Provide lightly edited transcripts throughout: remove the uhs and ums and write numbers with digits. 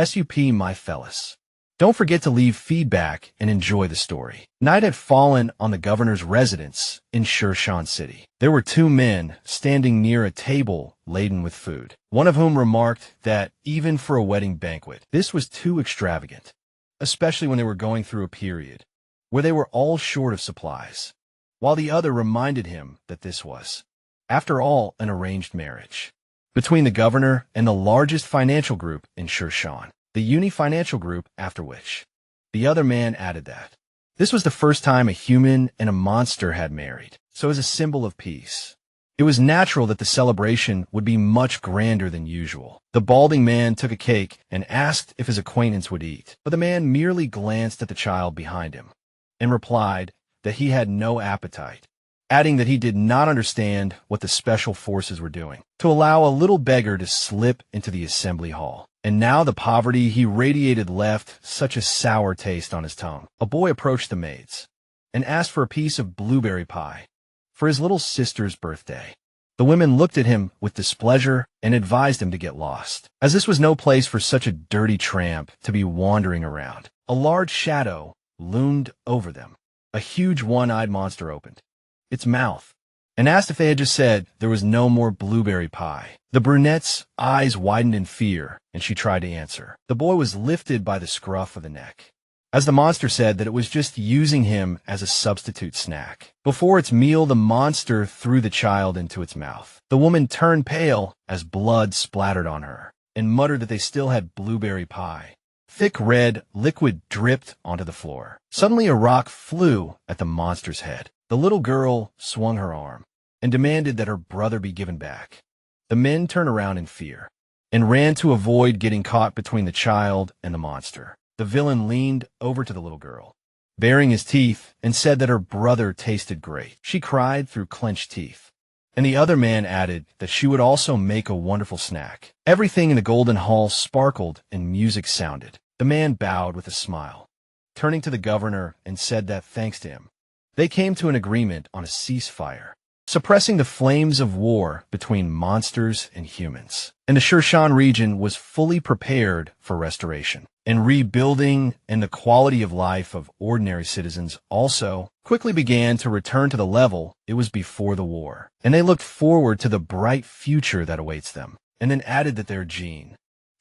Sup, my fellas. Don't forget to leave feedback and enjoy the story. Night had fallen on the governor's residence in Shirshan City. There were two men standing near a table laden with food, one of whom remarked that even for a wedding banquet, this was too extravagant, especially when they were going through a period where they were all short of supplies, while the other reminded him that this was, after all, an arranged marriage between the governor and the largest financial group in Shirshan, the Uni Financial Group, after which the other man added that this was the first time a human and a monster had married, so as a symbol of peace, it was natural that the celebration would be much grander than usual. The balding man took a cake and asked if his acquaintance would eat, but the man merely glanced at the child behind him and replied that he had no appetite, adding that he did not understand what the special forces were doing to allow a little beggar to slip into the assembly hall. And now the poverty he radiated left such a sour taste on his tongue. A boy approached the maids and asked for a piece of blueberry pie for his little sister's birthday. The women looked at him with displeasure and advised him to get lost, as this was no place for such a dirty tramp to be wandering around. A large shadow loomed over them. A huge one-eyed monster opened its mouth and asked if they had just said there was no more blueberry pie. The brunette's eyes widened in fear, and she tried to answer. The boy was lifted by the scruff of the neck, as the monster said that it was just using him as a substitute snack. Before its meal, the monster threw the child into its mouth. The woman turned pale as blood splattered on her, and muttered that they still had blueberry pie. Thick red liquid dripped onto the floor. Suddenly a rock flew at the monster's head. The little girl swung her arm and demanded that her brother be given back. The men turned around in fear and ran to avoid getting caught between the child and the monster. The villain leaned over to the little girl, baring his teeth, and said that her brother tasted great. She cried through clenched teeth, and the other man added that she would also make a wonderful snack. Everything in the golden hall sparkled and music sounded. The man bowed with a smile, turning to the governor, and said that thanks to him, they came to an agreement on a ceasefire, suppressing the flames of war between monsters and humans. And the Shirshan region was fully prepared for restoration and rebuilding, and the quality of life of ordinary citizens also quickly began to return to the level it was before the war. And they looked forward to the bright future that awaits them, and then added that their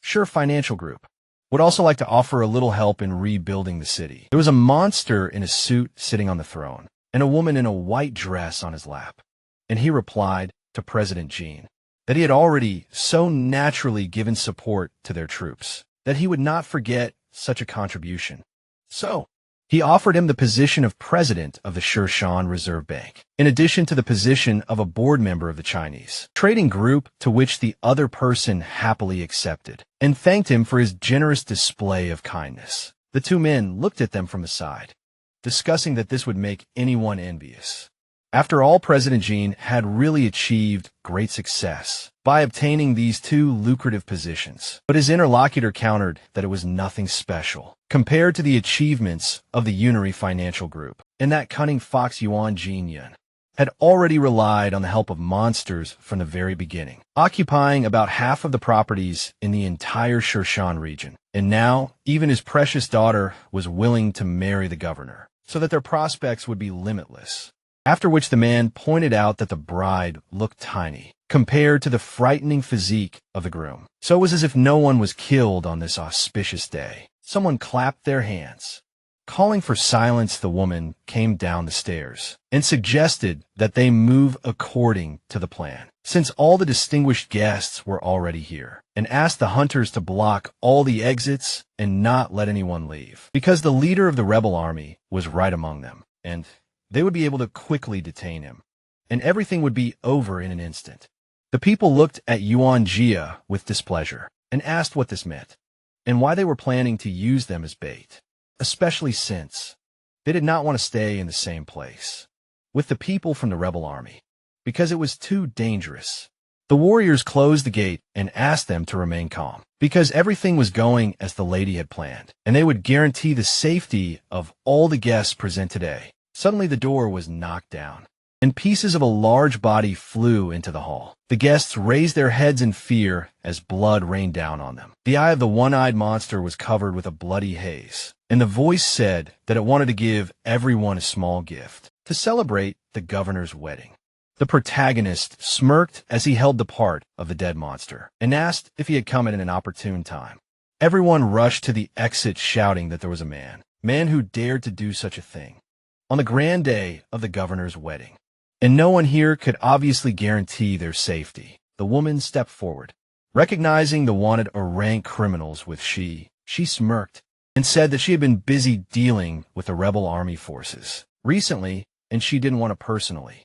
Sure Financial Group would also like to offer a little help in rebuilding the city. There was a monster in a suit sitting on the throne, and a woman in a white dress on his lap. And he replied to President Jean that he had already so naturally given support to their troops that he would not forget such a contribution. So he offered him the position of president of the Shirshan Reserve Bank, in addition to the position of a board member of the Chinese trading group, to which the other person happily accepted, and thanked him for his generous display of kindness. The two men looked at them from the side, discussing that this would make anyone envious. After all, President Jean had really achieved great success by obtaining these two lucrative positions, but his interlocutor countered that it was nothing special compared to the achievements of the Uni Financial Group, and that cunning fox Yuan Jinyan had already relied on the help of monsters from the very beginning, occupying about half of the properties in the entire Shirshan region. And now, even his precious daughter was willing to marry the governor, so that their prospects would be limitless. After which the man pointed out that the bride looked tiny compared to the frightening physique of the groom. So it was as if no one was killed on this auspicious day. Someone clapped their hands. Calling for silence, the woman came down the stairs and suggested that they move according to the plan, since all the distinguished guests were already here, and asked the hunters to block all the exits and not let anyone leave, because the leader of the rebel army was right among them, and they would be able to quickly detain him, and everything would be over in an instant. The people looked at Yuan Jia with displeasure and asked what this meant, and why they were planning to use them as bait, especially since they did not want to stay in the same place with the people from the rebel army, because it was too dangerous. The warriors closed the gate and asked them to remain calm, because everything was going as the lady had planned, and they would guarantee the safety of all the guests present today. Suddenly the door was knocked down, and pieces of a large body flew into the hall. The guests raised their heads in fear as blood rained down on them. The eye of the one-eyed monster was covered with a bloody haze, and the voice said that it wanted to give everyone a small gift to celebrate the governor's wedding. The protagonist smirked as he held the part of the dead monster and asked if he had come at an opportune time. Everyone rushed to the exit shouting that there was a man who dared to do such a thing on the grand day of the governor's wedding. And no one here could obviously guarantee their safety. The woman stepped forward. Recognizing the wanted rank criminals with she smirked and said that she had been busy dealing with the rebel army forces recently, and she didn't want to personally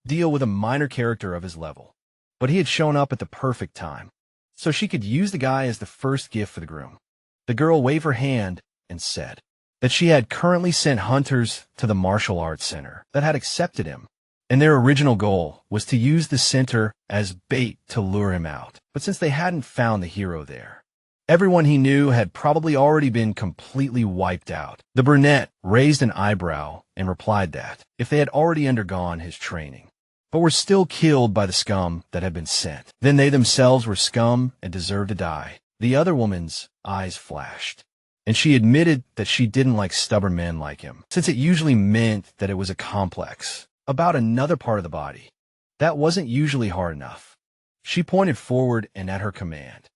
deal with a minor character of his level. But he had shown up at the perfect time, so she could use the guy as the first gift for the groom. The girl waved her hand and said that she had currently sent hunters to the martial arts center that had accepted him, and their original goal was to use the center as bait to lure him out. But since they hadn't found the hero there, everyone he knew had probably already been completely wiped out. The brunette raised an eyebrow and replied that if they had already undergone his training, but were still killed by the scum that had been sent, then they themselves were scum and deserved to die. The other woman's eyes flashed, and she admitted that she didn't like stubborn men like him, since it usually meant that it was a complex about another part of the body that wasn't usually hard enough. She pointed forward, and at her command,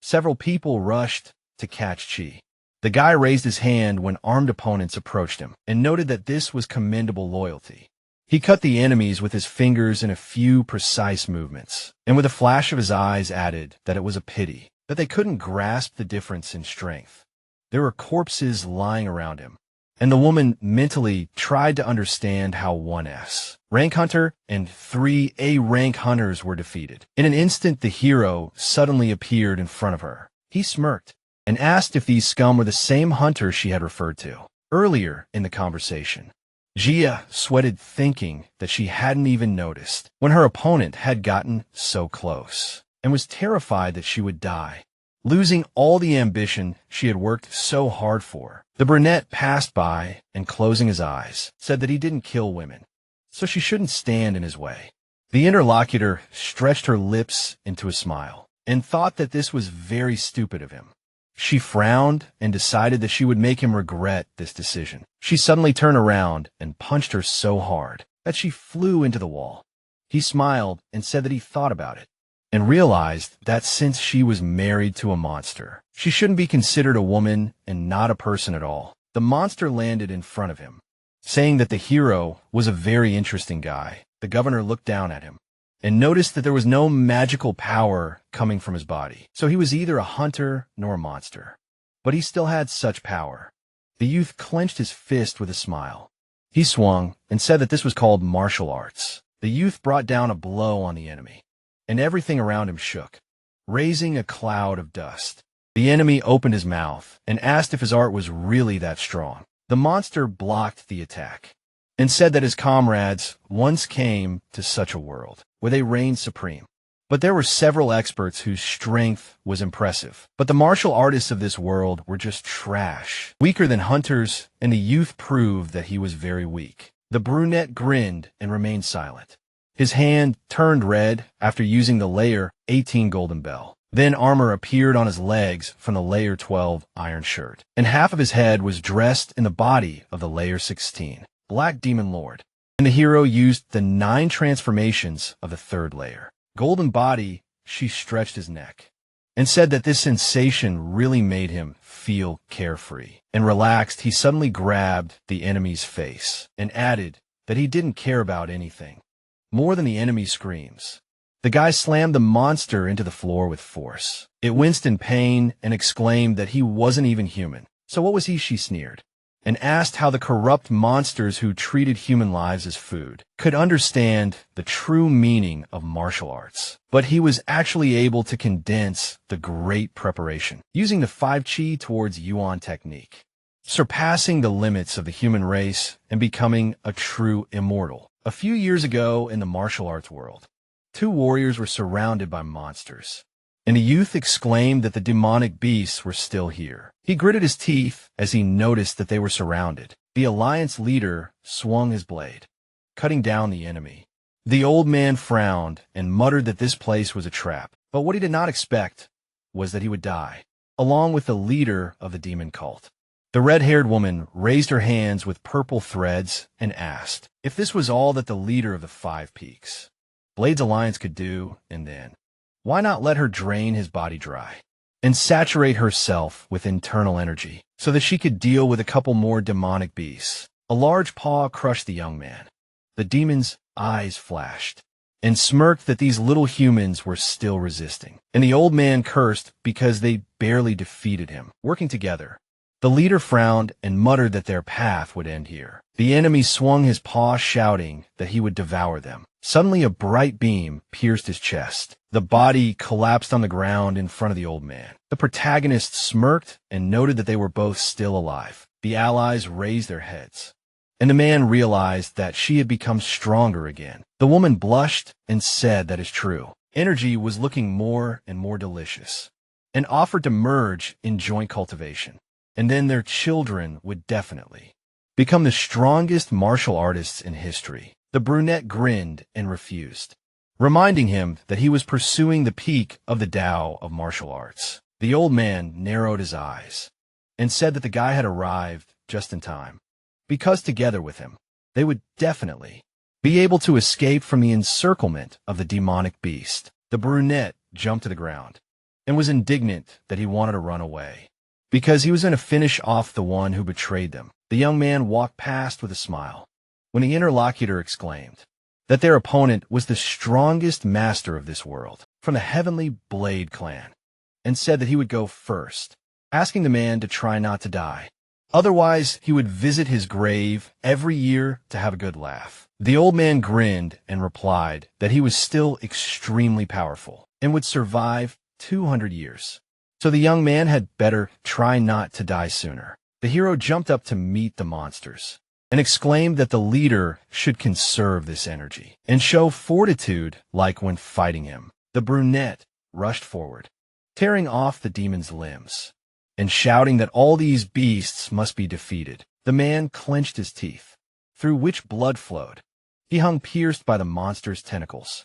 several people rushed to catch Chi. The guy raised his hand when armed opponents approached him and noted that this was commendable loyalty. He cut the enemies with his fingers in a few precise movements, and with a flash of his eyes added that it was a pity that they couldn't grasp the difference in strength. There were corpses lying around him, and the woman mentally tried to understand how 1S rank hunter and 3A rank hunters were defeated. In an instant, the hero suddenly appeared in front of her. He smirked and asked if these scum were the same hunters she had referred to earlier in the conversation. Gia sweated, thinking that she hadn't even noticed when her opponent had gotten so close, and was terrified that she would die, losing all the ambition she had worked so hard for. The brunette passed by and, closing his eyes, said that he didn't kill women, so she shouldn't stand in his way. The interlocutor stretched her lips into a smile and thought that this was very stupid of him. She frowned and decided that she would make him regret this decision. She suddenly turned around and punched her so hard that she flew into the wall. He smiled and said that he thought about it and realized that since she was married to a monster, she shouldn't be considered a woman and not a person at all. The monster landed in front of him, saying that the hero was a very interesting guy. The governor looked down at him and noticed that there was no magical power coming from his body, so he was either a hunter nor a monster. But he still had such power. The youth clenched his fist with a smile. He swung and said that this was called martial arts. The youth brought down a blow on the enemy, and everything around him shook, raising a cloud of dust. The enemy opened his mouth and asked if his art was really that strong. The monster blocked the attack and said that his comrades once came to such a world where they reigned supreme. But there were several experts whose strength was impressive. But the martial artists of this world were just trash, weaker than hunters, and the youth proved that he was very weak. The brunette grinned and remained silent. His hand turned red after using the layer 18 golden bell. Then armor appeared on his legs from the layer 12 iron shirt, and half of his head was dressed in the body of the layer 16 black demon lord. And the hero used the 9 transformations of the 3rd layer. Golden body, she stretched his neck and said that this sensation really made him feel carefree and relaxed. He suddenly grabbed the enemy's face and added that he didn't care about anything more than the enemy's screams. The guy slammed the monster into the floor with force. It winced in pain and exclaimed that he wasn't even human. So what was he, she sneered, and asked how the corrupt monsters who treated human lives as food could understand the true meaning of martial arts. But he was actually able to condense the great preparation, using the 5 chi towards Yuan technique, surpassing the limits of the human race and becoming a true immortal. A few years ago in the martial arts world, 2 warriors were surrounded by monsters, and the youth exclaimed that the demonic beasts were still here. He gritted his teeth as he noticed that they were surrounded. The alliance leader swung his blade cutting down the enemy. The old man frowned and muttered that this place was a trap, but what he did not expect was that he would die, along with the leader of the demon cult. The red-haired woman raised her hands with purple threads and asked if this was all that the leader of the Five Peaks, Blades Alliance, could do, and then why not let her drain his body dry and saturate herself with internal energy so that she could deal with a couple more demonic beasts. A large paw crushed the young man. The demon's eyes flashed and smirked that these little humans were still resisting. And the old man cursed because they barely defeated him. Working together, the leader frowned and muttered that their path would end here. The enemy swung his paw, shouting that he would devour them. Suddenly, a bright beam pierced his chest. The body collapsed on the ground in front of the old man. The protagonist smirked and noted that they were both still alive. The allies raised their heads, and the man realized that she had become stronger again. The woman blushed and said that is true. Energy was looking more and more delicious, and offered to merge in joint cultivation. And then their children would definitely become the strongest martial artists in history. The brunette grinned and refused, reminding him that he was pursuing the peak of the Tao of martial arts. The old man narrowed his eyes and said that the guy had arrived just in time, because together with him, they would definitely be able to escape from the encirclement of the demonic beast. The brunette jumped to the ground and was indignant that he wanted to run away, because he was going to finish off the one who betrayed them. The young man walked past with a smile when the interlocutor exclaimed that their opponent was the strongest master of this world from the Heavenly Blade clan, and said that he would go first, asking the man to try not to die. Otherwise, he would visit his grave every year to have a good laugh. The old man grinned and replied that he was still extremely powerful and would survive 200 years. So the young man had better try not to die sooner. The hero jumped up to meet the monsters and exclaimed that the leader should conserve this energy and show fortitude like when fighting him. The brunette rushed forward, tearing off the demon's limbs and shouting that all these beasts must be defeated. The man clenched his teeth, through which blood flowed. He hung pierced by the monster's tentacles,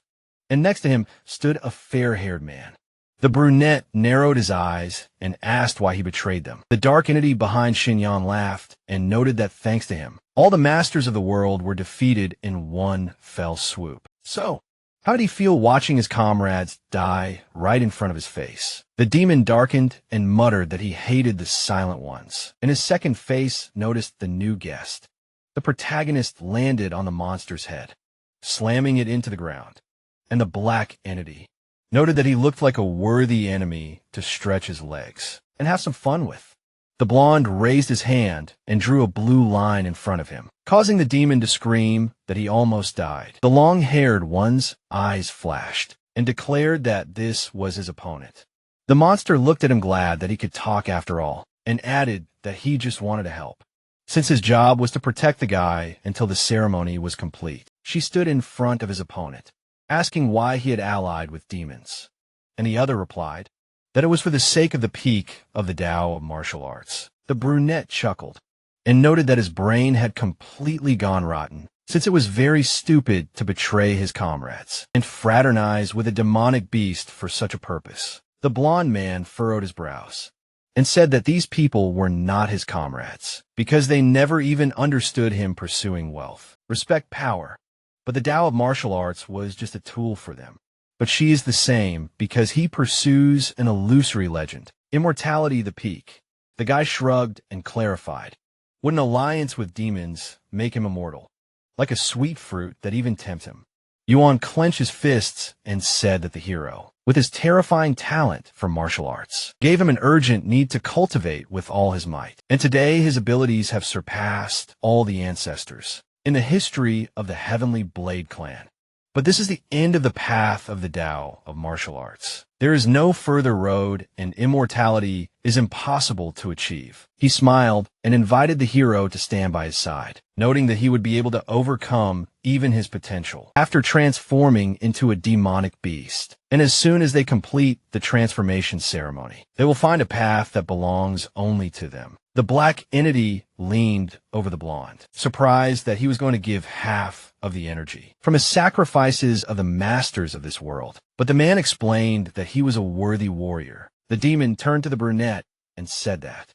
and next to him stood a fair-haired man. The brunette narrowed his eyes and asked why he betrayed them. The dark entity behind Xinyan laughed and noted that thanks to him, all the masters of the world were defeated in one fell swoop. So, how did he feel watching his comrades die right in front of his face? The demon darkened and muttered that he hated the silent ones. In his second face noticed the new guest. The protagonist landed on the monster's head, slamming it into the ground, and the black entity noted that he looked like a worthy enemy to stretch his legs and have some fun with. The blonde raised his hand and drew a blue line in front of him, causing the demon to scream that he almost died. The long-haired one's eyes flashed and declared that this was his opponent. The monster looked at him glad that he could talk after all, and added that he just wanted to help, since his job was to protect the guy until the ceremony was complete. She stood in front of his opponent, asking why he had allied with demons, and the other replied that it was for the sake of the peak of the Tao of martial arts. The brunette chuckled and noted that his brain had completely gone rotten, since it was very stupid to betray his comrades and fraternize with a demonic beast for such a purpose. The blonde man furrowed his brows and said that these people were not his comrades, because they never even understood him pursuing wealth, respect, power. But the Tao of martial arts was just a tool for them. But she is the same because he pursues an illusory legend, immortality the peak. The guy shrugged and clarified. Would an alliance with demons make him immortal, like a sweet fruit that even tempts him? Yuan clenched his fists and said that the hero, with his terrifying talent for martial arts, gave him an urgent need to cultivate with all his might. And today his abilities have surpassed all the ancestors in the history of the Heavenly Blade clan. But this is the end of the path of the Tao of martial arts. There is no further road, and immortality is impossible to achieve. He smiled and invited the hero to stand by his side, noting that he would be able to overcome even his potential after transforming into a demonic beast. And as soon as they complete the transformation ceremony, they will find a path that belongs only to them. The black entity leaned over the blonde, surprised that he was going to give half of the energy from his sacrifices of the masters of this world. But the man explained that he was a worthy warrior. The demon turned to the brunette and said that,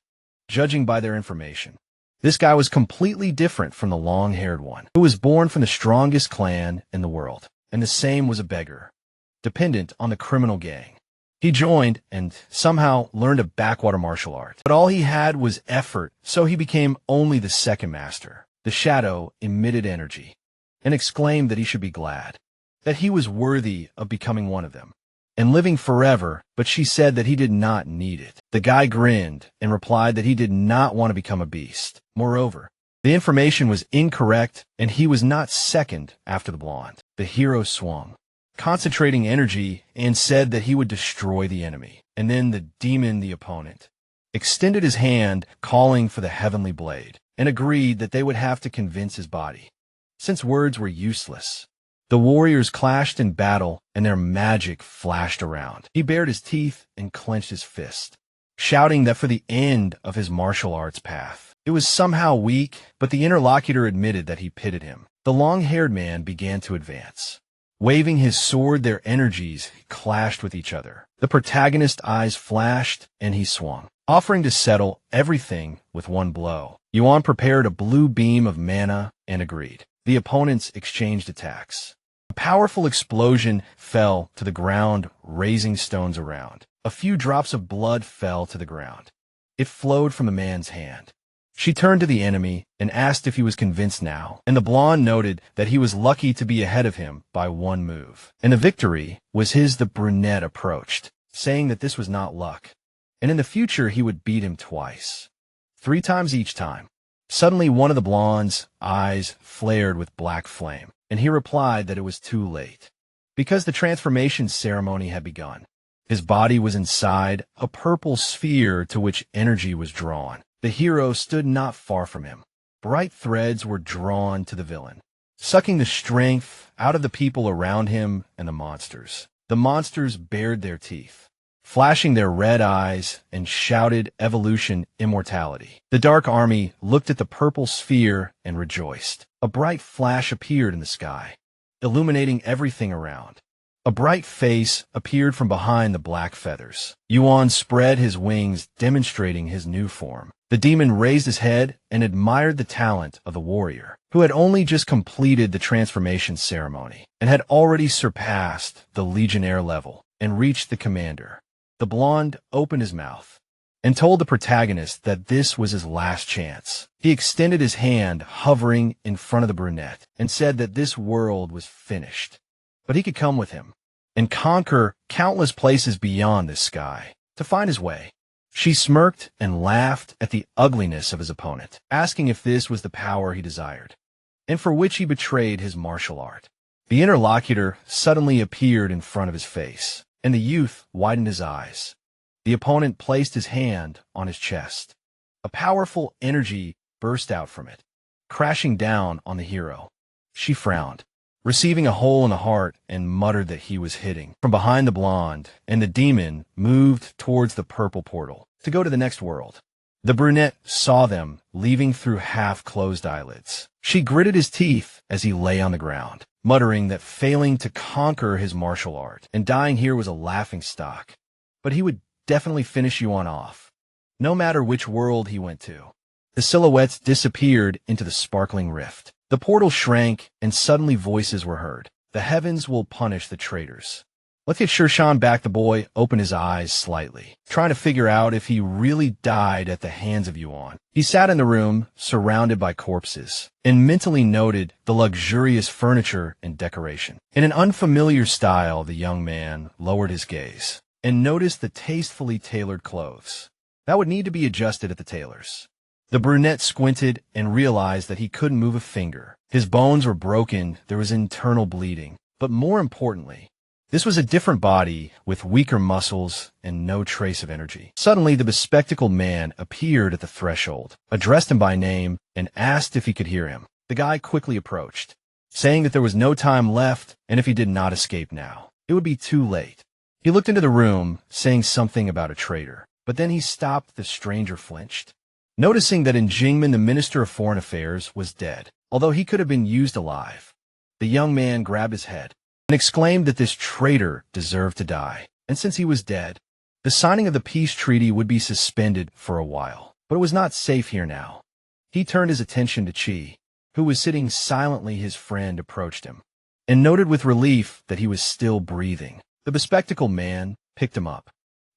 judging by their information, this guy was completely different from the long-haired one, who was born from the strongest clan in the world, and the same was a beggar, dependent on the criminal gang. He joined and somehow learned a backwater martial art. But all he had was effort, so he became only the second master. The shadow emitted energy and exclaimed that he should be glad, that he was worthy of becoming one of them and living forever, but she said that he did not need it. The guy grinned and replied that he did not want to become a beast. Moreover, the information was incorrect and he was not second after the blonde. The hero swung, concentrating energy, and said that he would destroy the enemy. And then the demon, the opponent, extended his hand, calling for the heavenly blade, and agreed that they would have to convince his body, since words were useless. The warriors clashed in battle, and their magic flashed around. He bared his teeth and clenched his fist, shouting that for the end of his martial arts path. It was somehow weak, but the interlocutor admitted that he pitted him. The long-haired man began to advance. Waving his sword, their energies clashed with each other. The protagonist's eyes flashed, and he swung, offering to settle everything with one blow. Yuan prepared a blue beam of mana and agreed. The opponents exchanged attacks. A powerful explosion fell to the ground, raising stones around. A few drops of blood fell to the ground. It flowed from the man's hand. She turned to the enemy and asked if he was convinced now, and the blonde noted that he was lucky to be ahead of him by one move. And the victory was his. The brunette approached, saying that this was not luck, and in the future he would beat him twice, 3 times each time. Suddenly one of the blonde's eyes flared with black flame, and he replied that it was too late, because the transformation ceremony had begun. His body was inside a purple sphere to which energy was drawn. The hero stood not far from him. Bright threads were drawn to the villain, sucking the strength out of the people around him and the monsters. The monsters bared their teeth, flashing their red eyes, and shouted evolution, immortality. The dark army looked at the purple sphere and rejoiced. A bright flash appeared in the sky, illuminating everything around. A bright face appeared from behind the black feathers. Yuan spread his wings, demonstrating his new form. The demon raised his head and admired the talent of the warrior, who had only just completed the transformation ceremony and had already surpassed the legionnaire level and reached the commander. The blonde opened his mouth and told the protagonist that this was his last chance. He extended his hand, hovering in front of the brunette, and said that this world was finished, but he could come with him and conquer countless places beyond this sky to find his way. She smirked and laughed at the ugliness of his opponent, asking if this was the power he desired, and for which he betrayed his martial art. The interlocutor suddenly appeared in front of his face, and the youth widened his eyes. The opponent placed his hand on his chest. A powerful energy burst out from it, crashing down on the hero. She frowned, receiving a hole in the heart, and muttered that he was hitting from behind the blonde, and the demon moved towards the purple portal to go to the next world. The brunette saw them leaving through half-closed eyelids. She gritted his teeth as he lay on the ground, muttering that failing to conquer his martial art and dying here was a laughingstock, but he would definitely finish Yuan off, no matter which world he went to. The silhouettes disappeared into the sparkling rift. The portal shrank, and suddenly voices were heard. The heavens will punish the traitors. Let's get Shershan back. The boy opened his eyes slightly, trying to figure out if he really died at the hands of Yuan. He sat in the room, surrounded by corpses, and mentally noted the luxurious furniture and decoration. In an unfamiliar style, the young man lowered his gaze and noticed the tastefully tailored clothes that would need to be adjusted at the tailor's. The brunette squinted and realized that he couldn't move a finger. His bones were broken, there was internal bleeding. But more importantly, this was a different body with weaker muscles and no trace of energy. Suddenly, the bespectacled man appeared at the threshold, addressed him by name, and asked if he could hear him. The guy quickly approached, saying that there was no time left and if he did not escape now, it it would be too late. He looked into the room, saying something about a traitor, but then he stopped. The stranger flinched, noticing that in Jingmen the Minister of Foreign Affairs was dead, although he could have been used alive. The young man grabbed his head and exclaimed that this traitor deserved to die, and since he was dead, the signing of the peace treaty would be suspended for a while. But it was not safe here now. He turned his attention to Chi, who was sitting silently. His friend approached him and noted with relief that he was still breathing. The bespectacled man picked him up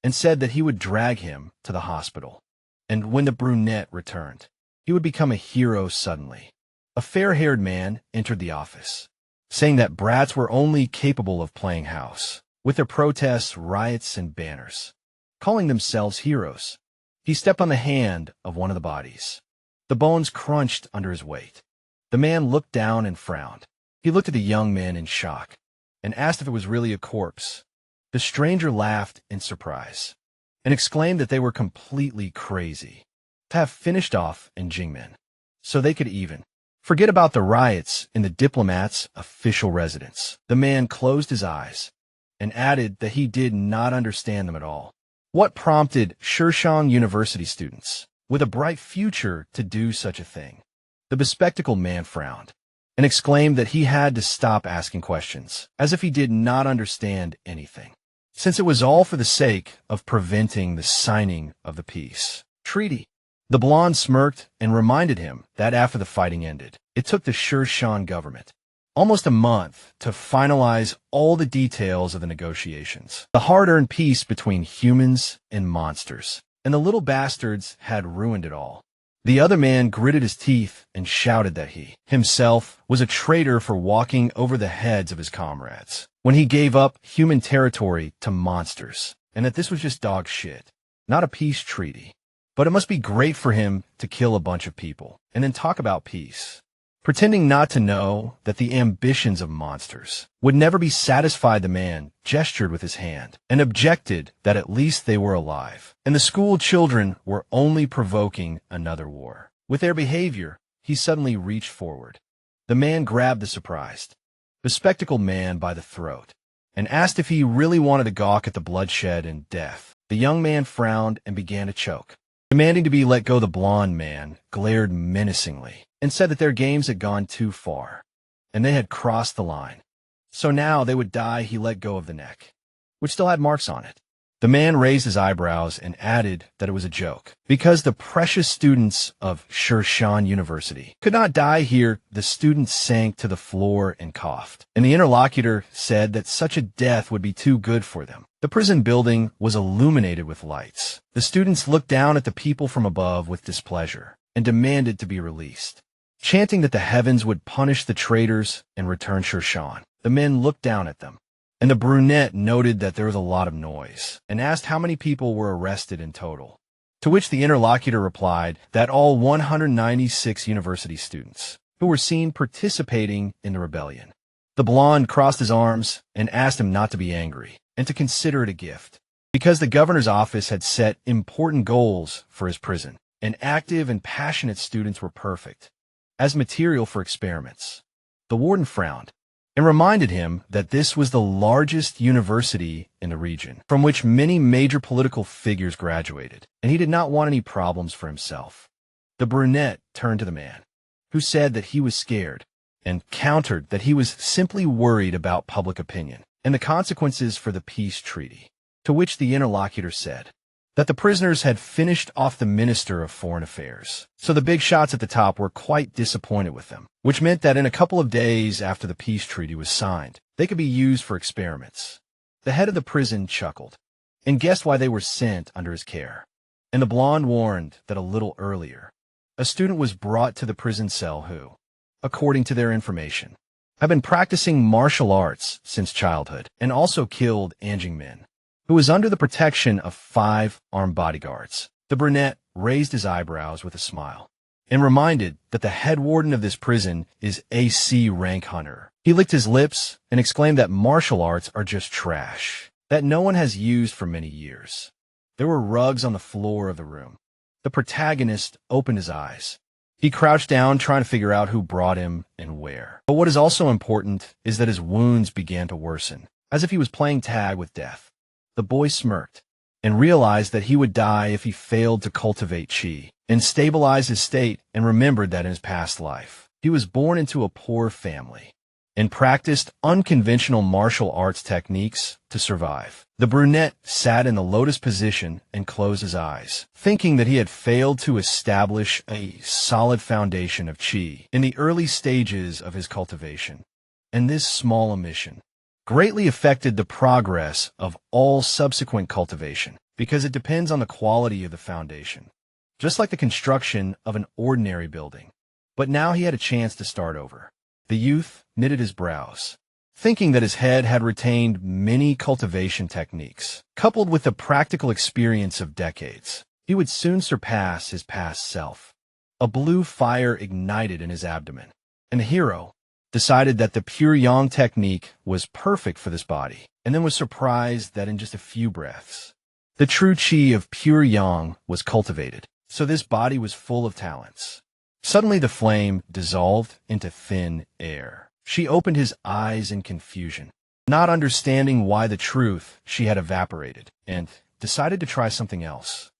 and said that he would drag him to the hospital, and when the brunette returned, he would become a hero suddenly. A fair-haired man entered the office, saying that brats were only capable of playing house, with their protests, riots, and banners, calling themselves heroes. He stepped on the hand of one of the bodies. The bones crunched under his weight. The man looked down and frowned. He looked at the young man in shock and asked if it was really a corpse. The stranger laughed in surprise and exclaimed that they were completely crazy to have finished off in Jingmen, so they could even forget about the riots in the diplomat's official residence. The man closed his eyes and added that he did not understand them at all. What prompted Shershan University students with a bright future to do such a thing? The bespectacled man frowned and exclaimed that he had to stop asking questions, as if he did not understand anything, since it was all for the sake of preventing the signing of the peace treaty. The blonde smirked and reminded him that after the fighting ended, it took the Shershan government almost a month to finalize all the details of the negotiations, the hard-earned peace between humans and monsters, and the little bastards had ruined it all. The other man gritted his teeth and shouted that he, himself, was a traitor for walking over the heads of his comrades when he gave up human territory to monsters, and that this was just dog shit, not a peace treaty. But it must be great for him to kill a bunch of people and then talk about peace, pretending not to know that the ambitions of monsters would never be satisfied. The man gestured with his hand and objected that at least they were alive, and the school children were only provoking another war. With their behavior, he suddenly reached forward. The man grabbed the surprised, bespectacled man by the throat and asked if he really wanted to gawk at the bloodshed and death. The young man frowned and began to choke, demanding to be let go. The blonde man glared menacingly and said that their games had gone too far, and they had crossed the line. So now they would die. He let go of the neck, which still had marks on it. The man raised his eyebrows and added that it was a joke, because the precious students of Shershan University could not die here. The students sank to the floor and coughed, and the interlocutor said that such a death would be too good for them. The prison building was illuminated with lights. The students looked down at the people from above with displeasure and demanded to be released, chanting that the heavens would punish the traitors and return Shershan. The men looked down at them, and the brunette noted that there was a lot of noise and asked how many people were arrested in total, to which the interlocutor replied that all 196 university students who were seen participating in the rebellion. The blonde crossed his arms and asked him not to be angry and to consider it a gift, because the governor's office had set important goals for his prison, and active and passionate students were perfect as material for experiments. The warden frowned and reminded him that this was the largest university in the region, from which many major political figures graduated, and he did not want any problems for himself. The brunette turned to the man, who said that he was scared, and countered that he was simply worried about public opinion and the consequences for the peace treaty, to which the interlocutor said that the prisoners had finished off the Minister of Foreign Affairs, so the big shots at the top were quite disappointed with them, which meant that in a couple of days after the peace treaty was signed, they could be used for experiments. The head of the prison chuckled and guessed why they were sent under his care, and the blonde warned that a little earlier, a student was brought to the prison cell who, according to their information, had been practicing martial arts since childhood and also killed Anjingmin, who was under the protection of 5 armed bodyguards. The brunette raised his eyebrows with a smile and reminded that the head warden of this prison is AC rank hunter. He licked his lips and exclaimed that martial arts are just trash that no one has used for many years. There were rugs on the floor of the room. The protagonist opened his eyes. He crouched down, trying to figure out who brought him and where. But what is also important is that his wounds began to worsen, as if he was playing tag with death. The boy smirked and realized that he would die if he failed to cultivate chi and stabilize his state, and remembered that in his past life, he was born into a poor family and practiced unconventional martial arts techniques to survive. The brunette sat in the lotus position and closed his eyes, thinking that he had failed to establish a solid foundation of chi in the early stages of his cultivation. And this small omission greatly affected the progress of all subsequent cultivation, because it depends on the quality of the foundation, just like the construction of an ordinary building. But now he had a chance to start over. The youth knitted his brows, thinking that his head had retained many cultivation techniques. Coupled with the practical experience of decades, he would soon surpass his past self. A blue fire ignited in his abdomen, and the hero decided that the pure yang technique was perfect for this body, and then was surprised that in just a few breaths, the true chi of pure yang was cultivated. So this body was full of talents. Suddenly the flame dissolved into thin air. She opened his eyes in confusion, not understanding why the truth she had evaporated, and decided to try something else.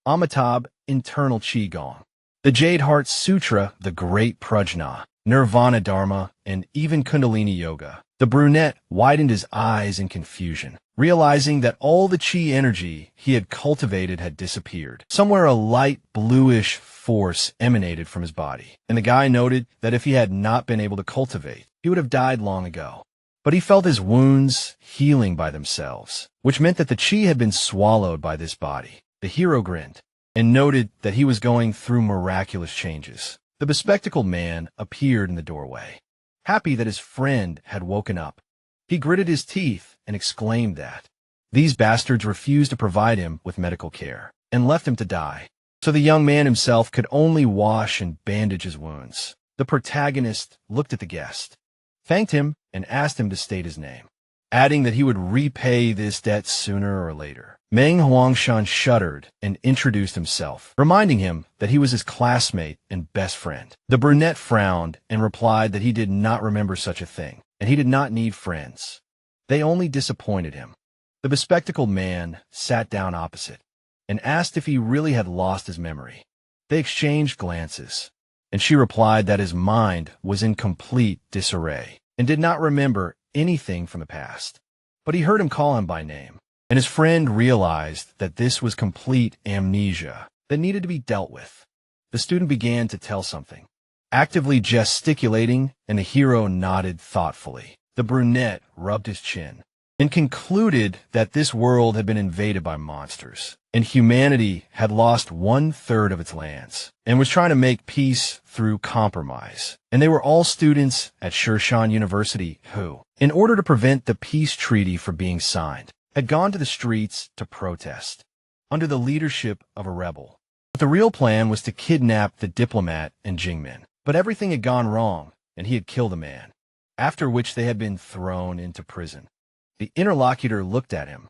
Amitabh, internal qigong, the Jade Heart Sutra, the Great Prajna, Nirvana Dharma, and even Kundalini Yoga. The brunette widened his eyes in confusion, realizing that all the chi energy he had cultivated had disappeared. Somewhere a light bluish force emanated from his body, and the guy noted that if he had not been able to cultivate, he would have died long ago. But he felt his wounds healing by themselves, which meant that the chi had been swallowed by this body. The hero grinned and noted that he was going through miraculous changes. The bespectacled man appeared in the doorway, happy that his friend had woken up. He gritted his teeth and exclaimed that these bastards refused to provide him with medical care and left him to die. So the young man himself could only wash and bandage his wounds. The protagonist looked at the guest, thanked him, and asked him to state his name, adding that he would repay this debt sooner or later. Meng Huangshan shuddered and introduced himself, reminding him that he was his classmate and best friend. The brunette frowned and replied that he did not remember such a thing, and he did not need friends. They only disappointed him. The bespectacled man sat down opposite and asked if he really had lost his memory. They exchanged glances, and she replied that his mind was in complete disarray and did not remember anything from the past. But he heard him call him by name, and his friend realized that this was complete amnesia that needed to be dealt with. The student began to tell something, actively gesticulating, and the hero nodded thoughtfully. The brunette rubbed his chin and concluded that this world had been invaded by monsters, and humanity had lost 1/3 of its lands, and was trying to make peace through compromise. And they were all students at Shershan University who, in order to prevent the peace treaty from being signed, had gone to the streets to protest, under the leadership of a rebel. But the real plan was to kidnap the diplomat and Jingmin. But everything had gone wrong, and he had killed a man, after which they had been thrown into prison. The interlocutor looked at him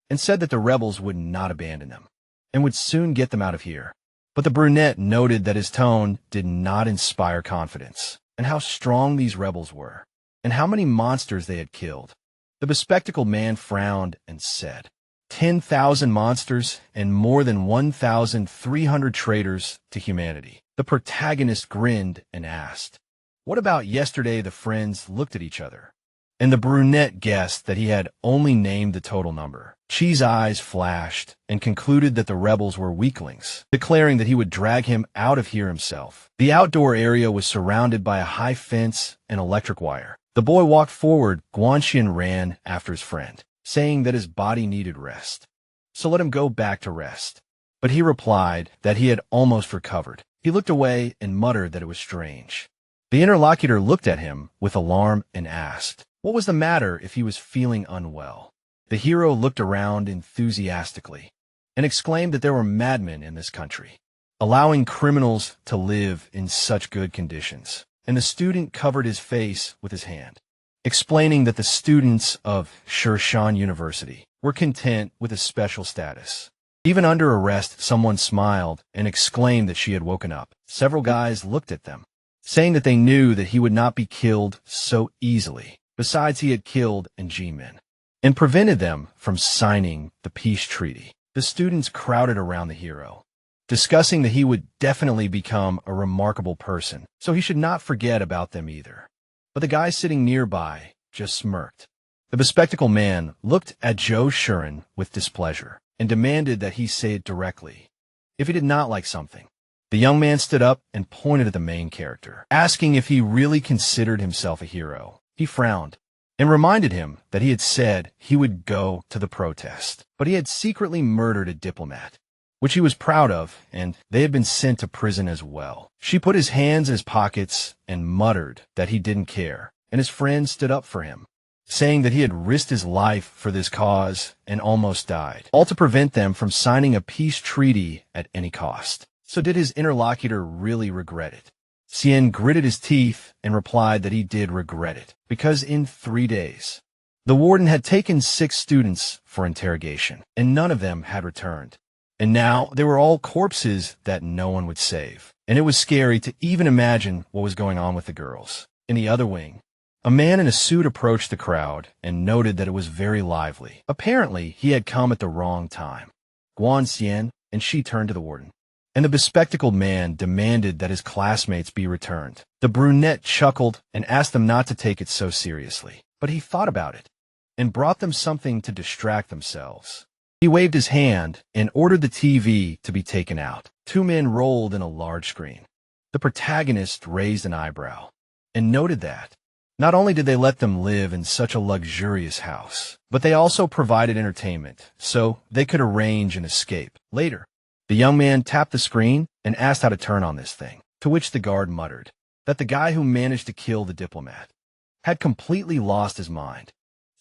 and said that the rebels would not abandon them, and would soon get them out of here. But the brunette noted that his tone did not inspire confidence, and how strong these rebels were, and how many monsters they had killed. The bespectacled man frowned and said, 10,000 monsters and more than 1,300 traitors to humanity. The protagonist grinned and asked, what about yesterday? The friends looked at each other, and the brunette guessed that he had only named the total number. Chi's eyes flashed and concluded that the rebels were weaklings, declaring that he would drag him out of here himself. The outdoor area was surrounded by a high fence and electric wire. The boy walked forward. Guanxian ran after his friend, saying that his body needed rest, so let him go back to rest. But he replied that he had almost recovered. He looked away and muttered that it was strange. The interlocutor looked at him with alarm and asked what was the matter if he was feeling unwell. The hero looked around enthusiastically and exclaimed that there were madmen in this country, allowing criminals to live in such good conditions. And the student covered his face with his hand, explaining that the students of Shershan University were content with a special status. Even under arrest, someone smiled and exclaimed that she had woken up. Several guys looked at them, saying that they knew that he would not be killed so easily. Besides, he had killed Jimin. and prevented them from signing the peace treaty. The students crowded around the hero, discussing that he would definitely become a remarkable person, so he should not forget about them either. But the guy sitting nearby just smirked. The bespectacled man looked at Joe Shuren with displeasure and demanded that he say it directly if he did not like something. The young man stood up and pointed at the main character, asking if he really considered himself a hero. He frowned and reminded him that he had said he would go to the protest, but he had secretly murdered a diplomat, which he was proud of, and they had been sent to prison as well. She put his hands in his pockets and muttered that he didn't care, and his friend stood up for him, saying that he had risked his life for this cause and almost died, all to prevent them from signing a peace treaty at any cost. So did his interlocutor really regret it? Cien gritted his teeth and replied that he did regret it, because in 3 days, the warden had taken 6 students for interrogation, and none of them had returned. And now they were all corpses that no one would save, and it was scary to even imagine what was going on with the girls. In the other wing, a man in a suit approached the crowd and noted that it was very lively. Apparently, he had come at the wrong time. Guan Xian and she turned to the warden, and the bespectacled man demanded that his classmates be returned. The brunette chuckled and asked them not to take it so seriously, but he thought about it and brought them something to distract themselves. He waved his hand and ordered the TV to be taken out. 2 men rolled in a large screen. The protagonist raised an eyebrow and noted that not only did they let them live in such a luxurious house, but they also provided entertainment so they could arrange an escape. Later, the young man tapped the screen and asked how to turn on this thing, to which the guard muttered that the guy who managed to kill the diplomat had completely lost his mind,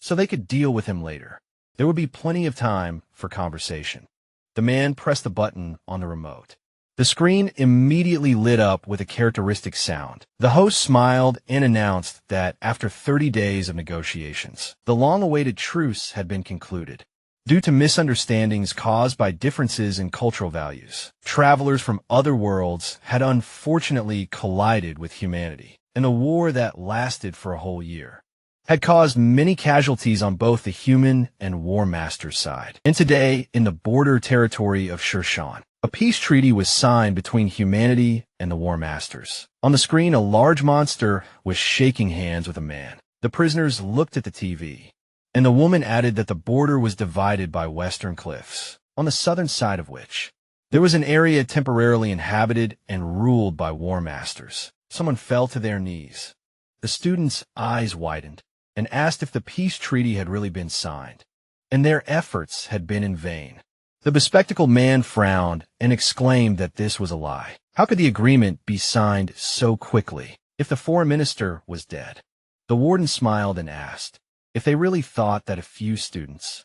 so they could deal with him later. There would be plenty of time for conversation. The man pressed the button on the remote. The screen immediately lit up with a characteristic sound. The host smiled and announced that after 30 days of negotiations, the long-awaited truce had been concluded. Due to misunderstandings caused by differences in cultural values, travelers from other worlds had unfortunately collided with humanity, and a war that lasted for a whole year had caused many casualties on both the human and War Master's side. And today, in the border territory of Shirshan, a peace treaty was signed between humanity and the War Masters. On the screen, a large monster was shaking hands with a man. The prisoners looked at the TV, and the woman added that the border was divided by western cliffs, on the southern side of which there was an area temporarily inhabited and ruled by War Masters. Someone fell to their knees. The students' eyes widened and asked if the peace treaty had really been signed, and their efforts had been in vain. The bespectacled man frowned and exclaimed that this was a lie. How could the agreement be signed so quickly if the foreign minister was dead? The warden smiled and asked if they really thought that a few students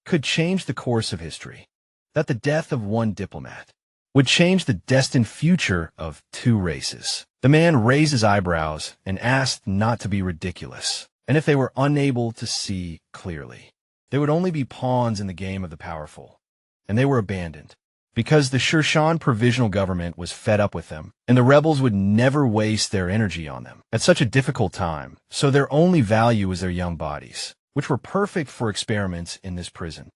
could change the course of history, that the death of one diplomat would change the destined future of 2 races. The man raised his eyebrows and asked not to be ridiculous, and if they were unable to see clearly, they would only be pawns in the game of the powerful, and they were abandoned because the Shirshan provisional government was fed up with them, and the rebels would never waste their energy on them at such a difficult time, so their only value was their young bodies, which were perfect for experiments in this prison.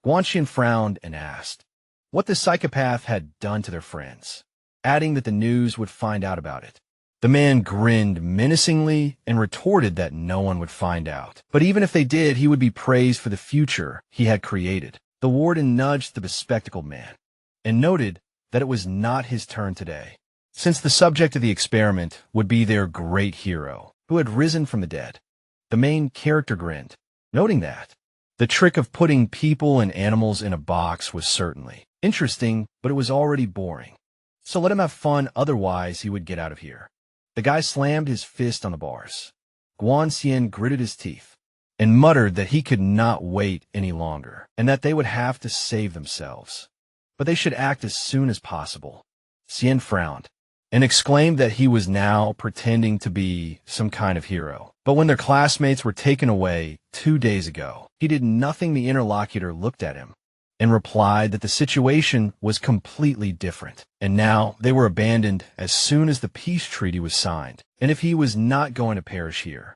Guanxian frowned and asked what the psychopath had done to their friends, adding that the news would find out about it. The man grinned menacingly and retorted that no one would find out, but even if they did, he would be praised for the future he had created. The warden nudged the bespectacled man and noted that it was not his turn today, since the subject of the experiment would be their great hero, who had risen from the dead. The main character grinned, noting that the trick of putting people and animals in a box was certainly interesting, but it was already boring. So let him have fun, otherwise he would get out of here. The guy slammed his fist on the bars. Guan Xian gritted his teeth and muttered that he could not wait any longer, and that they would have to save themselves, but they should act as soon as possible. Xian frowned and exclaimed that he was now pretending to be some kind of hero. But when their classmates were taken away 2 days ago, he did nothing. The interlocutor looked at him and replied that the situation was completely different, and now they were abandoned as soon as the peace treaty was signed, and if he was not going to perish here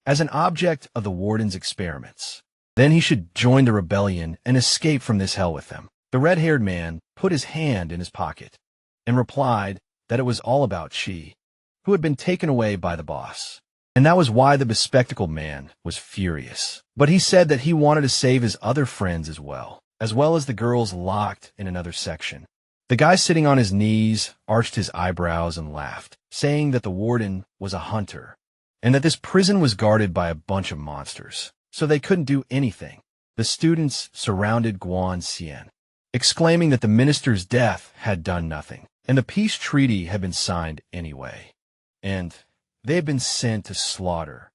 as an object of the warden's experiments, Then he should join the rebellion and escape from this hell with them. The red-haired man put his hand in his pocket and replied that it was all about Chi, who had been taken away by the boss. And that was why the bespectacled man was furious. But he said that he wanted to save his other friends as well as the girls locked in another section. The guy sitting on his knees arched his eyebrows and laughed, saying that the warden was a hunter, and that this prison was guarded by a bunch of monsters, so they couldn't do anything. The students surrounded Guan Xian, exclaiming that the minister's death had done nothing, and the peace treaty had been signed anyway. And they had been sent to slaughter,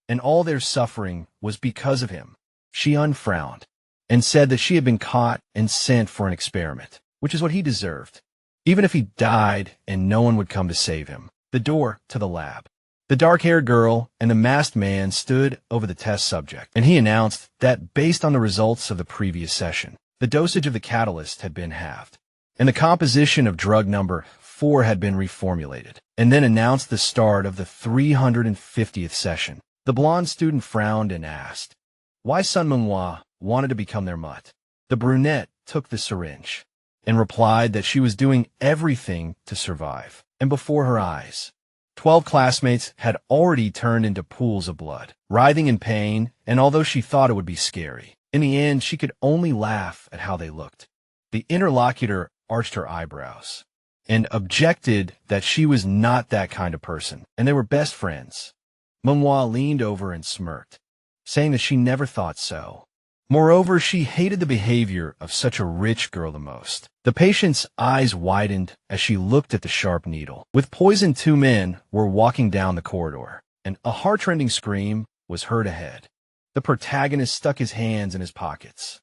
and all their suffering was because of him. Xian frowned, and said that she had been caught and sent for an experiment, which is what he deserved, even if he died and no one would come to save him. The door to the lab. The dark-haired girl and the masked man stood over the test subject, and he announced that based on the results of the previous session, the dosage of the catalyst had been halved, and the composition of drug number 4 had been reformulated, and then announced the start of the 350th session. The blonde student frowned and asked why Sun Manhwa wanted to become their mutt. The brunette took the syringe and replied that she was doing everything to survive. And before her eyes, 12 classmates had already turned into pools of blood, writhing in pain, and although she thought it would be scary, in the end she could only laugh at how they looked. The interlocutor arched her eyebrows and objected that she was not that kind of person, and they were best friends. Manhwa leaned over and smirked, saying that she never thought so. Moreover, she hated the behavior of such a rich girl the most. The patient's eyes widened as she looked at the sharp needle. With poison, 2 men were walking down the corridor, and a heart-rending scream was heard ahead. The protagonist stuck his hands in his pockets,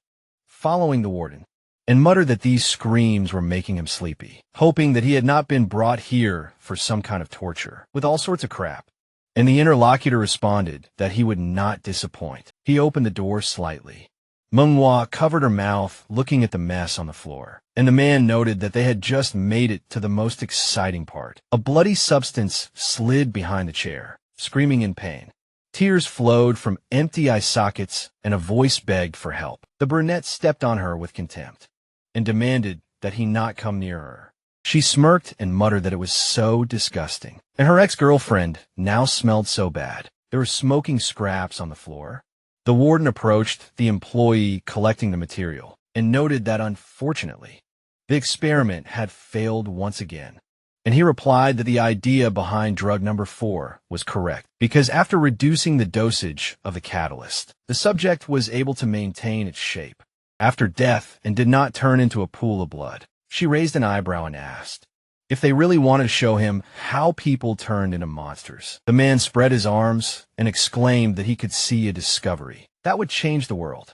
following the warden, and muttered that these screams were making him sleepy, hoping that he had not been brought here for some kind of torture, with all sorts of crap. And the interlocutor responded that he would not disappoint. He opened the door slightly. Manhwa covered her mouth, looking at the mess on the floor, and the man noted that they had just made it to the most exciting part. A bloody substance slid behind the chair, screaming in pain. Tears flowed from empty eye sockets, and a voice begged for help. The brunette stepped on her with contempt and demanded that he not come near her. She smirked and muttered that it was so disgusting, and her ex-girlfriend now smelled so bad. There were smoking scraps on the floor. The warden approached the employee collecting the material and noted that, unfortunately, the experiment had failed once again. And he replied that the idea behind drug number 4 was correct, because after reducing the dosage of the catalyst, the subject was able to maintain its shape after death and did not turn into a pool of blood. She raised an eyebrow and asked if they really wanted to show him how people turned into monsters. The man spread his arms and exclaimed that he could see a discovery that would change the world,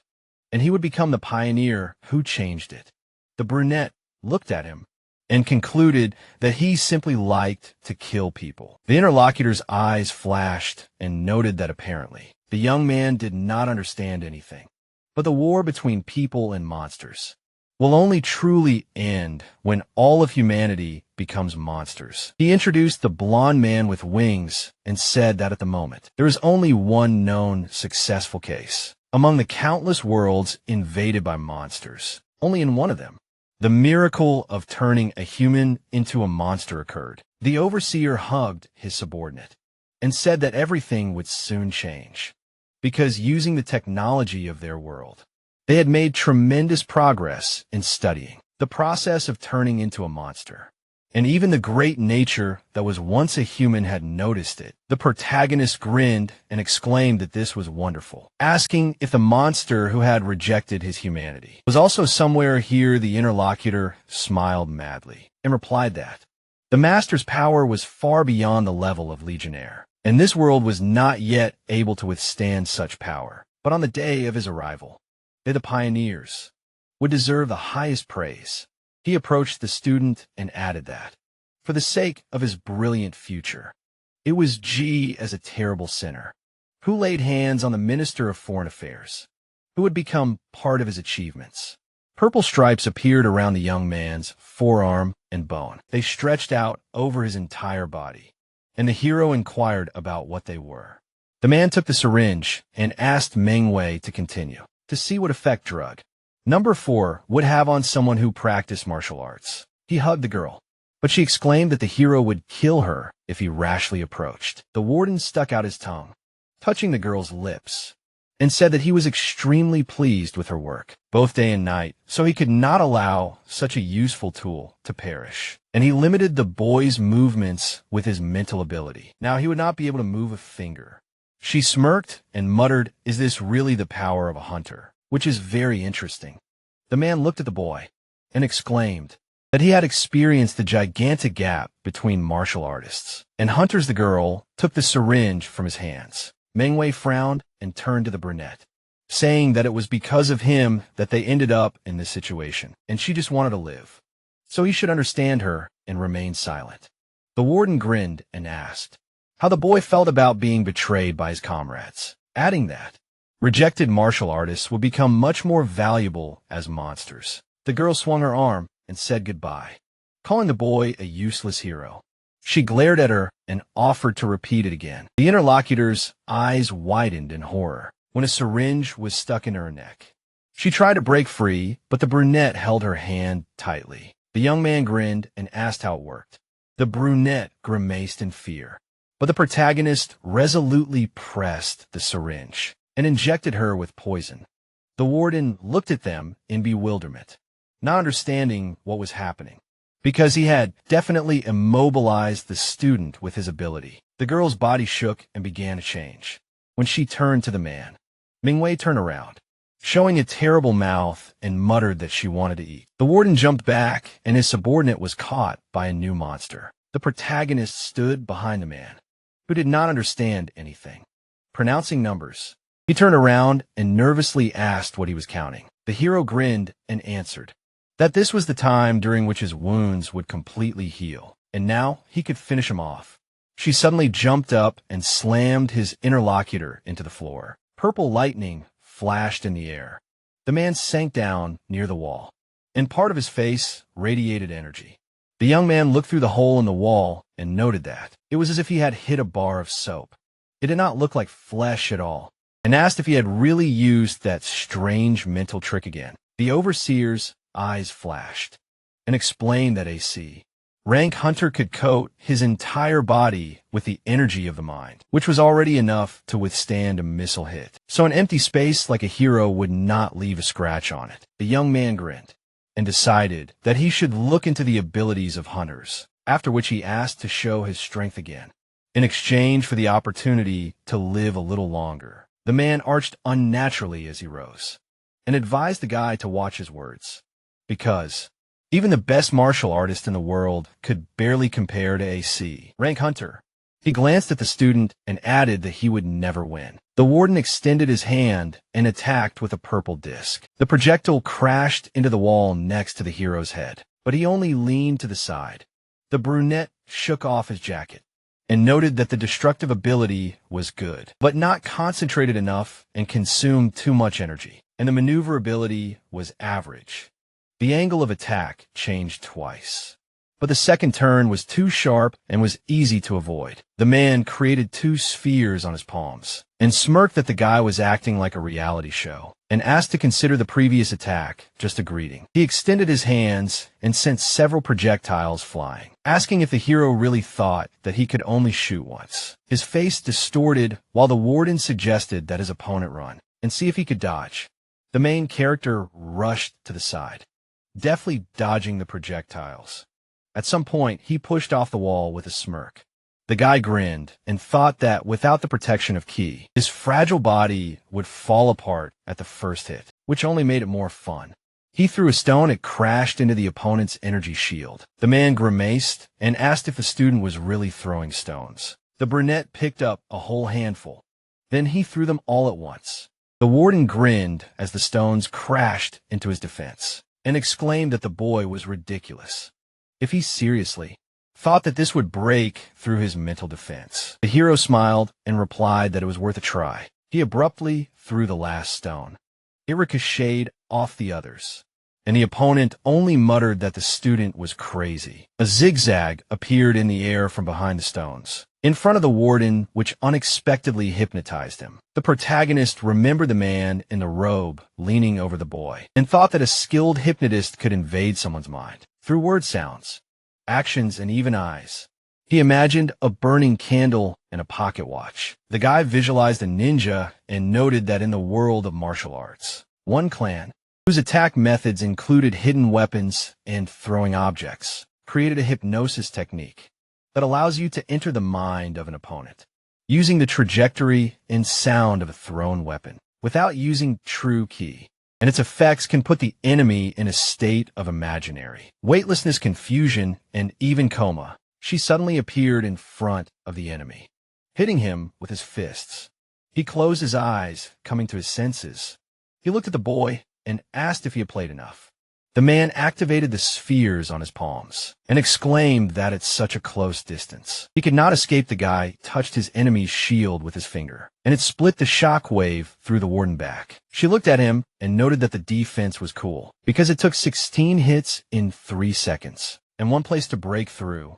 and he would become the pioneer who changed it. The brunette looked at him and concluded that he simply liked to kill people. The interlocutor's eyes flashed and noted that apparently the young man did not understand anything, but the war between people and monsters will only truly end when all of humanity becomes monsters. He introduced the blonde man with wings and said that at the moment, there is only one known successful case among the countless worlds invaded by monsters. Only in one of them, the miracle of turning a human into a monster occurred. The overseer hugged his subordinate and said that everything would soon change, because using the technology of their world, they had made tremendous progress in studying the process of turning into a monster. And even the great nature that was once a human had noticed it. The protagonist grinned and exclaimed that this was wonderful, asking if the monster who had rejected his humanity was also somewhere here. The interlocutor smiled madly and replied that the master's power was far beyond the level of Legionnaire, and this world was not yet able to withstand such power. But on the day of his arrival, they, the pioneers, would deserve the highest praise. He approached the student and added that, for the sake of his brilliant future, it was G as a terrible sinner, who laid hands on the Minister of Foreign Affairs, who would become part of his achievements. Purple stripes appeared around the young man's forearm and bone. They stretched out over his entire body, and the hero inquired about what they were. The man took the syringe and asked Meng Wei to continue. to see what effect drug number 4 would have on someone who practiced martial arts. He hugged the girl, but she exclaimed that the hero would kill her if he rashly approached. The warden stuck out his tongue, touching the girl's lips, and said that he was extremely pleased with her work, both day and night, so he could not allow such a useful tool to perish. And he limited the boy's movements with his mental ability. Now he would not be able to move a finger. She smirked and muttered, "Is this really the power of a hunter?" Which is very interesting. The man looked at the boy and exclaimed that he had experienced the gigantic gap between martial artists. And hunters. The girl took the syringe from his hands. Mengwei frowned and turned to the brunette, saying that it was because of him that they ended up in this situation, and she just wanted to live, so he should understand her and remain silent. The warden grinned and asked how the boy felt about being betrayed by his comrades, adding that rejected martial artists would become much more valuable as monsters. The girl swung her arm and said goodbye, calling the boy a useless hero. She glared at her and offered to repeat it again. The interlocutor's eyes widened in horror when a syringe was stuck in her neck. She tried to break free, but the brunette held her hand tightly. The young man grinned and asked how it worked. The brunette grimaced in fear, but the protagonist resolutely pressed the syringe and injected her with poison. The warden looked at them in bewilderment, not understanding what was happening, because he had definitely immobilized the student with his ability. The girl's body shook and began to change. When she turned to the man, Mingwei turned around, showing a terrible mouth, and muttered that she wanted to eat. The warden jumped back, and his subordinate was caught by a new monster. The protagonist stood behind the man, who did not understand anything, pronouncing numbers. He turned around and nervously asked what he was counting. The hero grinned and answered that this was the time during which his wounds would completely heal, and now he could finish him off. She suddenly jumped up and slammed his interlocutor into the floor. Purple lightning flashed in the air. The man sank down near the wall, and part of his face radiated energy. The young man looked through the hole in the wall and noted that it was as if he had hit a bar of soap. It did not look like flesh at all, and asked if he had really used that strange mental trick again. The overseer's eyes flashed and explained that rank hunter could coat his entire body with the energy of the mind, which was already enough to withstand a missile hit. So an empty space like a hero would not leave a scratch on it. The young man grinned and decided that he should look into the abilities of hunters, after which he asked to show his strength again, in exchange for the opportunity to live a little longer. The man arched unnaturally as he rose, and advised the guy to watch his words, because even the best martial artist in the world could barely compare to rank hunter. He glanced at the student and added that he would never win. The warden extended his hand and attacked with a purple disc. The projectile crashed into the wall next to the hero's head, but he only leaned to the side. The brunette shook off his jacket and noted that the destructive ability was good, but not concentrated enough and consumed too much energy, and the maneuverability was average. The angle of attack changed twice, but the second turn was too sharp and was easy to avoid. The man created 2 spheres on his palms and smirked that the guy was acting like a reality show, and asked to consider the previous attack just a greeting. He extended his hands and sent several projectiles flying, asking if the hero really thought that he could only shoot once. His face distorted while the warden suggested that his opponent run and see if he could dodge. The main character rushed to the side, deftly dodging the projectiles. At some point, he pushed off the wall with a smirk. The guy grinned and thought that without the protection of ki, his fragile body would fall apart at the first hit, which only made it more fun. He threw a stone. It crashed into the opponent's energy shield. The man grimaced and asked if the student was really throwing stones. The brunette picked up a whole handful. Then he threw them all at once. The warden grinned as the stones crashed into his defense, and exclaimed that the boy was ridiculous if he seriously thought that this would break through his mental defense. The hero smiled and replied that it was worth a try. He abruptly threw the last stone. It ricocheted off the others, and the opponent only muttered that the student was crazy. A zigzag appeared in the air from behind the stones, in front of the warden, which unexpectedly hypnotized him. The protagonist remembered the man in the robe leaning over the boy and thought that a skilled hypnotist could invade someone's mind through word sounds, actions, and even eyes. He imagined a burning candle and a pocket watch. The guy visualized a ninja and noted that in the world of martial arts, one clan, whose attack methods included hidden weapons and throwing objects, created a hypnosis technique that allows you to enter the mind of an opponent, using the trajectory and sound of a thrown weapon, without using true ki. And its effects can put the enemy in a state of imaginary weightlessness, confusion, and even coma. She suddenly appeared in front of the enemy, hitting him with his fists. He closed his eyes, coming to his senses. He looked at the boy and asked if he had played enough. The man activated the spheres on his palms and exclaimed that at such a close distance, he could not escape. The guy touched his enemy's shield with his finger, and it split the shockwave through the warden back. She looked at him and noted that the defense was cool, because it took 16 hits in 3 seconds, and one place to break through.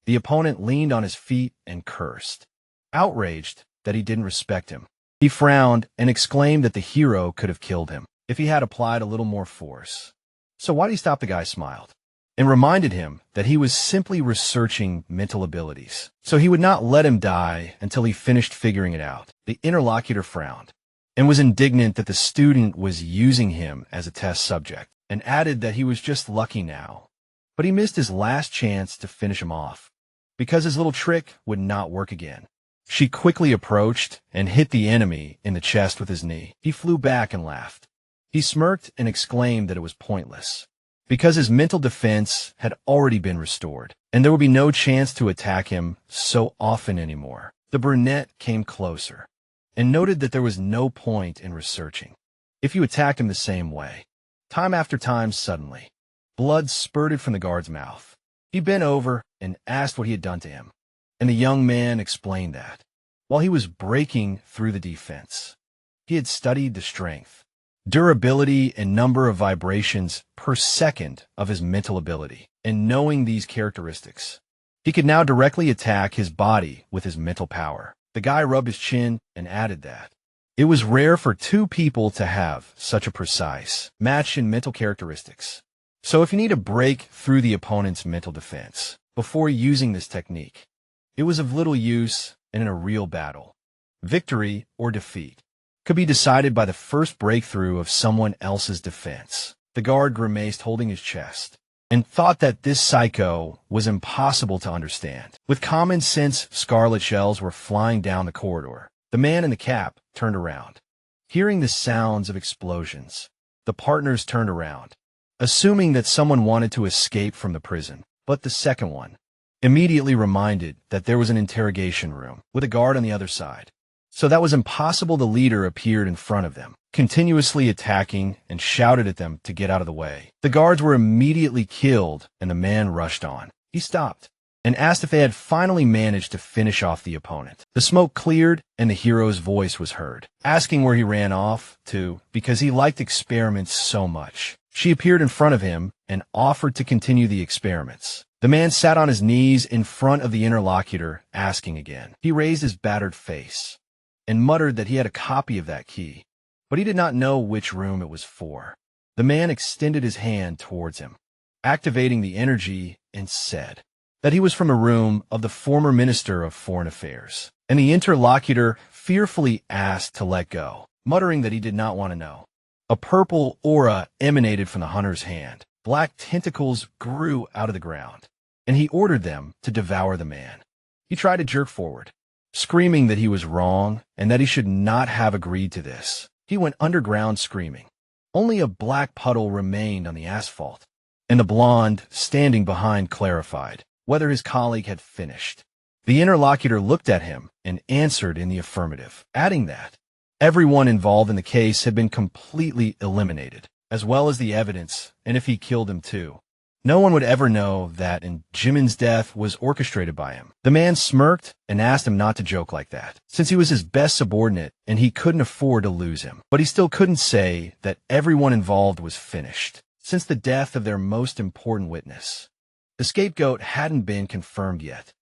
The opponent leaned on his feet and cursed, outraged that he didn't respect him. He frowned and exclaimed that the hero could have killed him if he had applied a little more force. So why did he stop? The guy smiled and reminded him that he was simply researching mental abilities, so he would not let him die until he finished figuring it out. The interlocutor frowned and was indignant that the student was using him as a test subject, and added that he was just lucky now. But he missed his last chance to finish him off, because his little trick would not work again. She quickly approached and hit the enemy in the chest with his knee. He flew back and laughed. He smirked and exclaimed that it was pointless, because his mental defense had already been restored, and there would be no chance to attack him so often anymore. The brunette came closer and noted that there was no point in researching if you attacked him the same way. Time after time, suddenly, blood spurted from the guard's mouth. He bent over and asked what he had done to him, and the young man explained that, while he was breaking through the defense, he had studied the strength, durability, and number of vibrations per second of his mental ability, and knowing these characteristics, he could now directly attack his body with his mental power. The guy rubbed his chin and added that it was rare for two people to have such a precise match in mental characteristics. So if you need to break through the opponent's mental defense before using this technique, it was of little use, and in a real battle, victory or defeat could be decided by the first breakthrough of someone else's defense. The guard grimaced, holding his chest, and thought that this psycho was impossible to understand. With common sense, scarlet shells were flying down the corridor. The man in the cap turned around. Hearing the sounds of explosions, the partners turned around, assuming that someone wanted to escape from the prison. But the second one, immediately reminded that there was an interrogation room with a guard on the other side. So that was impossible. The leader appeared in front of them, continuously attacking, and shouted at them to get out of the way. The guards were immediately killed, and the man rushed on. He stopped and asked if they had finally managed to finish off the opponent. The smoke cleared, and the hero's voice was heard, asking where he ran off to because he liked experiments so much. She appeared in front of him and offered to continue the experiments. The man sat on his knees in front of the interlocutor, asking again. He raised his battered face and muttered that he had a copy of that key, but he did not know which room it was for. The man extended his hand towards him, activating the energy, and said that he was from a room of the former Minister of Foreign Affairs, and the interlocutor fearfully asked to let go, muttering that he did not want to know. A purple aura emanated from the hunter's hand. Black tentacles grew out of the ground, and he ordered them to devour the man. He tried to jerk forward, screaming that he was wrong and that he should not have agreed to this. He went underground screaming. Only a black puddle remained on the asphalt, and the blonde, standing behind, clarified whether his colleague had finished. The interlocutor looked at him and answered in the affirmative, adding that everyone involved in the case had been completely eliminated, as well as the evidence, and if he killed him too, no one would ever know that, and Jimin's death was orchestrated by him. The man smirked and asked him not to joke like that, since he was his best subordinate and he couldn't afford to lose him. But he still couldn't say that everyone involved was finished, since the death of their most important witness, the scapegoat, hadn't been confirmed yet.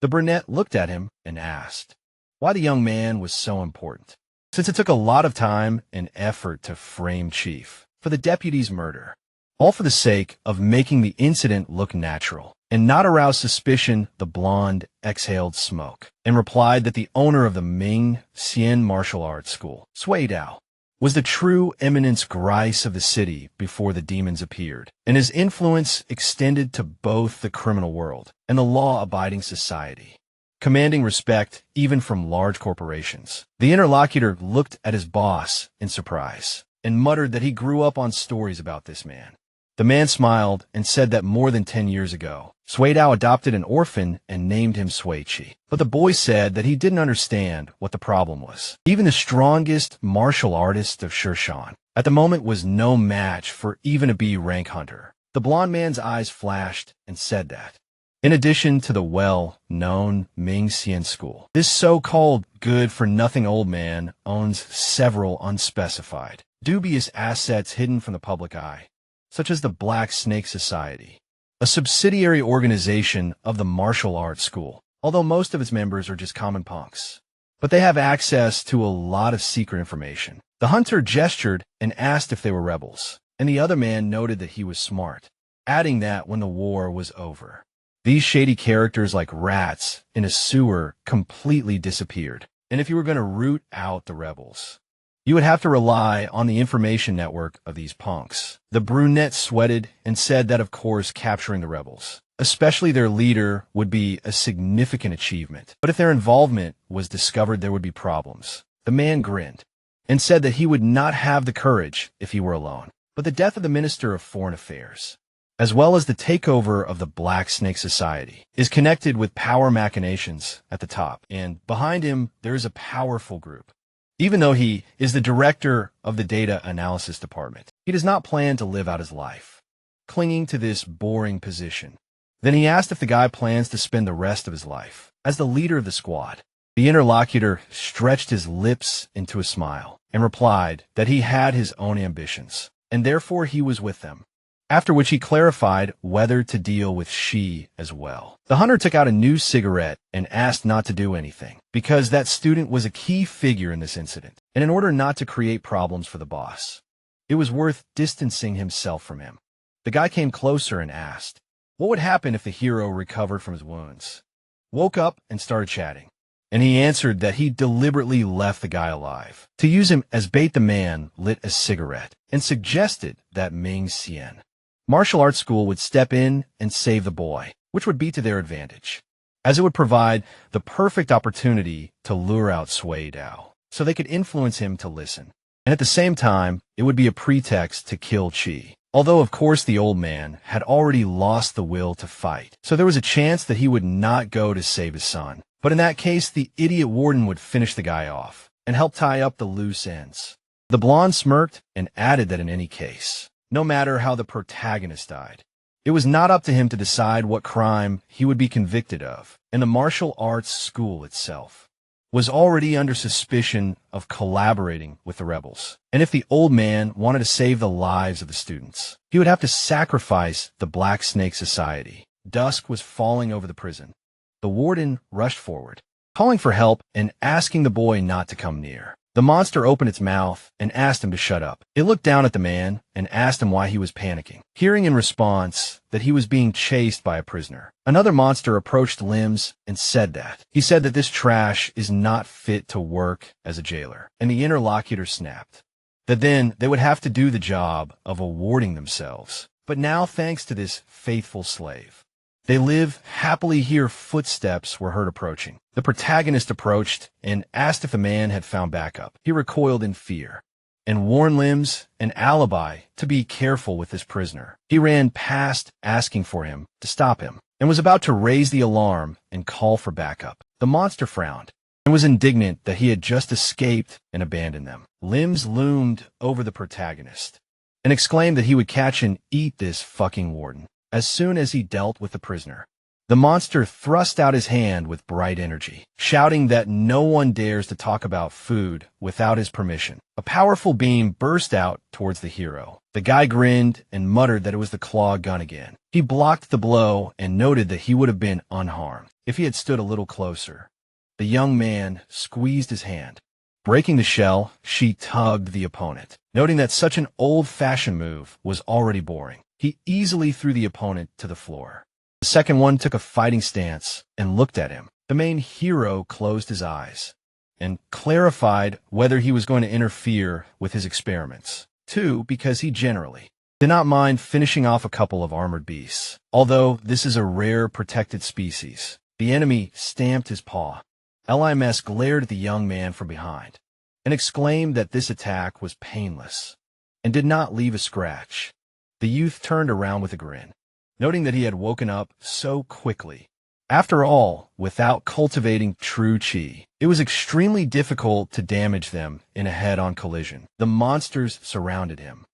The brunette looked at him and asked why the young man was so important, since it took a lot of time and effort to frame Chief for the deputy's murder, all for the sake of making the incident look natural and not arouse suspicion. The blonde exhaled smoke and replied that the owner of the Ming Xian martial arts school, Sui Dao, was the true eminence grise of the city before the demons appeared, and his influence extended to both the criminal world and the law-abiding society, commanding respect even from large corporations. The interlocutor looked at his boss in surprise and muttered that he grew up on stories about this man. The man smiled and said that more than 10 years ago, Sui Dao adopted an orphan and named him Sui Chi. But the boy said that he didn't understand what the problem was. Even the strongest martial artist of Shirshan at the moment was no match for even a B rank hunter. The blond man's eyes flashed and said that, in addition to the well-known Ming Xian school, this so-called good-for-nothing old man owns several unspecified, dubious assets hidden from the public eye, such as the Black Snake Society, a subsidiary organization of the martial arts school, although most of its members are just common punks. But they have access to a lot of secret information. The hunter gestured and asked if they were rebels, and the other man noted that he was smart, adding that when the war was over, these shady characters like rats in a sewer completely disappeared, and if you were going to root out the rebels, you would have to rely on the information network of these punks. The brunette sweated and said that, of course, capturing the rebels, especially their leader, would be a significant achievement. But if their involvement was discovered, there would be problems. The man grinned and said that he would not have the courage if he were alone. But the death of the Minister of Foreign Affairs, as well as the takeover of the Black Snake Society, is connected with power machinations at the top, and behind him there is a powerful group. Even though he is the director of the data analysis department, he does not plan to live out his life clinging to this boring position. Then he asked if the guy plans to spend the rest of his life as the leader of the squad. The interlocutor stretched his lips into a smile and replied that he had his own ambitions, and therefore he was with them. After which he clarified whether to deal with she as well. The hunter took out a new cigarette and asked not to do anything, because that student was a key figure in this incident, and in order not to create problems for the boss, it was worth distancing himself from him. The guy came closer and asked what would happen if the hero recovered from his wounds, woke up and started chatting, and he answered that he deliberately left the guy alive to use him as bait. The man lit a cigarette and suggested that Ming Xian martial arts school would step in and save the boy, which would be to their advantage, as it would provide the perfect opportunity to lure out Sui Dao, so they could influence him to listen. And at the same time, it would be a pretext to kill Chi. Although, of course, the old man had already lost the will to fight, so there was a chance that he would not go to save his son. But in that case, the idiot warden would finish the guy off and help tie up the loose ends. The blonde smirked and added that in any case, no matter how the protagonist died, it was not up to him to decide what crime he would be convicted of, and the martial arts school itself was already under suspicion of collaborating with the rebels. And if the old man wanted to save the lives of the students, he would have to sacrifice the Black Snake Society. Dusk was falling over the prison. The warden rushed forward, calling for help and asking the boy not to come near. The monster opened its mouth and asked him to shut up. It looked down at the man and asked him why he was panicking, hearing in response that he was being chased by a prisoner. Another monster approached Limbs and said that. He said that this trash is not fit to work as a jailer, and the interlocutor snapped that then they would have to do the job of awarding themselves. But now, thanks to this faithful slave, they live happily here. Footsteps were heard approaching. The protagonist approached and asked if the man had found backup. He recoiled in fear and warned Limbs and Alibi to be careful with this prisoner. He ran past, asking for him to stop him, and was about to raise the alarm and call for backup. The monster frowned and was indignant that he had just escaped and abandoned them. Limbs loomed over the protagonist and exclaimed that he would catch and eat this fucking warden as soon as he dealt with the prisoner. The monster thrust out his hand with bright energy, shouting that no one dares to talk about food without his permission. A powerful beam burst out towards the hero, The guy grinned and muttered that it was the claw gun again. He blocked the blow and noted that he would have been unharmed if he had stood a little closer. The young man squeezed his hand. Breaking the shell, she tugged the opponent. Noting that such an old-fashioned move was already boring, he easily threw the opponent to the floor. The second one took a fighting stance and looked at him. The main hero closed his eyes and clarified whether he was going to interfere with his experiments. 2, because he generally did not mind finishing off a couple of armored beasts. Although this is a rare protected species, the enemy stamped his paw. Lims glared at the young man from behind and exclaimed that this attack was painless and did not leave a scratch. The youth turned around with a grin, noting that he had woken up so quickly. After all, without cultivating true chi, it was extremely difficult to damage them in a head-on collision. The monsters surrounded him,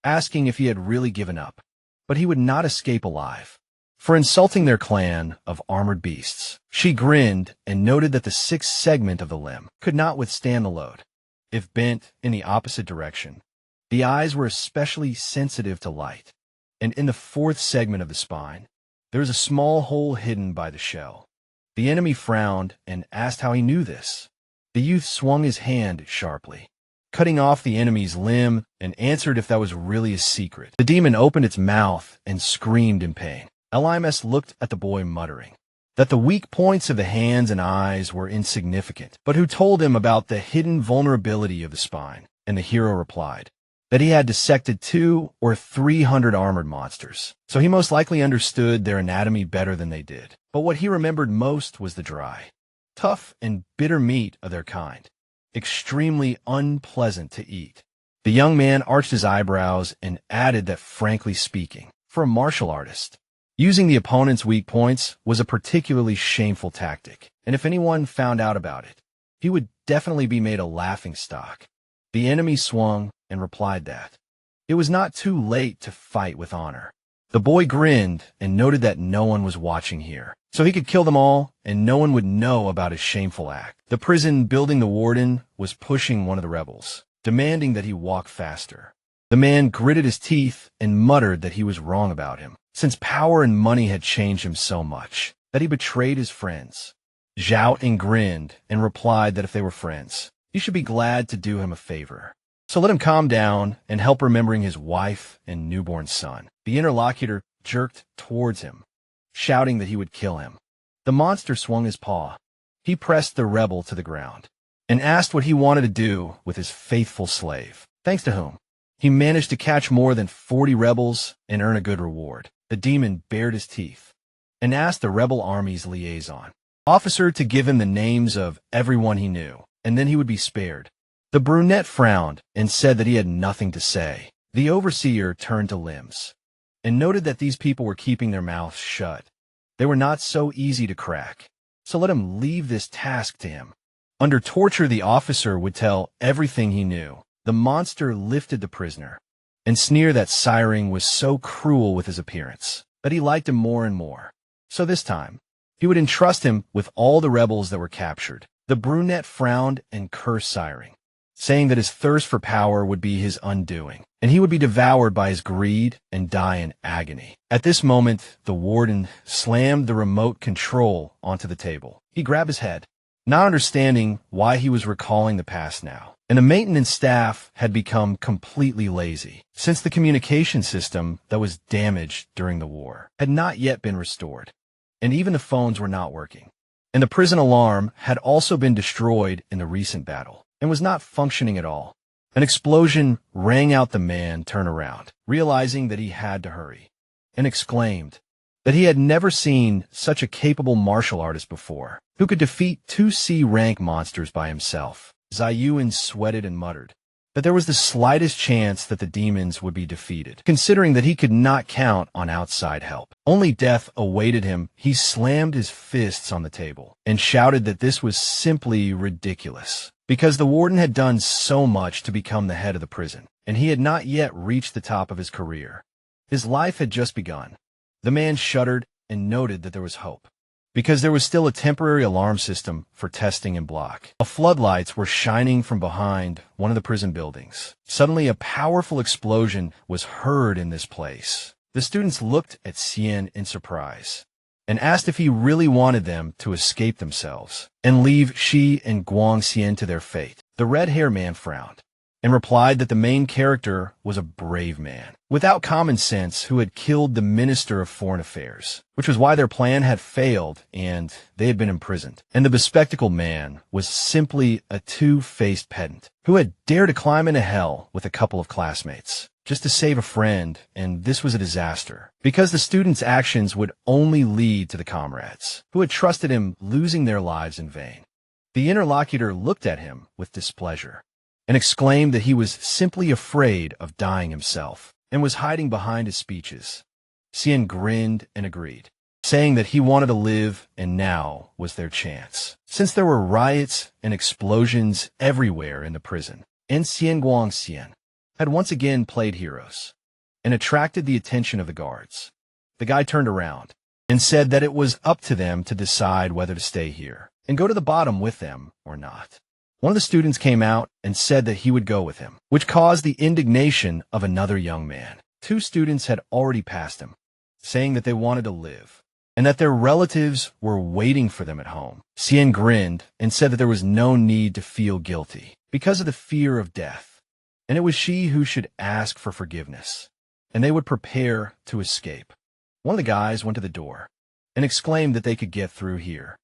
asking if he had really given up, but he would not escape alive. For insulting their clan of armored beasts, she grinned and noted that the sixth segment of the limb could not withstand the load. If bent in the opposite direction, the eyes were especially sensitive to light, and in the fourth segment of the spine, there was a small hole hidden by the shell. The enemy frowned and asked how he knew this. The youth swung his hand sharply, cutting off the enemy's limb, and answered if that was really a secret. The demon opened its mouth and screamed in pain. Lims looked at the boy, muttering that the weak points of the hands and eyes were insignificant, but who told him about the hidden vulnerability of the spine, and the hero replied that he had dissected 200 or 300 armored monsters, so he most likely understood their anatomy better than they did. But what he remembered most was the dry, tough, and bitter meat of their kind, extremely unpleasant to eat. The young man arched his eyebrows and added that, frankly speaking, for a martial artist, using the opponent's weak points was a particularly shameful tactic, and if anyone found out about it, he would definitely be made a laughingstock. The enemy swung and replied that it was not too late to fight with honor. The boy grinned and noted that no one was watching here, so he could kill them all and no one would know about his shameful act. The prison building the warden was pushing one of the rebels, demanding that he walk faster. The man gritted his teeth and muttered that he was wrong about him, since power and money had changed him so much that he betrayed his friends. Zhao Ing grinned and replied that if they were friends, he should be glad to do him a favor. So let him calm down and help remembering his wife and newborn son. The interlocutor jerked towards him, shouting that he would kill him. The monster swung his paw. He pressed the rebel to the ground and asked what he wanted to do with his faithful slave, thanks to whom he managed to catch more than 40 rebels and earn a good reward. The demon bared his teeth and asked the rebel army's liaison officer to give him the names of everyone he knew, and then he would be spared. The brunette frowned and said that he had nothing to say. The overseer turned to Limbs and noted that these people were keeping their mouths shut. They were not so easy to crack, so let him leave this task to him. Under torture, the officer would tell everything he knew. The monster lifted the prisoner and sneered that Siring was so cruel with his appearance that he liked him more and more. So this time, he would entrust him with all the rebels that were captured. The brunette frowned and cursed Siring, saying that his thirst for power would be his undoing, and he would be devoured by his greed and die in agony. At this moment, the warden slammed the remote control onto the table. He grabbed his head, not understanding why he was recalling the past now, and the maintenance staff had become completely lazy, since the communication system that was damaged during the war had not yet been restored, and even the phones were not working. And the prison alarm had also been destroyed in the recent battle and was not functioning at all. An explosion rang out. The man turned around, realizing that he had to hurry, and exclaimed that he had never seen such a capable martial artist before, who could defeat 2 C-rank monsters by himself. Zayuan sweated and muttered that there was the slightest chance that the demons would be defeated, considering that he could not count on outside help. Only death awaited him. He slammed his fists on the table and shouted that this was simply ridiculous, because the warden had done so much to become the head of the prison, and he had not yet reached the top of his career. His life had just begun. The man shuddered and noted that there was hope. because there was still a temporary alarm system for testing and block. Floodlights were shining from behind one of the prison buildings. Suddenly, a powerful explosion was heard in this place. The students looked at Xian in surprise and asked if he really wanted them to escape themselves and leave Shi and Guangxian to their fate. The red-haired man frowned and replied that the main character was a brave man, without common sense, who had killed the Minister of Foreign Affairs, which was why their plan had failed and they had been imprisoned. And the bespectacled man was simply a two-faced pedant who had dared to climb into hell with a couple of classmates just to save a friend, and this was a disaster, because the student's actions would only lead to the comrades, who had trusted him, losing their lives in vain. The interlocutor looked at him with displeasure and exclaimed that he was simply afraid of dying himself and was hiding behind his speeches. Xian grinned and agreed, saying that he wanted to live and now was their chance, since there were riots and explosions everywhere in the prison. And Xian Guangxian had once again played heroes and attracted the attention of the guards. The guy turned around and said that it was up to them to decide whether to stay here and go to the bottom with them or not. One of the students came out and said that he would go with him, which caused the indignation of another young man. Two students had already passed him, saying that they wanted to live and that their relatives were waiting for them at home. Xian grinned and said that there was no need to feel guilty because of the fear of death, and it was she who should ask for forgiveness, and they would prepare to escape. One of the guys went to the door and exclaimed that they could get through here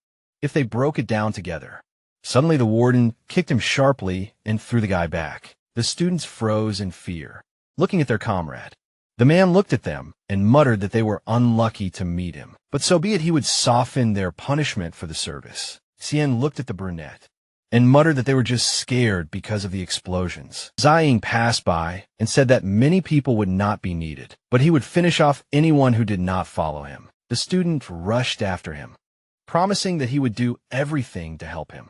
if they broke it down together. Suddenly, the warden kicked him sharply and threw the guy back. The students froze in fear, looking at their comrade. The man looked at them and muttered that they were unlucky to meet him, but so be it, he would soften their punishment for the service. Xian looked at the brunette and muttered that they were just scared because of the explosions. Ziying passed by and said that many people would not be needed, but he would finish off anyone who did not follow him. The student rushed after him, promising that he would do everything to help him.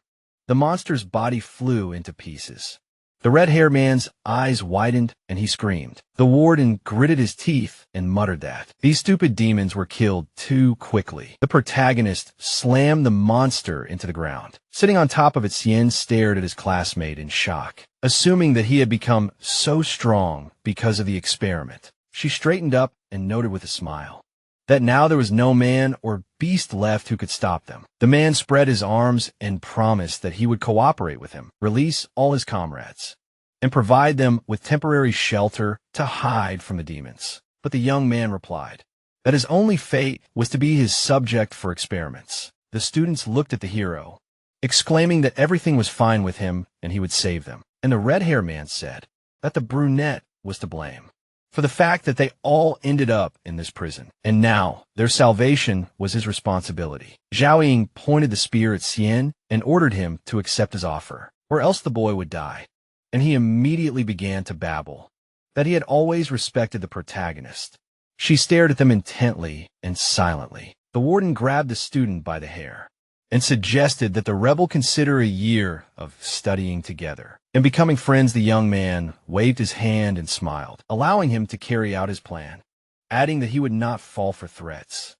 The monster's body flew into pieces. The red-haired man's eyes widened and he screamed. The warden gritted his teeth and muttered that these stupid demons were killed too quickly. The protagonist slammed the monster into the ground. Sitting on top of it, Xian stared at his classmate in shock, assuming that he had become so strong because of the experiment. She straightened up and noted with a smile that now there was no man or beast left who could stop them. The man spread his arms and promised that he would cooperate with him, release all his comrades, and provide them with temporary shelter to hide from the demons. But the young man replied that his only fate was to be his subject for experiments. The students looked at the hero, exclaiming that everything was fine with him and he would save them. And the red-haired man said that the brunette was to blame for the fact that they all ended up in this prison, and now their salvation was his responsibility. Zhao Ying pointed the spear at Xian and ordered him to accept his offer, or else the boy would die. And he immediately began to babble that he had always respected the protagonist. She stared at them intently and silently. The warden grabbed the student by the hair and suggested that the rebel consider a year of studying together. In becoming friends, the young man waved his hand and smiled, allowing him to carry out his plan, adding that he would not fall for threats.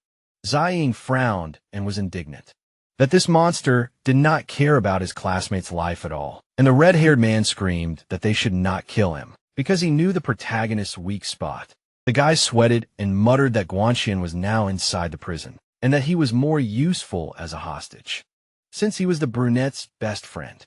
Ziying frowned and was indignant that this monster did not care about his classmate's life at all, and the red-haired man screamed that they should not kill him because he knew the protagonist's weak spot. The guy sweated and muttered that Guanxian was now inside the prison, and that he was more useful as a hostage, since he was the brunette's best friend.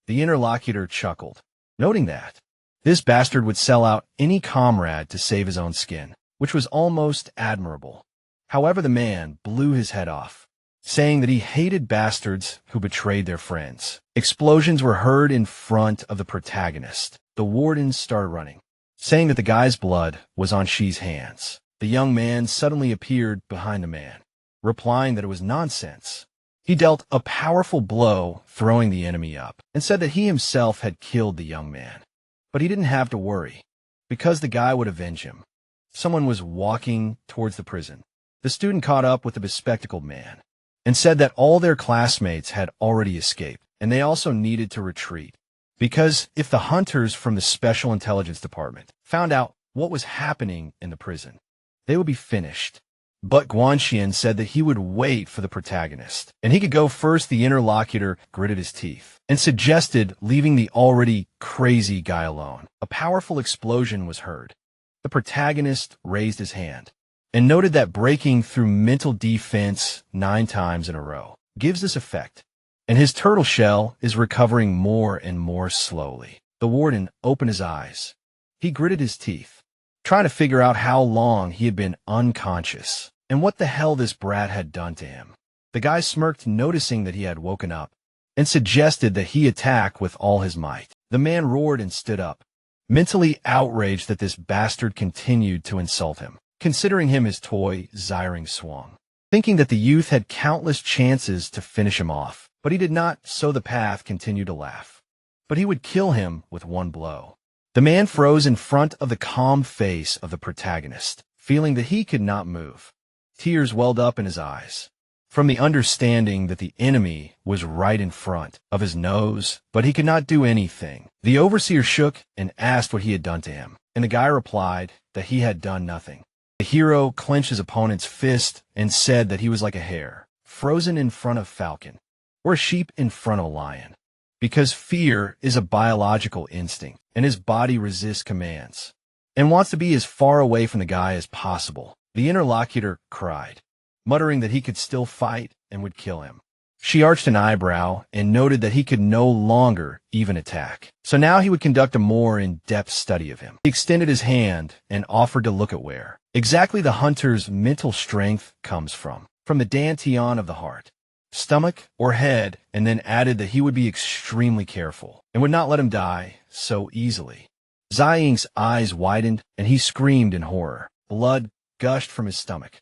The interlocutor chuckled, noting that this bastard would sell out any comrade to save his own skin, which was almost admirable. However, the man blew his head off, saying that he hated bastards who betrayed their friends. Explosions were heard in front of the protagonist. The wardens started running, saying that the guy's blood was on Shi's hands. The young man suddenly appeared behind the man, replying that it was nonsense. He dealt a powerful blow, throwing the enemy up, and said that he himself had killed the young man. But he didn't have to worry, because the guy would avenge him. Someone was walking towards the prison. The student caught up with the bespectacled man and said that all their classmates had already escaped, and they also needed to retreat, because if the hunters from the Special Intelligence Department found out what was happening in the prison, they would be finished. But Guanxian said that he would wait for the protagonist, and he could go first. The interlocutor gritted his teeth and suggested leaving the already crazy guy alone. A powerful explosion was heard. The protagonist raised his hand and noted that breaking through mental defense 9 times in a row gives this effect, and his turtle shell is recovering more and more slowly. The warden opened his eyes. He gritted his teeth, trying to figure out how long he had been unconscious and what the hell this brat had done to him. The guy smirked, noticing that he had woken up, and suggested that he attack with all his might. The man roared and stood up, mentally outraged that this bastard continued to insult him. Considering him his toy, Xiring swung, thinking that the youth had countless chances to finish him off, but he did not, so the path continued to laugh. But he would kill him with one blow. The man froze in front of the calm face of the protagonist, feeling that he could not move. Tears welled up in his eyes, from the understanding that the enemy was right in front of his nose, but he could not do anything. The overseer shook and asked what he had done to him, and the guy replied that he had done nothing. The hero clenched his opponent's fist and said that he was like a hare, frozen in front of Falcon, or a sheep in front of a lion, because fear is a biological instinct, and his body resists commands, and wants to be as far away from the guy as possible. The interlocutor cried, muttering that he could still fight and would kill him. She arched an eyebrow and noted that he could no longer even attack. So now he would conduct a more in-depth study of him. He extended his hand and offered to look at where exactly the hunter's mental strength comes from the dantian of the heart, stomach, or head, and then added that he would be extremely careful and would not let him die so easily. Xiring's eyes widened and he screamed in horror. Blood gushed from his stomach.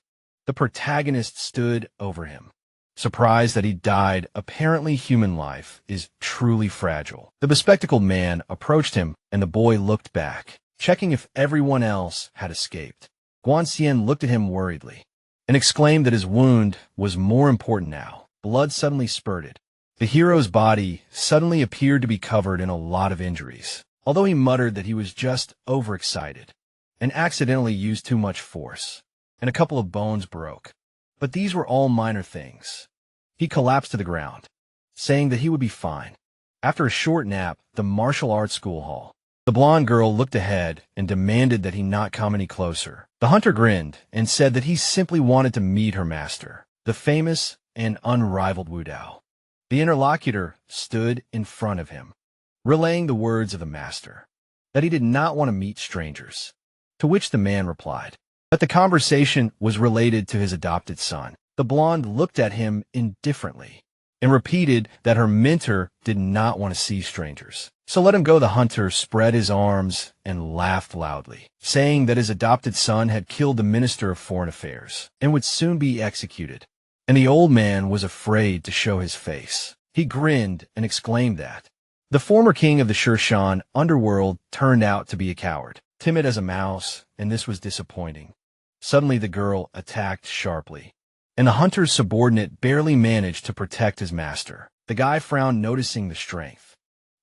The protagonist stood over him, surprised that he died. Apparently human life is truly fragile. The bespectacled man approached him, and the boy looked back, checking if everyone else had escaped. Guanxian looked at him worriedly and exclaimed that his wound was more important now. Blood suddenly spurted. The hero's body suddenly appeared to be covered in a lot of injuries, although he muttered that he was just overexcited and accidentally used too much force, and a couple of bones broke. But these were all minor things. He collapsed to the ground, saying that he would be fine. After a short nap, the martial arts school hall, the blonde girl looked ahead and demanded that he not come any closer. The hunter grinned and said that he simply wanted to meet her master, the famous and unrivaled Wu Dao. The interlocutor stood in front of him, relaying the words of the master, that he did not want to meet strangers, to which the man replied that the conversation was related to his adopted son. The blonde looked at him indifferently and repeated that her mentor did not want to see strangers. So let him go. The hunter spread his arms and laughed loudly, saying that his adopted son had killed the Minister of Foreign Affairs and would soon be executed. And the old man was afraid to show his face. He grinned and exclaimed that the former king of the Shirshan underworld turned out to be a coward, timid as a mouse, and this was disappointing. Suddenly the girl attacked sharply, and the hunter's subordinate barely managed to protect his master. The guy frowned, noticing the strength,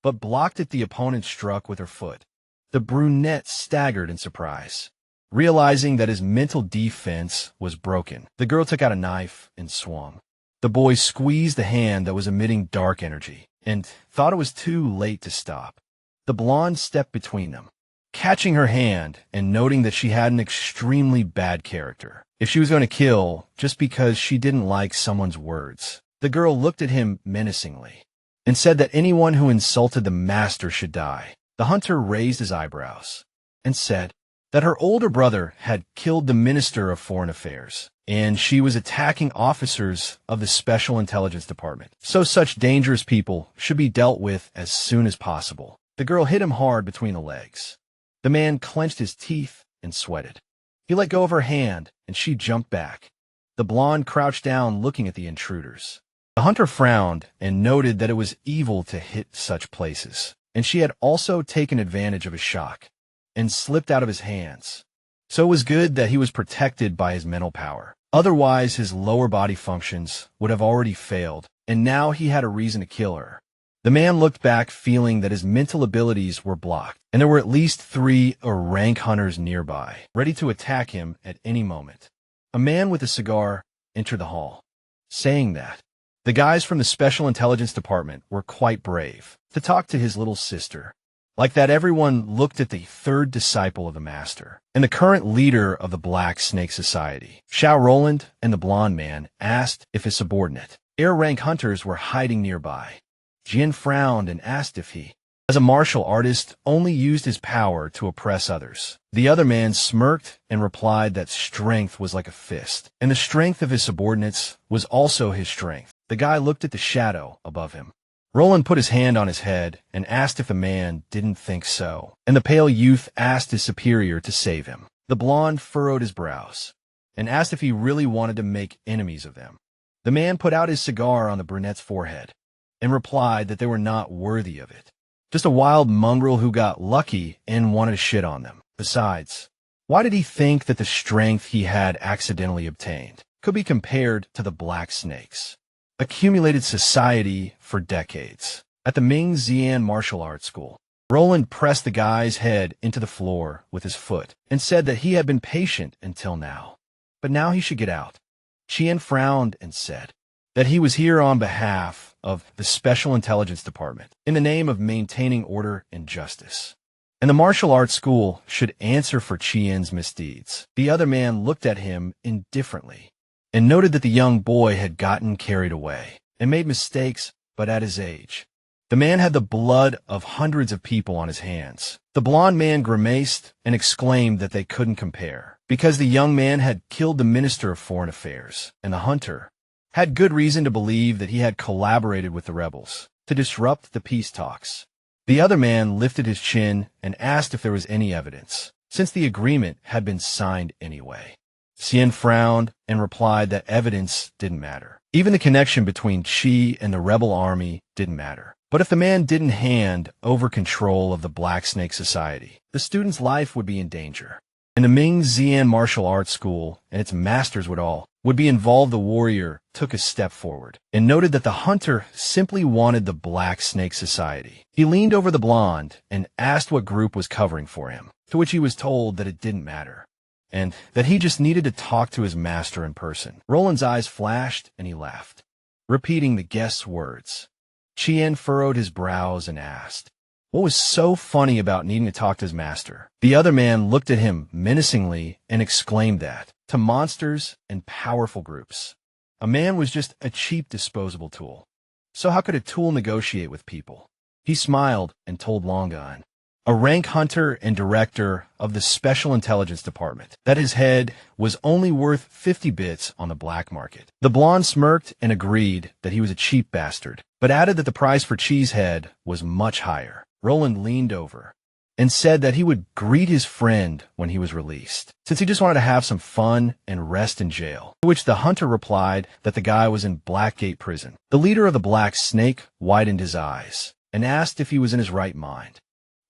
but blocked it. The opponent struck with her foot. The brunette staggered in surprise, realizing that his mental defense was broken. The girl took out a knife and swung. The boy squeezed the hand that was emitting dark energy and thought it was too late to stop. The blonde stepped between them, catching her hand and noting that she had an extremely bad character if she was going to kill just because she didn't like someone's words. The girl looked at him menacingly and said that anyone who insulted the master should die. The hunter raised his eyebrows and said that her older brother had killed the Minister of Foreign Affairs, and she was attacking officers of the Special Intelligence Department. So such dangerous people should be dealt with as soon as possible. The girl hit him hard between the legs. The man clenched his teeth and sweated. He let go of her hand, and she jumped back. The blonde crouched down, looking at the intruders. The hunter frowned and noted that it was evil to hit such places, and she had also taken advantage of his shock and slipped out of his hands. So it was good that he was protected by his mental power. Otherwise, his lower body functions would have already failed, and now he had a reason to kill her. The man looked back, feeling that his mental abilities were blocked, and there were at least 3 rank hunters nearby, ready to attack him at any moment. A man with a cigar entered the hall, saying that the guys from the Special Intelligence Department were quite brave to talk to his little sister. Like that, everyone looked at the third disciple of the master and the current leader of the Black Snake Society. Xiao Roland and the blonde man asked if his subordinate, air-rank hunters, were hiding nearby. Jian frowned and asked if he, as a martial artist, only used his power to oppress others. The other man smirked and replied that strength was like a fist, and the strength of his subordinates was also his strength. The guy looked at the shadow above him. Roland put his hand on his head and asked if the man didn't think so, and the pale youth asked his superior to save him. The blonde furrowed his brows and asked if he really wanted to make enemies of them. The man put out his cigar on the brunette's forehead and replied that they were not worthy of it. Just a wild mongrel who got lucky and wanted to shit on them. Besides, why did he think that the strength he had accidentally obtained could be compared to the Black Snake's accumulated society for decades? At the Ming Xian martial arts school, Roland pressed the guy's head into the floor with his foot and said that he had been patient until now, but now he should get out. Qian frowned and said that he was here on behalf of the Special Intelligence Department in the name of maintaining order and justice, and the martial arts school should answer for Qian's misdeeds. The other man looked at him indifferently and noted that the young boy had gotten carried away and made mistakes, but at his age. The man had the blood of hundreds of people on his hands. The blonde man grimaced and exclaimed that they couldn't compare, because the young man had killed the Minister of Foreign Affairs, and the hunter had good reason to believe that he had collaborated with the rebels to disrupt the peace talks. The other man lifted his chin and asked if there was any evidence, since the agreement had been signed anyway. Xian frowned and replied that evidence didn't matter. Even the connection between Qi and the rebel army didn't matter. But if the man didn't hand over control of the Black Snake Society, the student's life would be in danger. And the Ming Xian martial arts school and its masters would be involved. The warrior took a step forward and noted that the hunter simply wanted the Black Snake Society. He leaned over the blonde and asked what group was covering for him, to which he was told that it didn't matter, and that he just needed to talk to his master in person. Roland's eyes flashed and he laughed, repeating the guest's words. Qian furrowed his brows and asked what was so funny about needing to talk to his master. The other man looked at him menacingly and exclaimed that, to monsters and powerful groups, a man was just a cheap disposable tool. So how could a tool negotiate with people? He smiled and told Longan, a rank hunter and director of the Special Intelligence Department, that his head was only worth 50 bits on the black market. The blonde smirked and agreed that he was a cheap bastard, but added that the price for Chi's head was much higher. Roland leaned over and said that he would greet his friend when he was released, since he just wanted to have some fun and rest in jail, to which the hunter replied that the guy was in Blackgate Prison. The leader of the Black Snake widened his eyes and asked if he was in his right mind.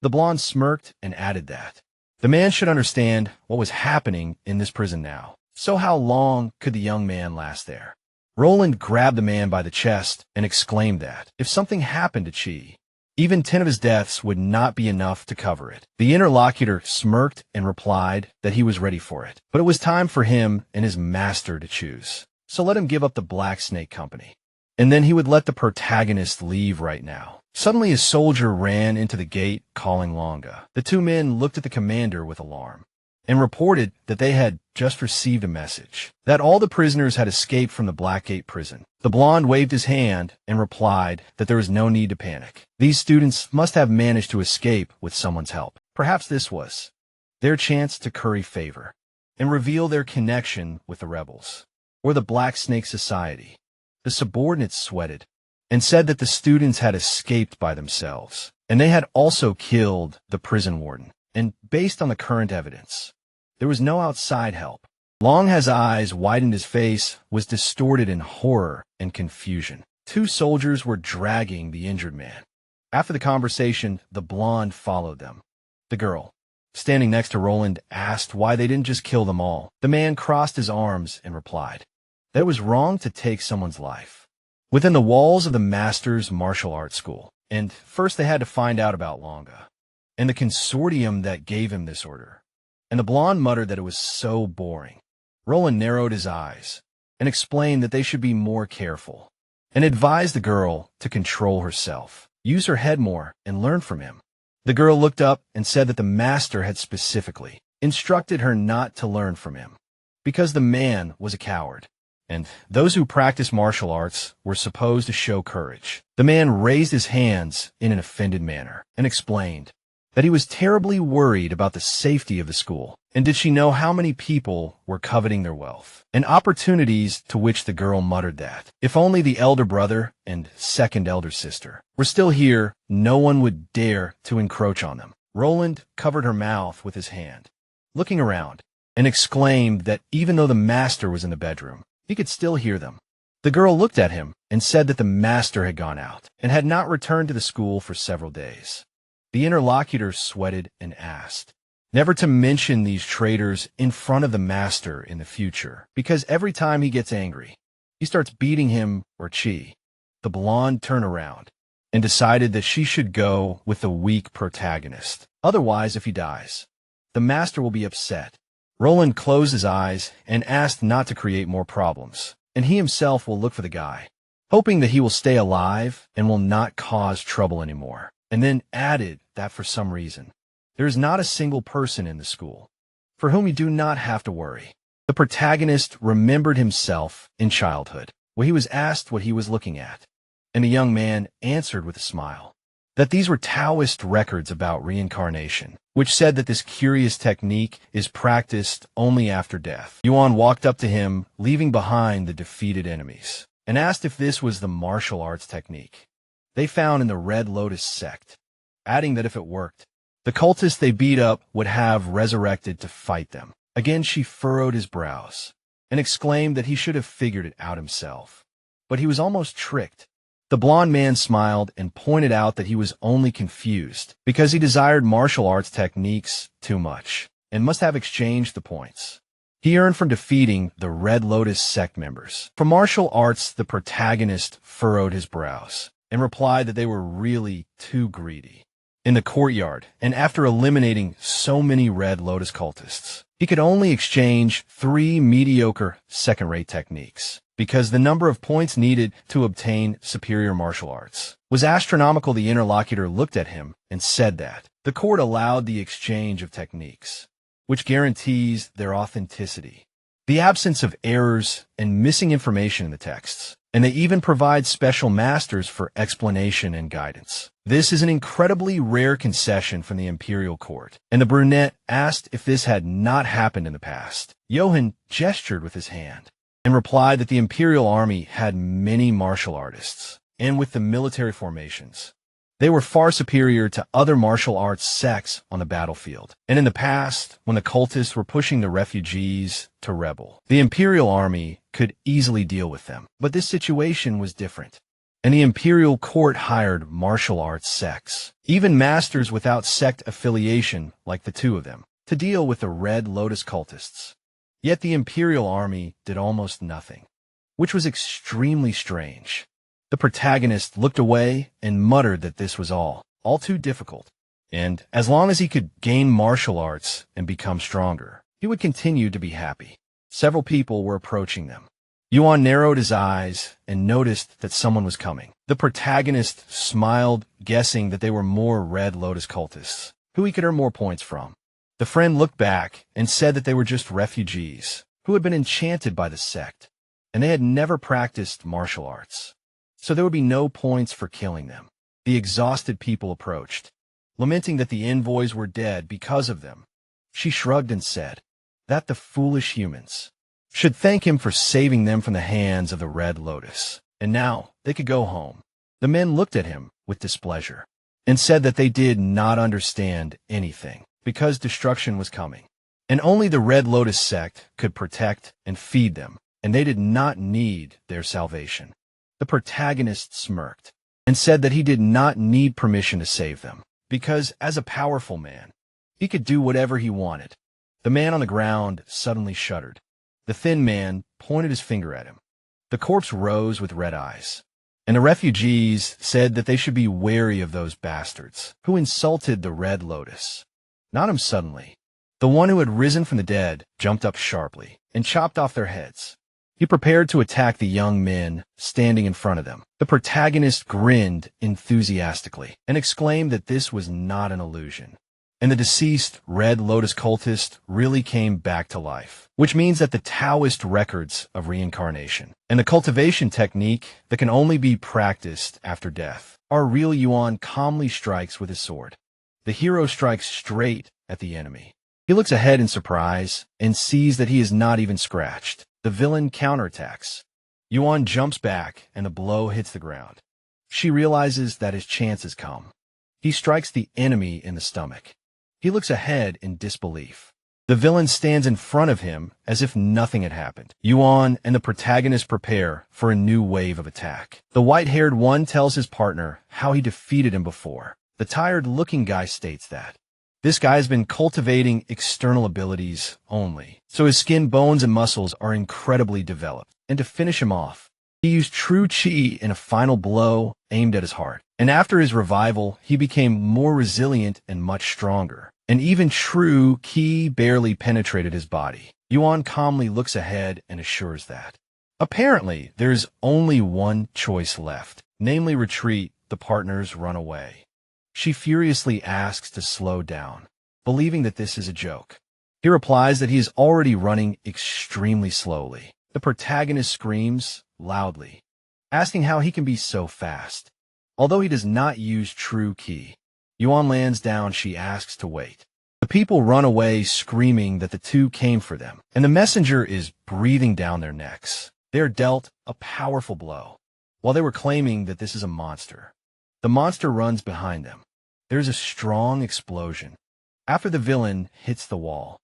The blonde smirked and added that the man should understand what was happening in this prison now. So how long could the young man last there? Roland grabbed the man by the chest and exclaimed that if something happened to Chi, even 10 of his deaths would not be enough to cover it. The interlocutor smirked and replied that he was ready for it, but it was time for him and his master to choose. So let him give up the Black Snake Company, and then he would let the protagonist leave right now. Suddenly a soldier ran into the gate calling Longa. The two men looked at the commander with alarm and reported that they had just received a message that all the prisoners had escaped from the Blackgate prison. The blonde waved his hand and replied that there was no need to panic. These students must have managed to escape with someone's help. Perhaps this was their chance to curry favor and reveal their connection with the rebels or the Black Snake Society. The subordinates sweated and said that the students had escaped by themselves, and they had also killed the prison warden. And based on the current evidence, there was no outside help. Longha's eyes widened, his face was distorted in horror and confusion. Two soldiers were dragging the injured man. After the conversation, the blonde followed them. The girl, standing next to Roland, asked why they didn't just kill them all. The man crossed his arms and replied that it was wrong to take someone's life within the walls of the master's martial arts school. And first they had to find out about Longa and the consortium that gave him this order. And the blonde muttered that it was so boring. Roland narrowed his eyes and explained that they should be more careful, and advised the girl to control herself, use her head more, and learn from him. The girl looked up and said that the master had specifically instructed her not to learn from him, because the man was a coward, and those who practice martial arts were supposed to show courage. The man raised his hands in an offended manner and explained that he was terribly worried about the safety of the school, and did she know how many people were coveting their wealth and opportunities, to which the girl muttered that if only the elder brother and second elder sister were still here, no one would dare to encroach on them. Roland covered her mouth with his hand, looking around, and exclaimed that even though the master was in the bedroom, he could still hear them. The girl looked at him and said that the master had gone out and had not returned to the school for several days. The interlocutor sweated and asked never to mention these traitors in front of the master in the future, because every time he gets angry, he starts beating him or she. The blonde turned around and decided that she should go with the weak protagonist. Otherwise, if he dies, the master will be upset. Roland closed his eyes and asked not to create more problems, and he himself will look for the guy, hoping that he will stay alive and will not cause trouble anymore, and then added that for some reason, there is not a single person in the school for whom you do not have to worry. The protagonist remembered himself in childhood, where he was asked what he was looking at, and the young man answered with a smile that these were Taoist records about reincarnation, which said that this curious technique is practiced only after death. Yuan walked up to him, leaving behind the defeated enemies, and asked if this was the martial arts technique they found in the Red Lotus sect, adding that if it worked, the cultists they beat up would have resurrected to fight them. Again she furrowed his brows and exclaimed that he should have figured it out himself, but he was almost tricked. The blond man smiled and pointed out that he was only confused because he desired martial arts techniques too much and must have exchanged the points he earned from defeating the Red Lotus sect members. For martial arts, the protagonist furrowed his brows and replied that they were really too greedy. In the courtyard, and after eliminating so many Red Lotus cultists, he could only exchange 3 mediocre second-rate techniques, because the number of points needed to obtain superior martial arts was astronomical. The interlocutor looked at him and said that the court allowed the exchange of techniques, which guarantees their authenticity, the absence of errors and missing information in the texts, and they even provide special masters for explanation and guidance. This is an incredibly rare concession from the imperial court, and the brunette asked if this had not happened in the past. Johann gestured with his hand and replied that the imperial army had many martial artists, and with the military formations, they were far superior to other martial arts sects on the battlefield. And in the past, when the cultists were pushing the refugees to rebel, the imperial army could easily deal with them. But this situation was different, and the imperial court hired martial arts sects, even masters without sect affiliation like the two of them, to deal with the Red Lotus cultists. Yet the imperial army did almost nothing, which was extremely strange. The protagonist looked away and muttered that this was all too difficult, and as long as he could gain martial arts and become stronger, he would continue to be happy. Several people were approaching them. Yuan narrowed his eyes and noticed that someone was coming. The protagonist smiled, guessing that they were more Red Lotus cultists, who he could earn more points from. The friend looked back and said that they were just refugees who had been enchanted by the sect, and they had never practiced martial arts, so there would be no points for killing them. The exhausted people approached, lamenting that the envoys were dead because of them. She shrugged and said that the foolish humans should thank him for saving them from the hands of the Red Lotus, and now they could go home. The men looked at him with displeasure and said that they did not understand anything, because destruction was coming, and only the Red Lotus sect could protect and feed them, and they did not need their salvation. The protagonist smirked and said that he did not need permission to save them, because as a powerful man, he could do whatever he wanted. The man on the ground suddenly shuddered. The thin man pointed his finger at him. The corpse rose with red eyes, and the refugees said that they should be wary of those bastards who insulted the Red Lotus. Not him. Suddenly, the one who had risen from the dead jumped up sharply and chopped off their heads. He prepared to attack the young men standing in front of them. The protagonist grinned enthusiastically and exclaimed that this was not an illusion. And the deceased Red Lotus cultist really came back to life, which means that the Taoist records of reincarnation and the cultivation technique that can only be practiced after death. Our real Yuan calmly strikes with his sword. The hero strikes straight at the enemy. He looks ahead in surprise and sees that he is not even scratched. The villain counterattacks. Yuan jumps back and the blow hits the ground. She realizes that his chance has come. He strikes the enemy in the stomach. He looks ahead in disbelief. The villain stands in front of him as if nothing had happened. Yuan and the protagonist prepare for a new wave of attack. The white-haired one tells his partner how he defeated him before. The tired-looking guy states that this guy has been cultivating external abilities only, so his skin, bones, and muscles are incredibly developed. And to finish him off, he used true chi in a final blow aimed at his heart. And after his revival, he became more resilient and much stronger. And even true ki barely penetrated his body. Yuan calmly looks ahead and assures that apparently there's only one choice left, namely retreat. The partners run away. She furiously asks to slow down, believing that this is a joke. He replies that he is already running extremely slowly. The protagonist screams loudly, asking how he can be so fast. Although he does not use true ki, Yuan lands down. She asks to wait. The people run away screaming that the two came for them, and the messenger is breathing down their necks. They are dealt a powerful blow, while they were claiming that this is a monster. The monster runs behind them. There's a strong explosion. After the villain hits the wall,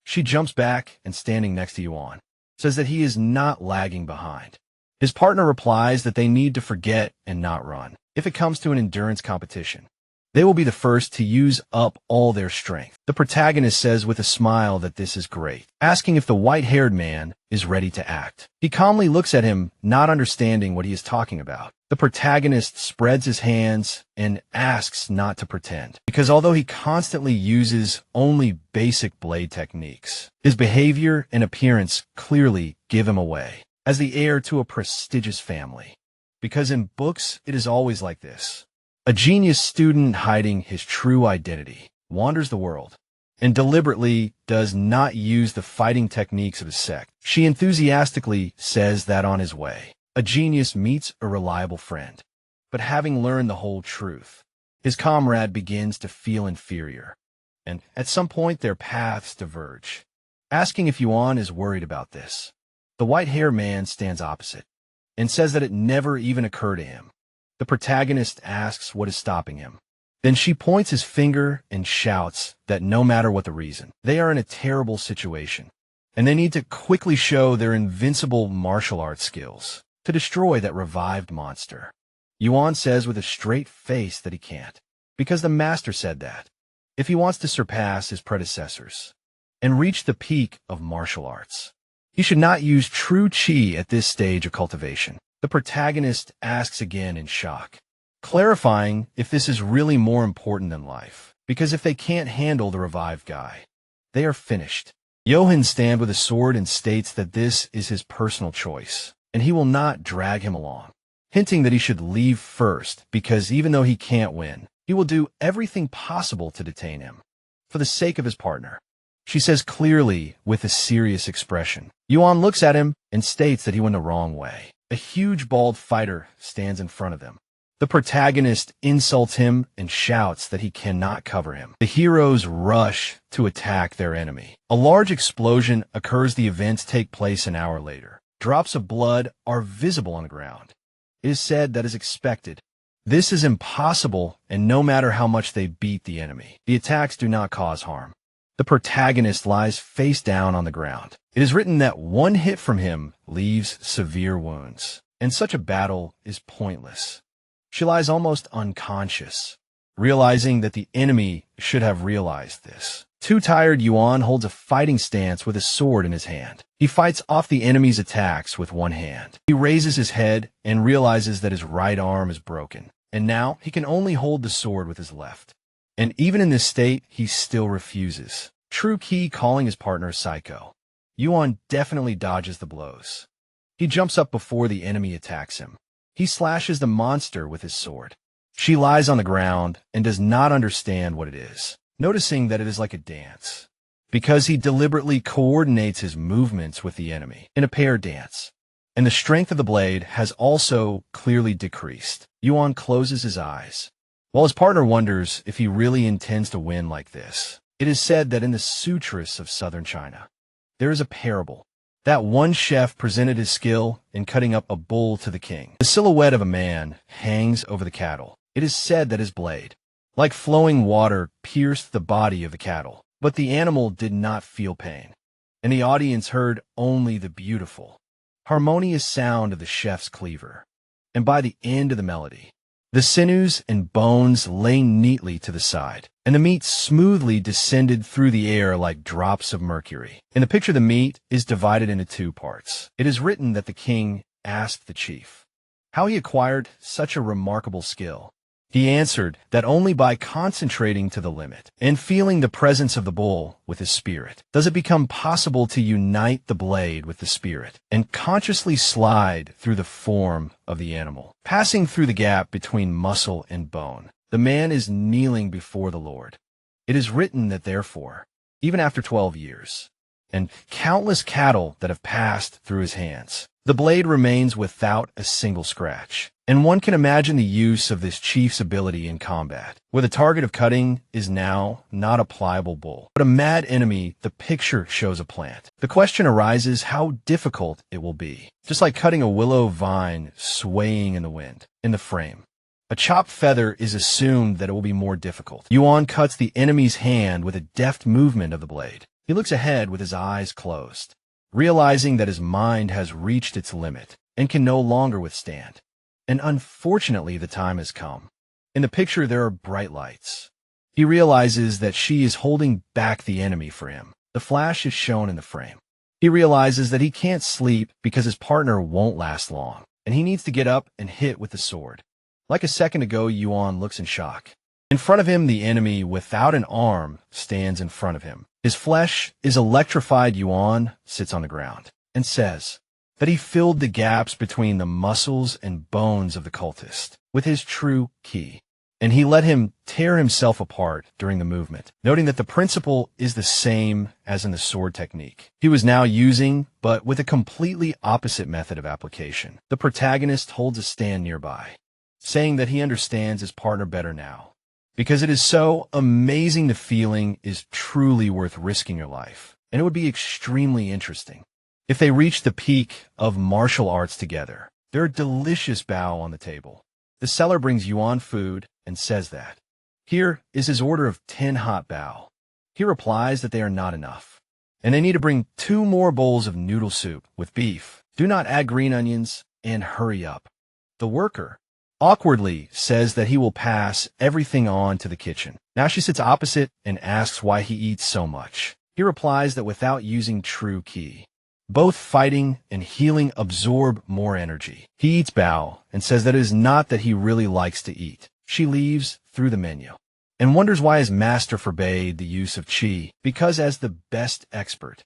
she jumps back and standing next to Yuan, says that he is not lagging behind. His partner replies that they need to forget and not run. If it comes to an endurance competition, they will be the first to use up all their strength. The protagonist says with a smile that this is great, asking if the white-haired man is ready to act. He calmly looks at him, not understanding what he is talking about. The protagonist spreads his hands and asks not to pretend, because although he constantly uses only basic blade techniques, his behavior and appearance clearly give him away as the heir to a prestigious family. Because in books, it is always like this. A genius student hiding his true identity wanders the world and deliberately does not use the fighting techniques of his sect. She enthusiastically says that on his way, a genius meets a reliable friend. But having learned the whole truth, his comrade begins to feel inferior. And at some point, their paths diverge. Asking if Yuan is worried about this, the white-haired man stands opposite and says that it never even occurred to him. The protagonist asks what is stopping him. Then she points his finger and shouts that no matter what the reason, they are in a terrible situation, and they need to quickly show their invincible martial arts skills to destroy that revived monster. Yuan says with a straight face that he can't, because the master said that if he wants to surpass his predecessors and reach the peak of martial arts, he should not use true chi at this stage of cultivation. The protagonist asks again in shock, clarifying if this is really more important than life, because if they can't handle the revived guy, they are finished. Johan stands with a sword and states that this is his personal choice, and he will not drag him along, hinting that he should leave first because even though he can't win, he will do everything possible to detain him, for the sake of his partner. She says clearly with a serious expression. Yuan looks at him and states that he went the wrong way. A huge bald fighter stands in front of them. The protagonist insults him and shouts that he cannot cover him. The heroes rush to attack their enemy. A large explosion occurs. The events take place an hour later. Drops of blood are visible on the ground. It is said that as expected, this is impossible, and no matter how much they beat the enemy, the attacks do not cause harm. The protagonist lies face down on the ground. It is written that one hit from him leaves severe wounds, and such a battle is pointless. She lies almost unconscious, realizing that the enemy should have realized this. Too tired, Yuan holds a fighting stance with a sword in his hand. He fights off the enemy's attacks with one hand. He raises his head and realizes that his right arm is broken, and now he can only hold the sword with his left. And even in this state, he still refuses. True Key calling his partner psycho. Yuan definitely dodges the blows. He jumps up before the enemy attacks him. He slashes the monster with his sword. She lies on the ground and does not understand what it is, noticing that it is like a dance, because he deliberately coordinates his movements with the enemy in a pair dance. And the strength of the blade has also clearly decreased. Yuan closes his eyes, while his partner wonders if he really intends to win like this. It is said that in the sutras of southern China, there is a parable that one chef presented his skill in cutting up a bull to the king. The silhouette of a man hangs over the cattle. It is said that his blade, like flowing water, pierced the body of the cattle, but the animal did not feel pain, and the audience heard only the beautiful, harmonious sound of the chef's cleaver. And by the end of the melody, the sinews and bones lay neatly to the side, and the meat smoothly descended through the air like drops of mercury. In the picture, the meat is divided into two parts. It is written that the king asked the chief how he acquired such a remarkable skill. He answered that only by concentrating to the limit and feeling the presence of the bull with his spirit does it become possible to unite the blade with the spirit and consciously slide through the form of the animal, passing through the gap between muscle and bone. The man is kneeling before the Lord. It is written that therefore, even after 12 years, and countless cattle that have passed through his hands, the blade remains without a single scratch. And one can imagine the use of this chief's ability in combat, where the target of cutting is now not a pliable bull, but a mad enemy. The picture shows a plant. The question arises how difficult it will be, just like cutting a willow vine swaying in the wind. In the frame, a chopped feather is assumed that it will be more difficult. Yuan cuts the enemy's hand with a deft movement of the blade. He looks ahead with his eyes closed, realizing that his mind has reached its limit and can no longer withstand. And unfortunately, the time has come. In the picture, there are bright lights. He realizes that she is holding back the enemy for him. The flash is shown in the frame. He realizes that he can't sleep because his partner won't last long, and he needs to get up and hit with the sword. Like a second ago, Yuan looks in shock. In front of him, the enemy without an arm stands in front of him. His flesh is electrified. Yuan sits on the ground and says that he filled the gaps between the muscles and bones of the cultist with his true ki, and he let him tear himself apart during the movement, noting that the principle is the same as in the sword technique he was now using, but with a completely opposite method of application. The protagonist holds a stand nearby, saying that he understands his partner better now, because it is so amazing. The feeling is truly worth risking your life, and it would be extremely interesting if they reach the peak of martial arts together. There are delicious bao on the table. The seller brings Yuan food and says that here is his order of 10 hot bao. He replies that they are not enough, and they need to bring 2 more bowls of noodle soup with beef. Do not add green onions, and hurry up. The worker awkwardly says that he will pass everything on to the kitchen. Now she sits opposite and asks why he eats so much. He replies that without using true ki, both fighting and healing absorb more energy. He eats bao and says that it is not that he really likes to eat. She leaves through the menu and wonders why his master forbade the use of chi, because as the best expert,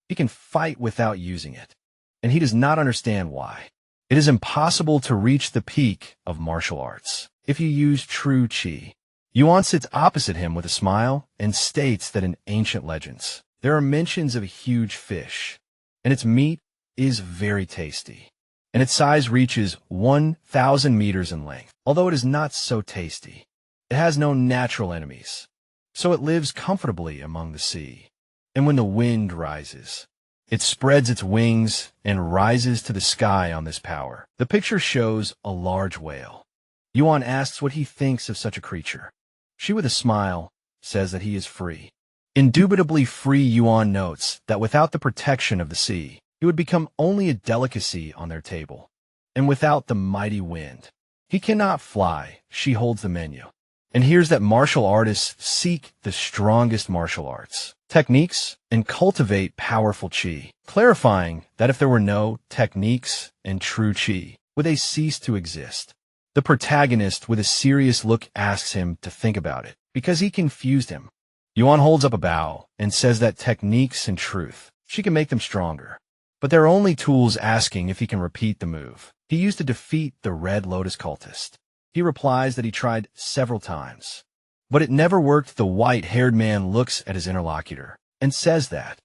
he can fight without using it, and he does not understand why. It is impossible to reach the peak of martial arts if you use true chi. Yuan sits opposite him with a smile and states that in ancient legends, there are mentions of a huge fish, and its meat is very tasty, and its size reaches 1,000 meters in length. Although it is not so tasty, it has no natural enemies, so it lives comfortably among the sea. And when the wind rises, it spreads its wings and rises to the sky on this power. The picture shows a large whale. Yuan asks what he thinks of such a creature. She, with a smile, says that he is free. Indubitably free. Yuan notes that without the protection of the sea, he would become only a delicacy on their table. And without the mighty wind, he cannot fly. She holds the menu and hears that martial artists seek the strongest martial arts techniques and cultivate powerful chi, clarifying that if there were no techniques and true chi, would they cease to exist? The protagonist, with a serious look, asks him to think about it because he confused him. Yuan holds up a bow and says that techniques and truth she can make them stronger. But there are only tools asking if he can repeat the move he used to defeat the Red Lotus cultist. He replies that he tried several times, but it never worked. The white-haired man looks at his interlocutor and says that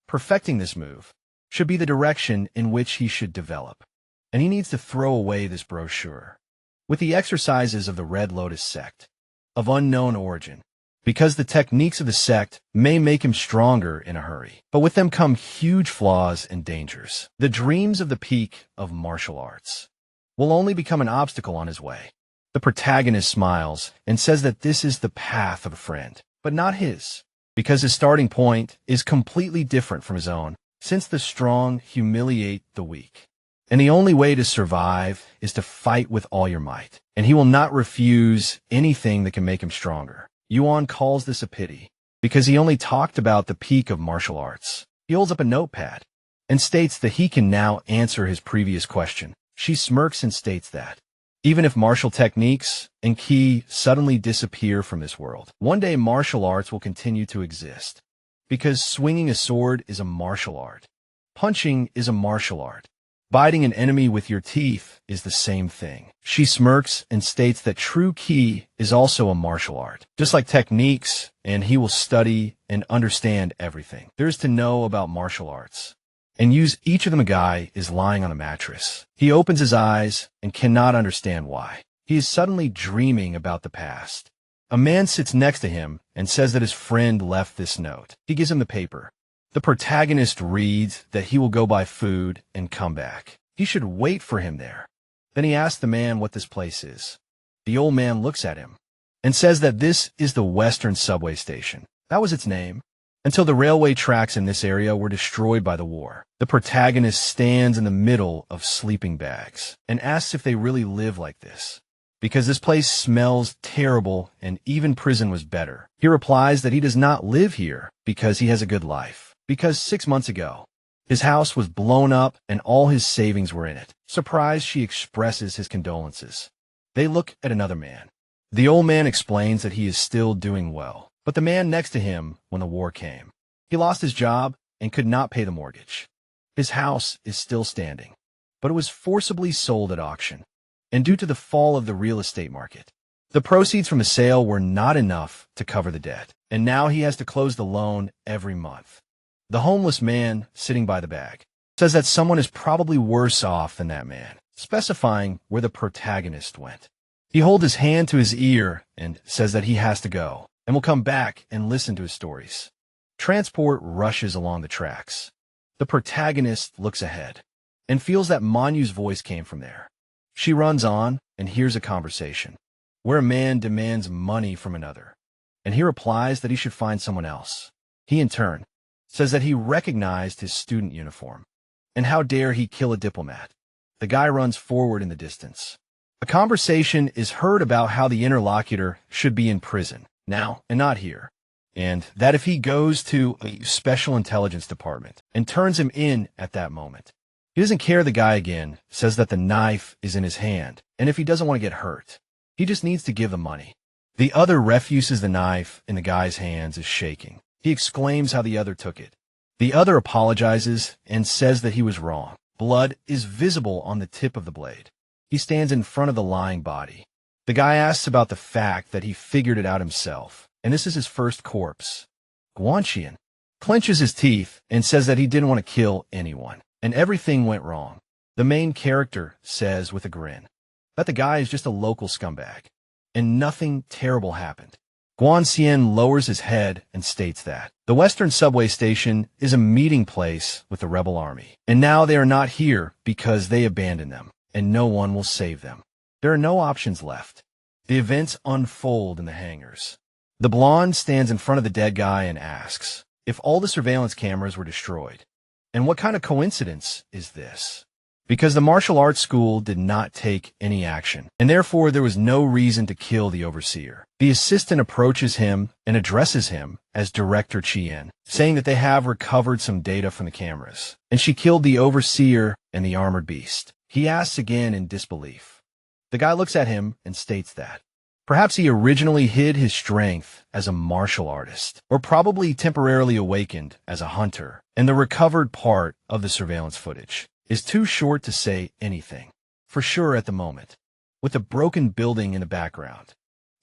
perfecting this move should be the direction in which he should develop, and he needs to throw away this brochure with the exercises of the Red Lotus sect of unknown origin, because the techniques of the sect may make him stronger in a hurry, but with them come huge flaws and dangers. The dreams of the peak of martial arts will only become an obstacle on his way. The protagonist smiles and says that this is the path of a friend, but not his, because his starting point is completely different from his own, since the strong humiliate the weak. And the only way to survive is to fight with all your might, and he will not refuse anything that can make him stronger. Yuan calls this a pity, because he only talked about the peak of martial arts. He holds up a notepad and states that he can now answer his previous question. She smirks and states that even if martial techniques and ki suddenly disappear from this world, one day martial arts will continue to exist, because swinging a sword is a martial art. Punching is a martial art. Biting an enemy with your teeth is the same thing. She smirks and states that true ki is also a martial art, just like techniques, and he will study and understand everything there is to know about martial arts, and use each of them. A guy is lying on a mattress. He opens his eyes and cannot understand why. He is suddenly dreaming about the past. A man sits next to him and says that his friend left this note. He gives him the paper. The protagonist reads that he will go buy food and come back. He should wait for him there. Then he asks the man what this place is. The old man looks at him and says that this is the Western subway station. That was its name, until the railway tracks in this area were destroyed by the war. The protagonist stands in the middle of sleeping bags and asks if they really live like this, because this place smells terrible and even prison was better. He replies that he does not live here because he has a good life, because 6 months ago, his house was blown up and all his savings were in it. Surprised, she expresses his condolences. They look at another man. The old man explains that he is still doing well, but the man next to him, when the war came, he lost his job and could not pay the mortgage. His house is still standing, but it was forcibly sold at auction, and due to the fall of the real estate market, the proceeds from the sale were not enough to cover the debt, and now he has to close the loan every month. The homeless man sitting by the bag says that someone is probably worse off than that man, specifying where the protagonist went. He holds his hand to his ear and says that he has to go and will come back and listen to his stories. Transport rushes along the tracks. The protagonist looks ahead and feels that Manhua's voice came from there. She runs on and hears a conversation where a man demands money from another, and he replies that he should find someone else. He, in turn, says that he recognized his student uniform, and how dare he kill a diplomat. The guy runs forward in the distance. A conversation is heard about how the interlocutor should be in prison now and not here, and that if he goes to a special intelligence department and turns him in at that moment, he doesn't care. The guy again says that the knife is in his hand, and if he doesn't want to get hurt, he just needs to give the money. The other refuses. The knife in the guy's hands is shaking. He exclaims how the other took it. The other apologizes and says that he was wrong. Blood is visible on the tip of the blade. He stands in front of the lying body. The guy asks about the fact that he figured it out himself, and this is his first corpse. Guanxian clenches his teeth and says that he didn't want to kill anyone, and everything went wrong. The main character says with a grin that the guy is just a local scumbag, and nothing terrible happened. Guanxian lowers his head and states that the Western subway station is a meeting place with the rebel army, and now they are not here because they abandoned them, and no one will save them. There are no options left. The events unfold in the hangars. The blonde stands in front of the dead guy and asks if all the surveillance cameras were destroyed. And what kind of coincidence is this? Because the martial arts school did not take any action, and therefore there was no reason to kill the overseer. The assistant approaches him and addresses him as Director Chien, saying that they have recovered some data from the cameras, and she killed the overseer and the armored beast. He asks again in disbelief. The guy looks at him and states that Perhaps he originally hid his strength as a martial artist, or probably temporarily awakened as a hunter, and the recovered part of the surveillance footage is too short to say anything for sure at the moment. With a broken building in the background,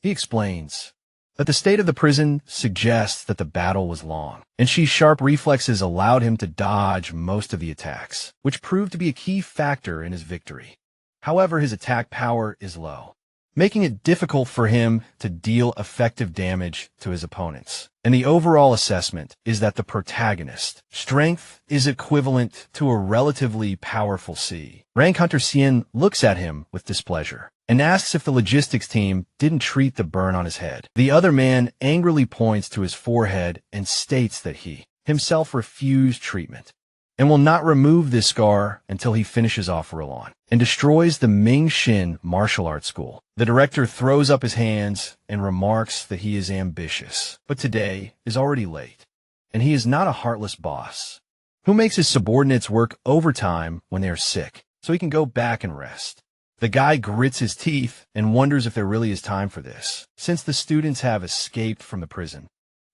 he explains that the state of the prison suggests that the battle was long, and Shi's sharp reflexes allowed him to dodge most of the attacks, which proved to be a key factor in his victory. However, his attack power is low, making it difficult for him to deal effective damage to his opponents. And the overall assessment is that the protagonist's strength is equivalent to a relatively powerful C. Rank Hunter Xian looks at him with displeasure and asks if the logistics team didn't treat the burn on his head. The other man angrily points to his forehead and states that he himself refused treatment and will not remove this scar until he finishes off Rulon and destroys the Ming Shin martial arts school. The director throws up his hands and remarks that he is ambitious, but today is already late, and he is not a heartless boss who makes his subordinates work overtime when they are sick so he can go back and rest. The guy grits his teeth and wonders if there really is time for this, since the students have escaped from the prison,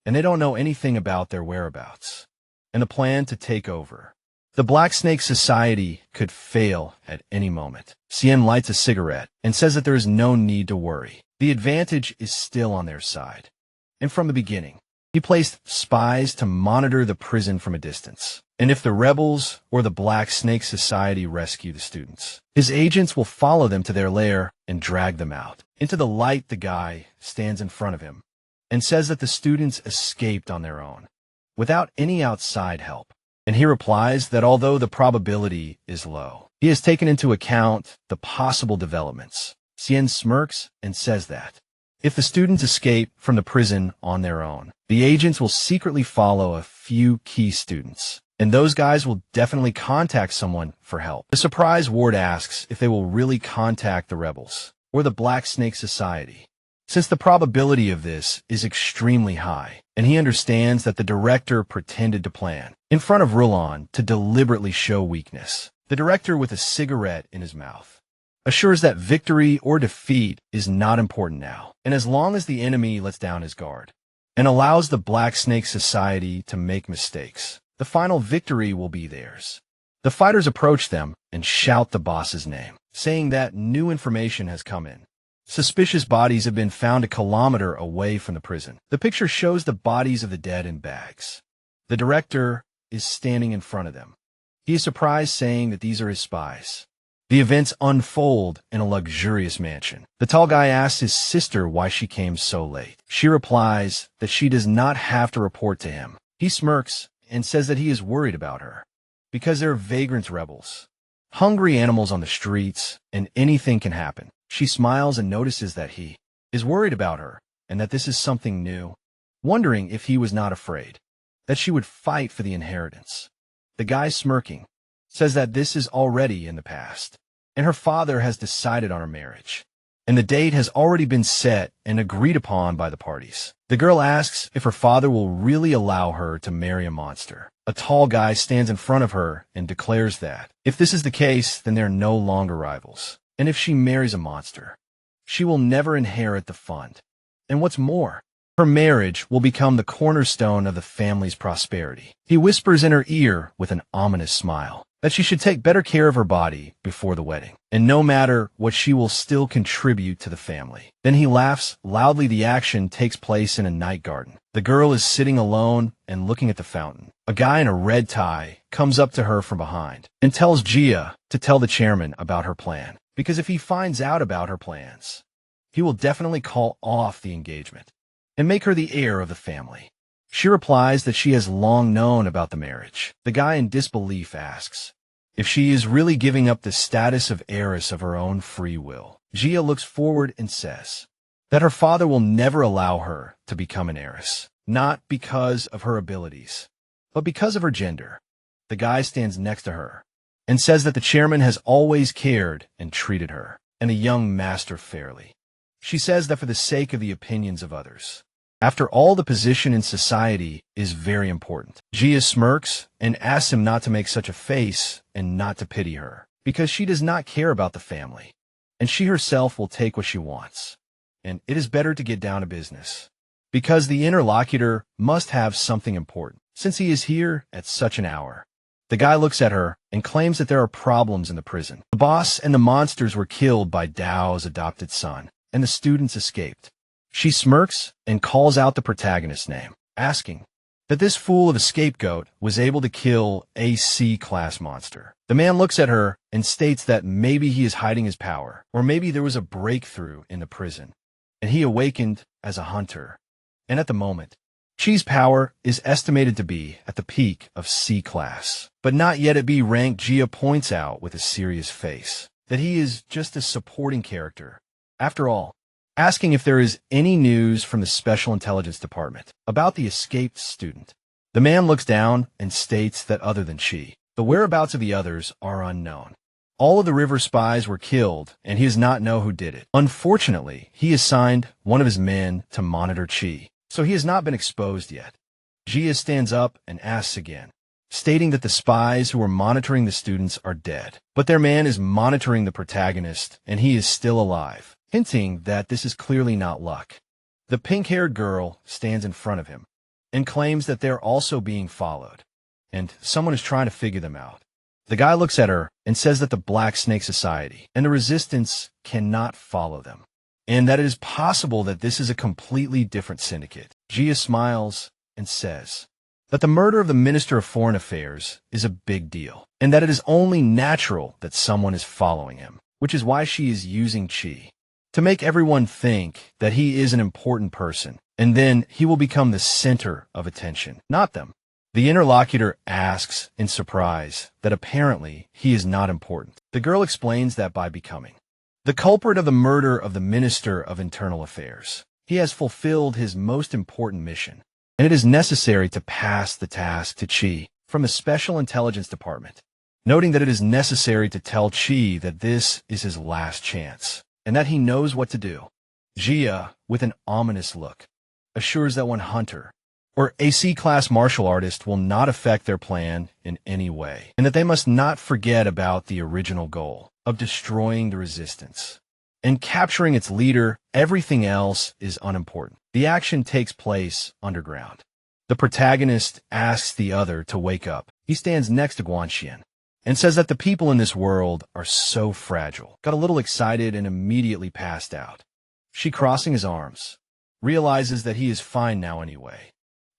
and they don't know anything about their whereabouts and the plan to take over. The Black Snake Society could fail at any moment. Xian lights a cigarette and says that there is no need to worry. The advantage is still on their side. And from the beginning, he placed spies to monitor the prison from a distance. And if the rebels or the Black Snake Society rescue the students, his agents will follow them to their lair and drag them out. Into the light, the guy stands in front of him and says that the students escaped on their own, without any outside help. And he replies that although the probability is low, he has taken into account the possible developments. Xian smirks and says that if the students escape from the prison on their own, the agents will secretly follow a few key students, and those guys will definitely contact someone for help. The surprise ward asks if they will really contact the rebels or the Black Snake Society, since the probability of this is extremely high, and he understands that the director pretended to plan in front of Rulon to deliberately show weakness. The director, with a cigarette in his mouth, assures that victory or defeat is not important now, and as long as the enemy lets down his guard and allows the Black Snake Society to make mistakes, the final victory will be theirs. The fighters approach them and shout the boss's name, saying that new information has come in. Suspicious bodies have been found a kilometer away from the prison. The picture shows the bodies of the dead in bags. The director is standing in front of them. He is surprised, saying that these are his spies. The events unfold in a luxurious mansion. The tall guy asks his sister why she came so late. She replies that she does not have to report to him. He smirks and says that he is worried about her because there are vagrant rebels, hungry animals on the streets, and anything can happen. She smiles and notices that he is worried about her and that this is something new, wondering if he was not afraid that she would fight for the inheritance. The guy, smirking, says that this is already in the past, and her father has decided on her marriage, and the date has already been set and agreed upon by the parties. The girl asks if her father will really allow her to marry a monster. A tall guy stands in front of her and declares that if this is the case, then they're no longer rivals. And if she marries a monster, she will never inherit the fund. And what's more, her marriage will become the cornerstone of the family's prosperity. He whispers in her ear with an ominous smile that she should take better care of her body before the wedding, and no matter what, she will still contribute to the family. Then he laughs loudly. The action takes place in a night garden. The girl is sitting alone and looking at the fountain. A guy in a red tie comes up to her from behind and tells Jia to tell the chairman about her plan, because if he finds out about her plans, he will definitely call off the engagement and make her the heir of the family. She replies that she has long known about the marriage. The guy, in disbelief, asks if she is really giving up the status of heiress of her own free will. Jia looks forward and says that her father will never allow her to become an heiress, not because of her abilities, but because of her gender. The guy stands next to her and says that the chairman has always cared and treated her and a young master fairly. She says that for the sake of the opinions of others, after all, the position in society is very important. Jia smirks and asks him not to make such a face and not to pity her, because she does not care about the family, and she herself will take what she wants. and it is better to get down to business. Because the interlocutor must have something important, since he is here at such an hour. The guy looks at her and claims that there are problems in the prison. The boss and the monsters were killed by Dao's adopted son, and the students escaped. She smirks and calls out the protagonist's name, asking that this fool of a scapegoat was able to kill a C-class monster. The man looks at her and states that maybe he is hiding his power, or maybe there was a breakthrough in the prison, and he awakened as a hunter. And at the moment, Chi's power is estimated to be at the peak of C-class, but not yet at B rank. Jia points out with a serious face that he is just a supporting character. After all, asking if there is any news from the Special Intelligence Department about the escaped student. The man looks down and states that other than Chi, the whereabouts of the others are unknown. All of the river spies were killed, and he does not know who did it. Unfortunately, he assigned one of his men to monitor Chi, so he has not been exposed yet. Jia stands up and asks again, stating that the spies who were monitoring the students are dead, but their man is monitoring the protagonist, and he is still alive, hinting that this is clearly not luck. The pink-haired girl stands in front of him and claims that they're also being followed, and someone is trying to figure them out. The guy looks at her and says that the Black Snake Society and the Resistance cannot follow them, and that it is possible that this is a completely different syndicate. Jia smiles and says that the murder of the Minister of Foreign Affairs is a big deal, and that it is only natural that someone is following him, which is why she is using Chi to make everyone think that he is an important person, and then he will become the center of attention, not them. The interlocutor asks in surprise that apparently he is not important. The girl explains that by becoming the culprit of the murder of the Minister of Internal Affairs, he has fulfilled his most important mission, and it is necessary to pass the task to Chi from the Special Intelligence Department, noting that it is necessary to tell Chi that this is his last chance, and that he knows what to do. Jia, with an ominous look, assures that one hunter or a C-class martial artist will not affect their plan in any way, and that they must not forget about the original goal of destroying the resistance and capturing its leader. Everything else is unimportant. The action takes place underground. The protagonist asks the other to wake up. He stands next to Guanxian and says that the people in this world are so fragile. Got a little excited and immediately passed out. She, crossing his arms, realizes that he is fine now anyway,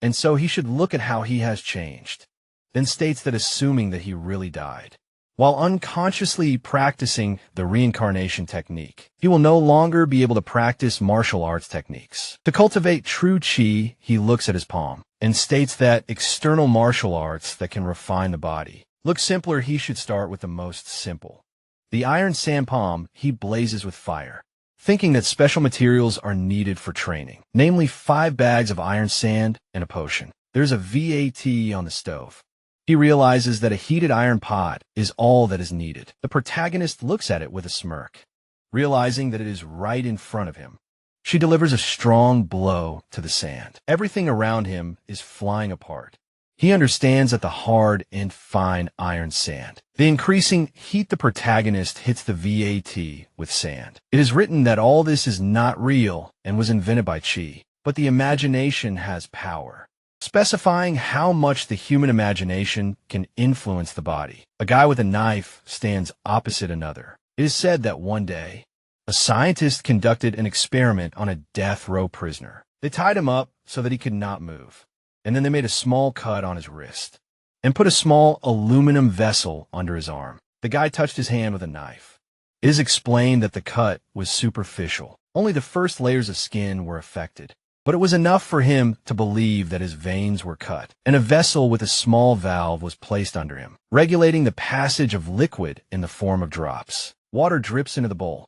and so he should look at how he has changed, then states that assuming that he really died, while unconsciously practicing the reincarnation technique, he will no longer be able to practice martial arts techniques. To cultivate true Chi, he looks at his palm and states that external martial arts that can refine the body look simpler. He should start with the most simple. The iron sand palm he blazes with fire, thinking that special materials are needed for training, namely 5 bags of iron sand and a potion. There's a VAT on the stove. He realizes that a heated iron pot is all that is needed. The protagonist looks at it with a smirk, realizing that it is right in front of him. She delivers a strong blow to the sand. Everything around him is flying apart. He understands that the hard and fine iron sand. The increasing heat, the protagonist hits the VAT with sand. It is written that all this is not real and was invented by Chi, but the imagination has power, specifying how much the human imagination can influence the body. A guy with a knife stands opposite another. It is said that one day, a scientist conducted an experiment on a death row prisoner. They tied him up so that he could not move, and then they made a small cut on his wrist and put a small aluminum vessel under his arm. The guy touched his hand with a knife. It is explained that the cut was superficial. Only the first layers of skin were affected, but it was enough for him to believe that his veins were cut, and a vessel with a small valve was placed under him, regulating the passage of liquid in the form of drops. Water drips into the bowl.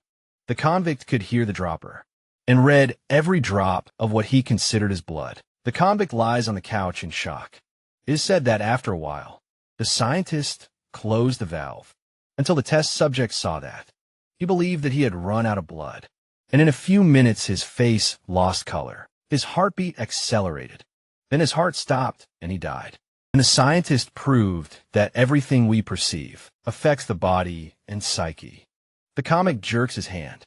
The convict could hear the dropper and read every drop of what he considered as blood. The convict lies on the couch in shock. It is said that after a while, the scientist closed the valve until the test subject saw that. He believed that he had run out of blood, and in a few minutes his face lost color. His heartbeat accelerated. Then his heart stopped and he died. And the scientist proved that everything we perceive affects the body and psyche. The comic jerks his hand.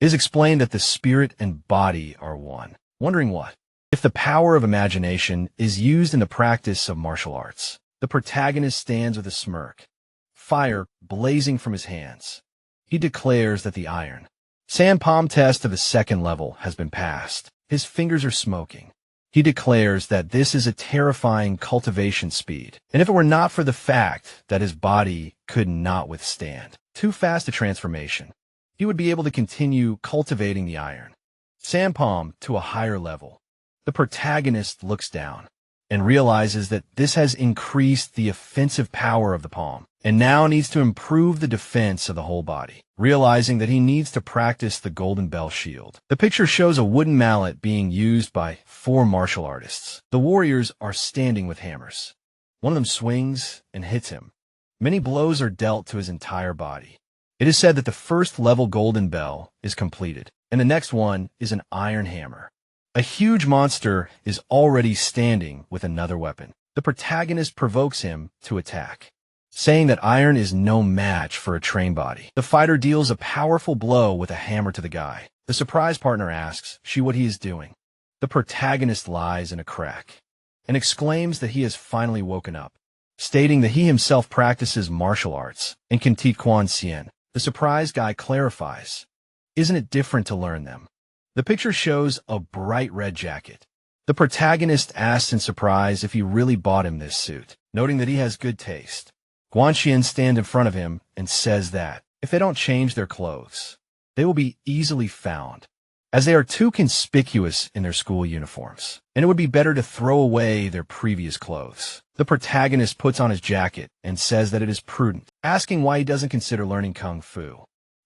It is explained that the spirit and body are one. Wondering what? If the power of imagination is used in the practice of martial arts. The protagonist stands with a smirk, fire blazing from his hands. He declares that the iron sand palm test of the second level has been passed. His fingers are smoking. He declares that this is a terrifying cultivation speed, and if it were not for the fact that his body could not withstand too fast a transformation, he would be able to continue cultivating the iron sand palm to a higher level. The protagonist looks down and realizes that this has increased the offensive power of the palm, and now needs to improve the defense of the whole body, realizing that he needs to practice the Golden Bell Shield. The picture shows a wooden mallet being used by 4 martial artists. The warriors are standing with hammers. One of them swings and hits him. Many blows are dealt to his entire body. It is said that the first level Golden Bell is completed, and the next one is an iron hammer. A huge monster is already standing with another weapon. The protagonist provokes him to attack, saying that iron is no match for a trained body. The fighter deals a powerful blow with a hammer to the guy. The surprise partner asks she what he is doing. The protagonist lies in a crack and exclaims that he has finally woken up, stating that he himself practices martial arts and can teach Quan Xian. The surprise guy clarifies, "Isn't it different to learn them?" The picture shows a bright red jacket. The protagonist asks in surprise if he really bought him this suit, noting that he has good taste. Guan Xian stands in front of him and says that if they don't change their clothes, they will be easily found, as they are too conspicuous in their school uniforms, and it would be better to throw away their previous clothes. The protagonist puts on his jacket and says that it is prudent, asking why he doesn't consider learning Kung Fu.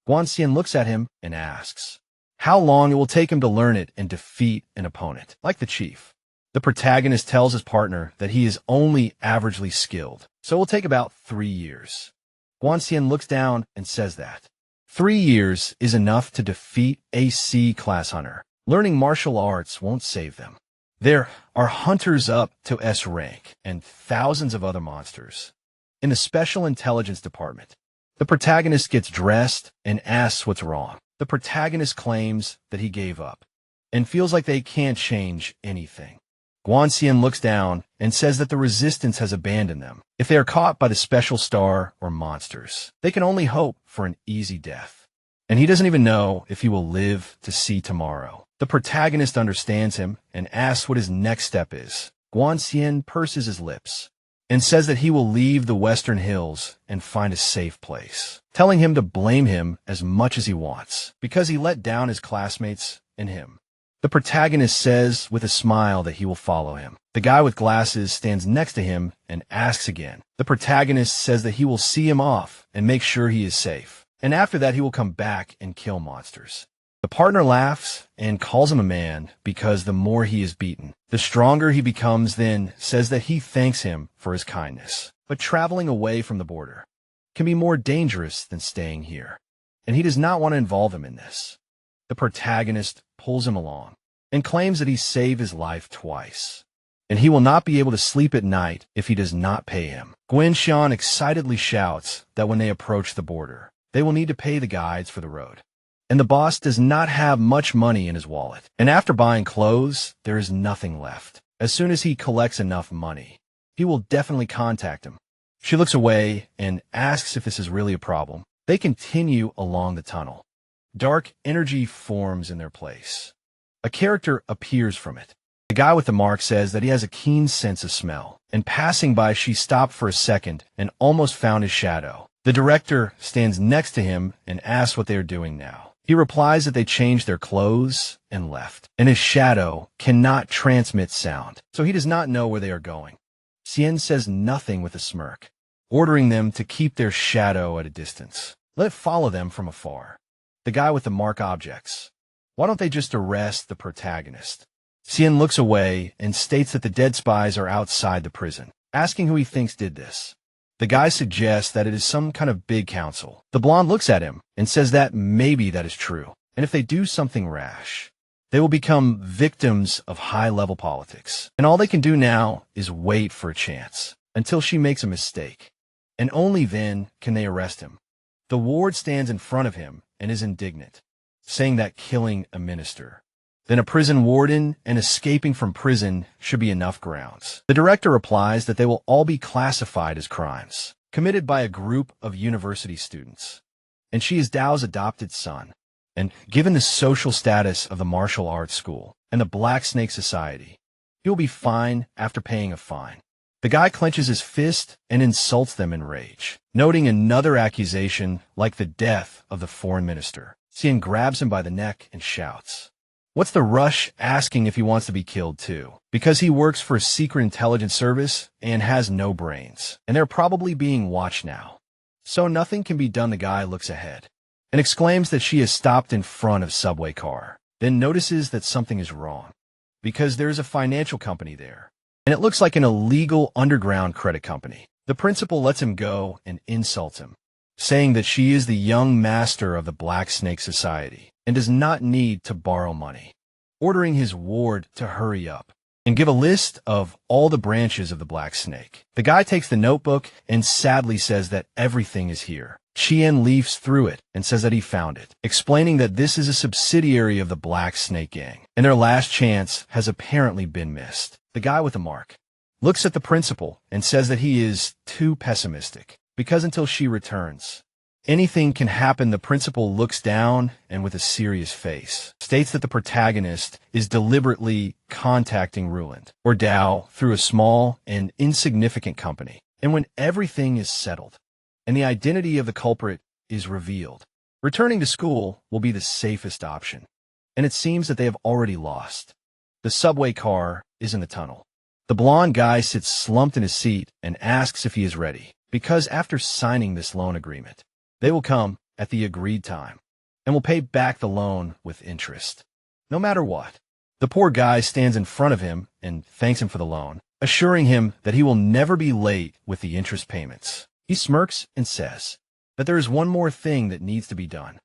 Guan Xian looks at him and asks how long it will take him to learn it and defeat an opponent, like the chief. The protagonist tells his partner that he is only averagely skilled, so it will take about 3 years. Guan Xian looks down and says that 3 years is enough to defeat a C-class hunter. Learning martial arts won't save them. There are hunters up to S rank and thousands of other monsters. In the Special Intelligence Department, the protagonist gets dressed and asks what's wrong. The protagonist claims that he gave up and feels like they can't change anything. Guan Xian looks down and says that the resistance has abandoned them. If they are caught by the special star or monsters, they can only hope for an easy death. And he doesn't even know if he will live to see tomorrow. The protagonist understands him and asks what his next step is. Guan Xian purses his lips and says that he will leave the Western Hills and find a safe place, telling him to blame him as much as he wants because he let down his classmates and him. The protagonist says with a smile that he will follow him. The guy with glasses stands next to him and asks again. The protagonist says that he will see him off and make sure he is safe, and after that he will come back and kill monsters. The partner laughs and calls him a man because the more he is beaten, the stronger he becomes, then says that he thanks him for his kindness. But traveling away from the border can be more dangerous than staying here, and he does not want to involve him in this. The protagonist pulls him along and claims that he saved his life twice, and he will not be able to sleep at night if he does not pay him. Gwen Xian excitedly shouts that when they approach the border, they will need to pay the guides for the road. And the boss does not have much money in his wallet. And after buying clothes, there is nothing left. As soon as he collects enough money, he will definitely contact him. She looks away and asks if this is really a problem. They continue along the tunnel. Dark energy forms in their place. A character appears from it. The guy with the mark says that he has a keen sense of smell, and passing by, she stopped for a second and almost found his shadow. The director stands next to him and asks what they are doing now. He replies that they changed their clothes and left, and his shadow cannot transmit sound, so he does not know where they are going. Xian says nothing with a smirk, ordering them to keep their shadow at a distance. Let it follow them from afar. The guy with the mark objects. Why don't they just arrest the protagonist? Xian looks away and states that the dead spies are outside the prison, asking who he thinks did this. The guy suggests that it is some kind of big council. The blonde looks at him and says that maybe that is true, and if they do something rash, they will become victims of high-level politics. And all they can do now is wait for a chance until she makes a mistake, and only then can they arrest him. The ward stands in front of him and is indignant. saying that killing a minister, then a prison warden, and escaping from prison should be enough grounds. The director replies that they will all be classified as crimes committed by a group of university students, and she is Dao's adopted son. And given the social status of the martial arts school and the Black Snake Society, he will be fine after paying a fine. The guy clenches his fist and insults them in rage, noting another accusation like the death of the foreign minister. Xian grabs him by the neck and shouts, "What's the rush?" asking if he wants to be killed too, because he works for a secret intelligence service and has no brains, and they're probably being watched now. So nothing can be done. The guy looks ahead and exclaims that she has stopped in front of subway car, then notices that something is wrong, because there's a financial company there, and it looks like an illegal underground credit company. The principal lets him go and insults him, saying that she is the young master of the Black Snake Society and does not need to borrow money, ordering his ward to hurry up and give a list of all the branches of the Black Snake. The guy takes the notebook and sadly says that everything is here. Qian leafs through it and says that he found it, explaining that this is a subsidiary of the Black Snake Gang, and their last chance has apparently been missed. The guy with the mark looks at the principal and says that he is too pessimistic, because until she returns, anything can happen. The principal looks down and with a serious face states that the protagonist is deliberately contacting Ruland or Dao through a small and insignificant company. And when everything is settled and the identity of the culprit is revealed, returning to school will be the safest option. And it seems that they have already lost. The subway car is in the tunnel. The blonde guy sits slumped in his seat and asks if he is ready, because after signing this loan agreement, they will come at the agreed time and will pay back the loan with interest, no matter what. The poor guy stands in front of him and thanks him for the loan, assuring him that he will never be late with the interest payments. He smirks and says that there is one more thing that needs to be done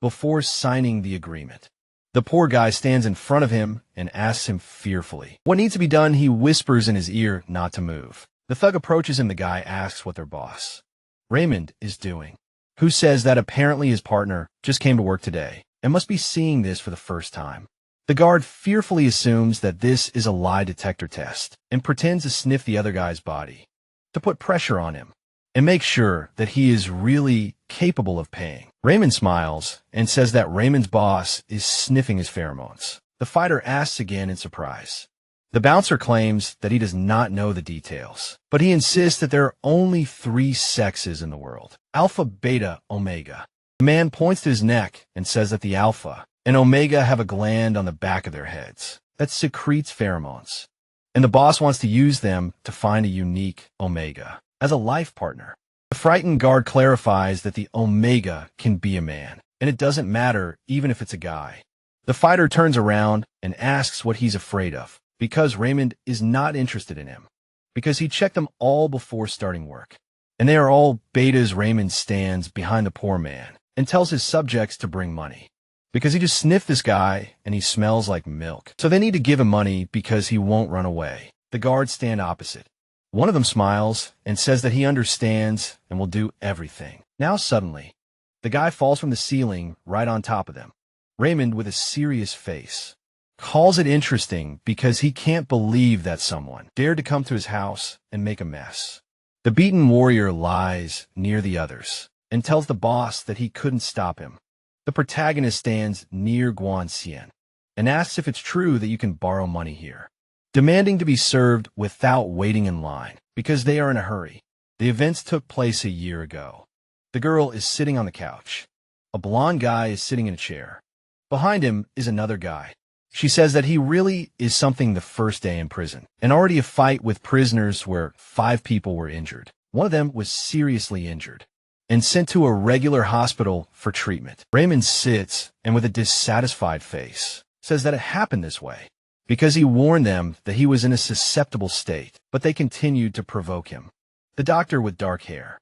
before signing the agreement. The poor guy stands in front of him and asks him fearfully what needs to be done. He whispers in his ear not to move. The thug approaches him. The guy asks what their boss, Raymond, is doing, who says that apparently his partner just came to work today and must be seeing this for the first time. The guard fearfully assumes that this is a lie detector test and pretends to sniff the other guy's body to put pressure on him and make sure that he is really capable of paying. Raymond smiles and says that Raymond's boss is sniffing his pheromones. The fighter asks again in surprise. The bouncer claims that he does not know the details, but he insists that there are only 3 sexes in the world: Alpha, Beta, Omega. The man points to his neck and says that the Alpha and Omega have a gland on the back of their heads that secretes pheromones, and the boss wants to use them to find a unique Omega as a life partner. The frightened guard clarifies that the Omega can be a man, and it doesn't matter even if it's a guy. The fighter turns around and asks what he's afraid of, because Raymond is not interested in him, because he checked them all before starting work, and they are all betas. Raymond stands behind the poor man and tells his subjects to bring money, because he just sniffed this guy and he smells like milk. So they need to give him money because he won't run away. The guards stand opposite. One of them smiles and says that he understands and will do everything. Now suddenly, the guy falls from the ceiling right on top of them. Raymond, with a serious face, calls it interesting because he can't believe that someone dared to come to his house and make a mess. The beaten warrior lies near the others and tells the boss that he couldn't stop him. The protagonist stands near Guanxian and asks if it's true that you can borrow money here, demanding to be served without waiting in line because they are in a hurry. The events took place a year ago. The girl is sitting on the couch. A blonde guy is sitting in a chair. Behind him is another guy. She says that he really is something the first day in prison, and already a fight with prisoners where 5 people were injured. One of them was seriously injured and sent to a regular hospital for treatment. Raymond sits and with a dissatisfied face says that it happened this way because he warned them that he was in a susceptible state, but they continued to provoke him. The doctor with dark hair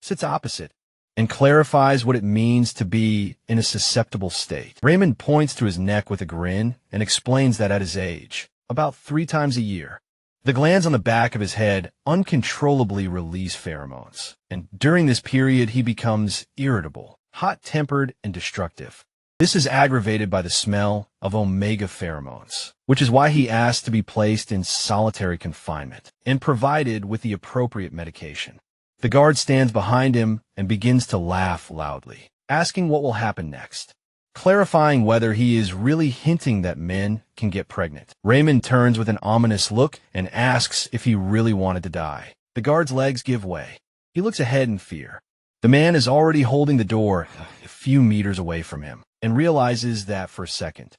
sits opposite and clarifies what it means to be in a susceptible state. Raymond points to his neck with a grin and explains that at his age, about 3 times a year, the glands on the back of his head uncontrollably release pheromones, and during this period he becomes irritable, hot-tempered, and destructive. This is aggravated by the smell of omega pheromones, which is why he asked to be placed in solitary confinement and provided with the appropriate medication. The guard stands behind him and begins to laugh loudly, asking what will happen next, clarifying whether he is really hinting that men can get pregnant. Raymond turns with an ominous look and asks if he really wanted to die. The guard's legs give way. He looks ahead in fear. The man is already holding the door a few meters away from him and realizes that for a second,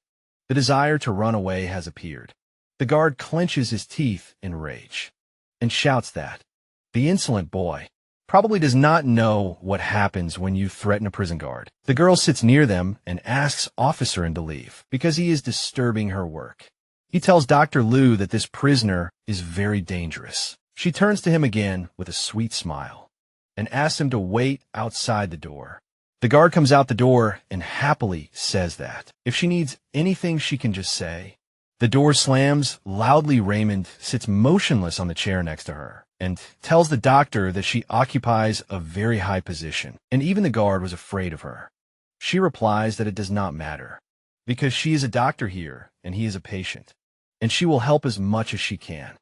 the desire to run away has appeared. The guard clenches his teeth in rage and shouts that the insolent boy probably does not know what happens when you threaten a prison guard. The girl sits near them and asks Officer to leave because he is disturbing her work. He tells Dr. Liu that this prisoner is very dangerous. She turns to him again with a sweet smile and asks him to wait outside the door. The guard comes out the door and happily says that if she needs anything, she can just say. The door slams loudly. Raymond sits motionless on the chair next to her and tells the doctor that she occupies a very high position, and even the guard was afraid of her. She replies that it does not matter, because she is a doctor here and he is a patient, and she will help as much as she can.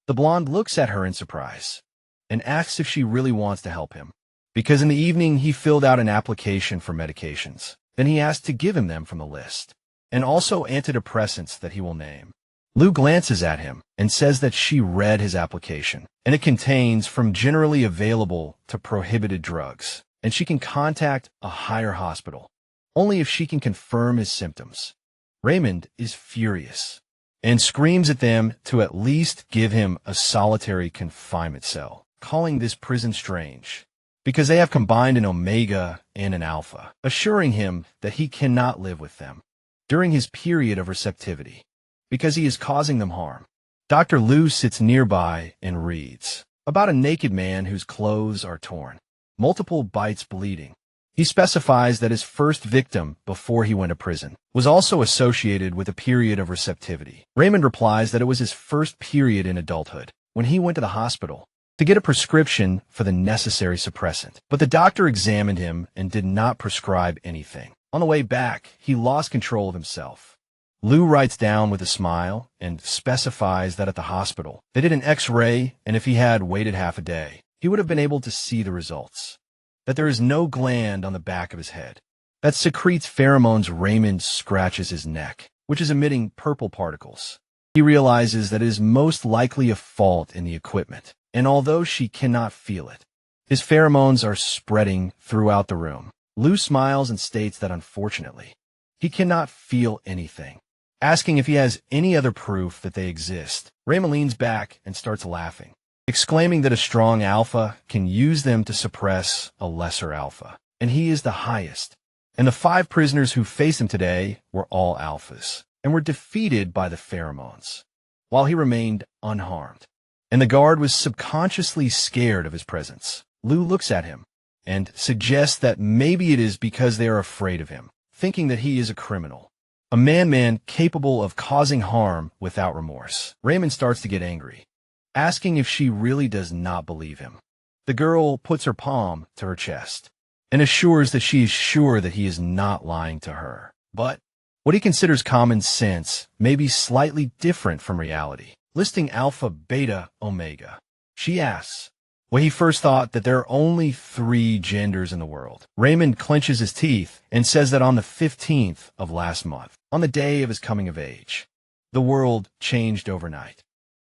The blonde looks at her in surprise and asks if she really wants to help him, because in the evening he filled out an application for medications. Then he asked to give him them from the list, and also antidepressants that he will name. Lou glances at him and says that she read his application, and it contains from generally available to prohibited drugs, and she can contact a higher hospital only if she can confirm his symptoms. Raymond is furious and screams at them to at least give him a solitary confinement cell, calling this prison strange because they have combined an omega and an alpha, assuring him that he cannot live with them during his period of receptivity because he is causing them harm. Dr. Liu sits nearby and reads about a naked man whose clothes are torn, multiple bites bleeding. He specifies that his first victim before he went to prison was also associated with a period of receptivity. Raymond replies that it was his first period in adulthood when he went to the hospital to get a prescription for the necessary suppressant, but the doctor examined him and did not prescribe anything. On the way back, he lost control of himself. Lou writes down with a smile and specifies that at the hospital, they did an X-ray, and if he had waited half a day, he would have been able to see the results. That there is no gland on the back of his head that secretes pheromones. Raymond scratches his neck, which is emitting purple particles. He realizes that it is most likely a fault in the equipment, and although she cannot feel it, his pheromones are spreading throughout the room. Lou smiles and states that unfortunately, he cannot feel anything, asking if he has any other proof that they exist. Raymond leans back and starts laughing, exclaiming that a strong alpha can use them to suppress a lesser alpha, and he is the highest. And the 5 prisoners who faced him today were all alphas, and were defeated by the pheromones, while he remained unharmed. And the guard was subconsciously scared of his presence. Lou looks at him and suggests that maybe it is because they are afraid of him, thinking that he is a criminal, a man capable of causing harm without remorse. Raymond starts to get angry, asking if she really does not believe him. The girl puts her palm to her chest and assures that she is sure that he is not lying to her. But what he considers common sense may be slightly different from reality. Listing alpha, beta, omega, she asks, well, he first thought that there are only 3 genders in the world. Raymond clenches his teeth and says that on the 15th of last month, on the day of his coming of age, the world changed overnight.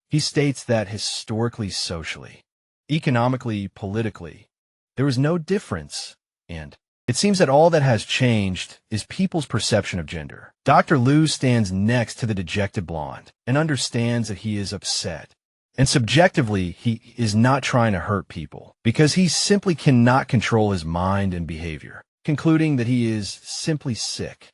He states that historically, socially, economically, politically, there was no difference, and it seems that all that has changed is people's perception of gender. Dr. Liu stands next to the dejected blonde and understands that he is upset. And subjectively, he is not trying to hurt people because he simply cannot control his mind and behavior, concluding that he is simply sick.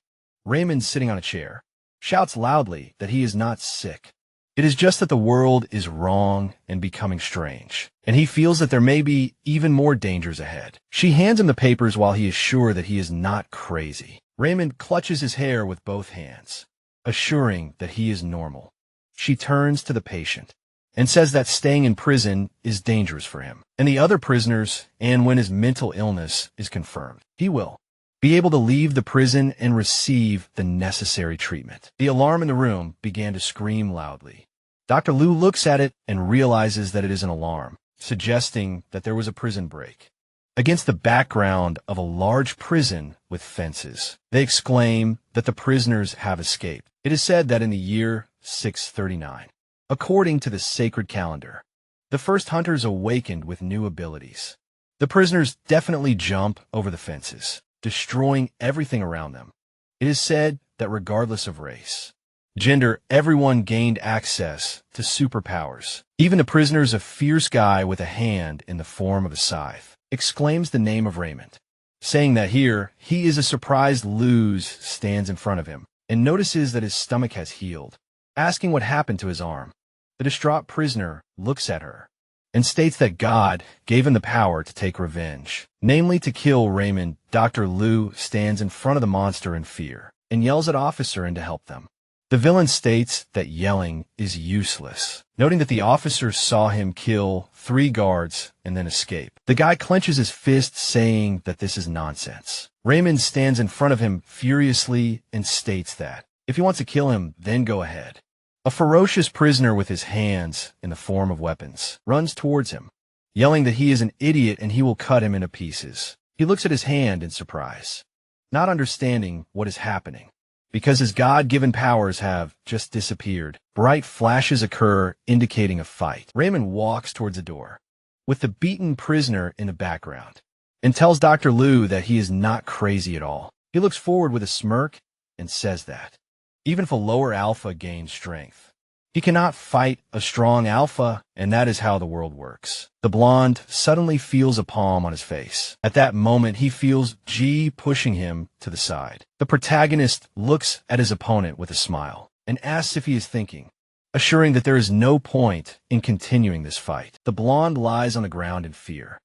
Raymond, sitting on a chair, shouts loudly that he is not sick. It is just that the world is wrong and becoming strange, and he feels that there may be even more dangers ahead. She hands him the papers while he is sure that he is not crazy. Raymond clutches his hair with both hands, assuring that he is normal. She turns to the patient and says that staying in prison is dangerous for him and the other prisoners, and when his mental illness is confirmed, he will be able to leave the prison and receive the necessary treatment. The alarm in the room began to scream loudly. Dr. Liu looks at it and realizes that it is an alarm, suggesting that there was a prison break. Against the background of a large prison with fences, they exclaim that the prisoners have escaped. It is said that in the year 639, according to the sacred calendar, the first hunters awakened with new abilities. The prisoners definitely jump over the fences, destroying everything around them. It is said that regardless of race, gender, everyone gained access to superpowers. Even the prisoners, a fierce guy with a hand in the form of a scythe, exclaims the name of Raymond, saying that here he is. A surprised Luz stands in front of him and notices that his stomach has healed, asking what happened to his arm. The distraught prisoner looks at her and states that God gave him the power to take revenge, namely to kill Raymond. Dr. Liu stands in front of the monster in fear and yells at Officer and to help them. The villain states that yelling is useless, noting that the officer saw him kill 3 guards and then escape. The guy clenches his fist, saying that this is nonsense. Raymond stands in front of him furiously and states that if he wants to kill him, then go ahead. A ferocious prisoner with his hands in the form of weapons runs towards him, yelling that he is an idiot and he will cut him into pieces. He looks at his hand in surprise, not understanding what is happening, because his God-given powers have just disappeared. Bright flashes occur, indicating a fight. Raymond walks towards the door, with the beaten prisoner in the background, and tells Dr. Liu that he is not crazy at all. He looks forward with a smirk and says that even if a lower alpha gains strength, he cannot fight a strong alpha, and that is how the world works. The blonde suddenly feels a palm on his face. At that moment, he feels G pushing him to the side. The protagonist looks at his opponent with a smile and asks if he is thinking, assuring that there is no point in continuing this fight. The blonde lies on the ground in fear.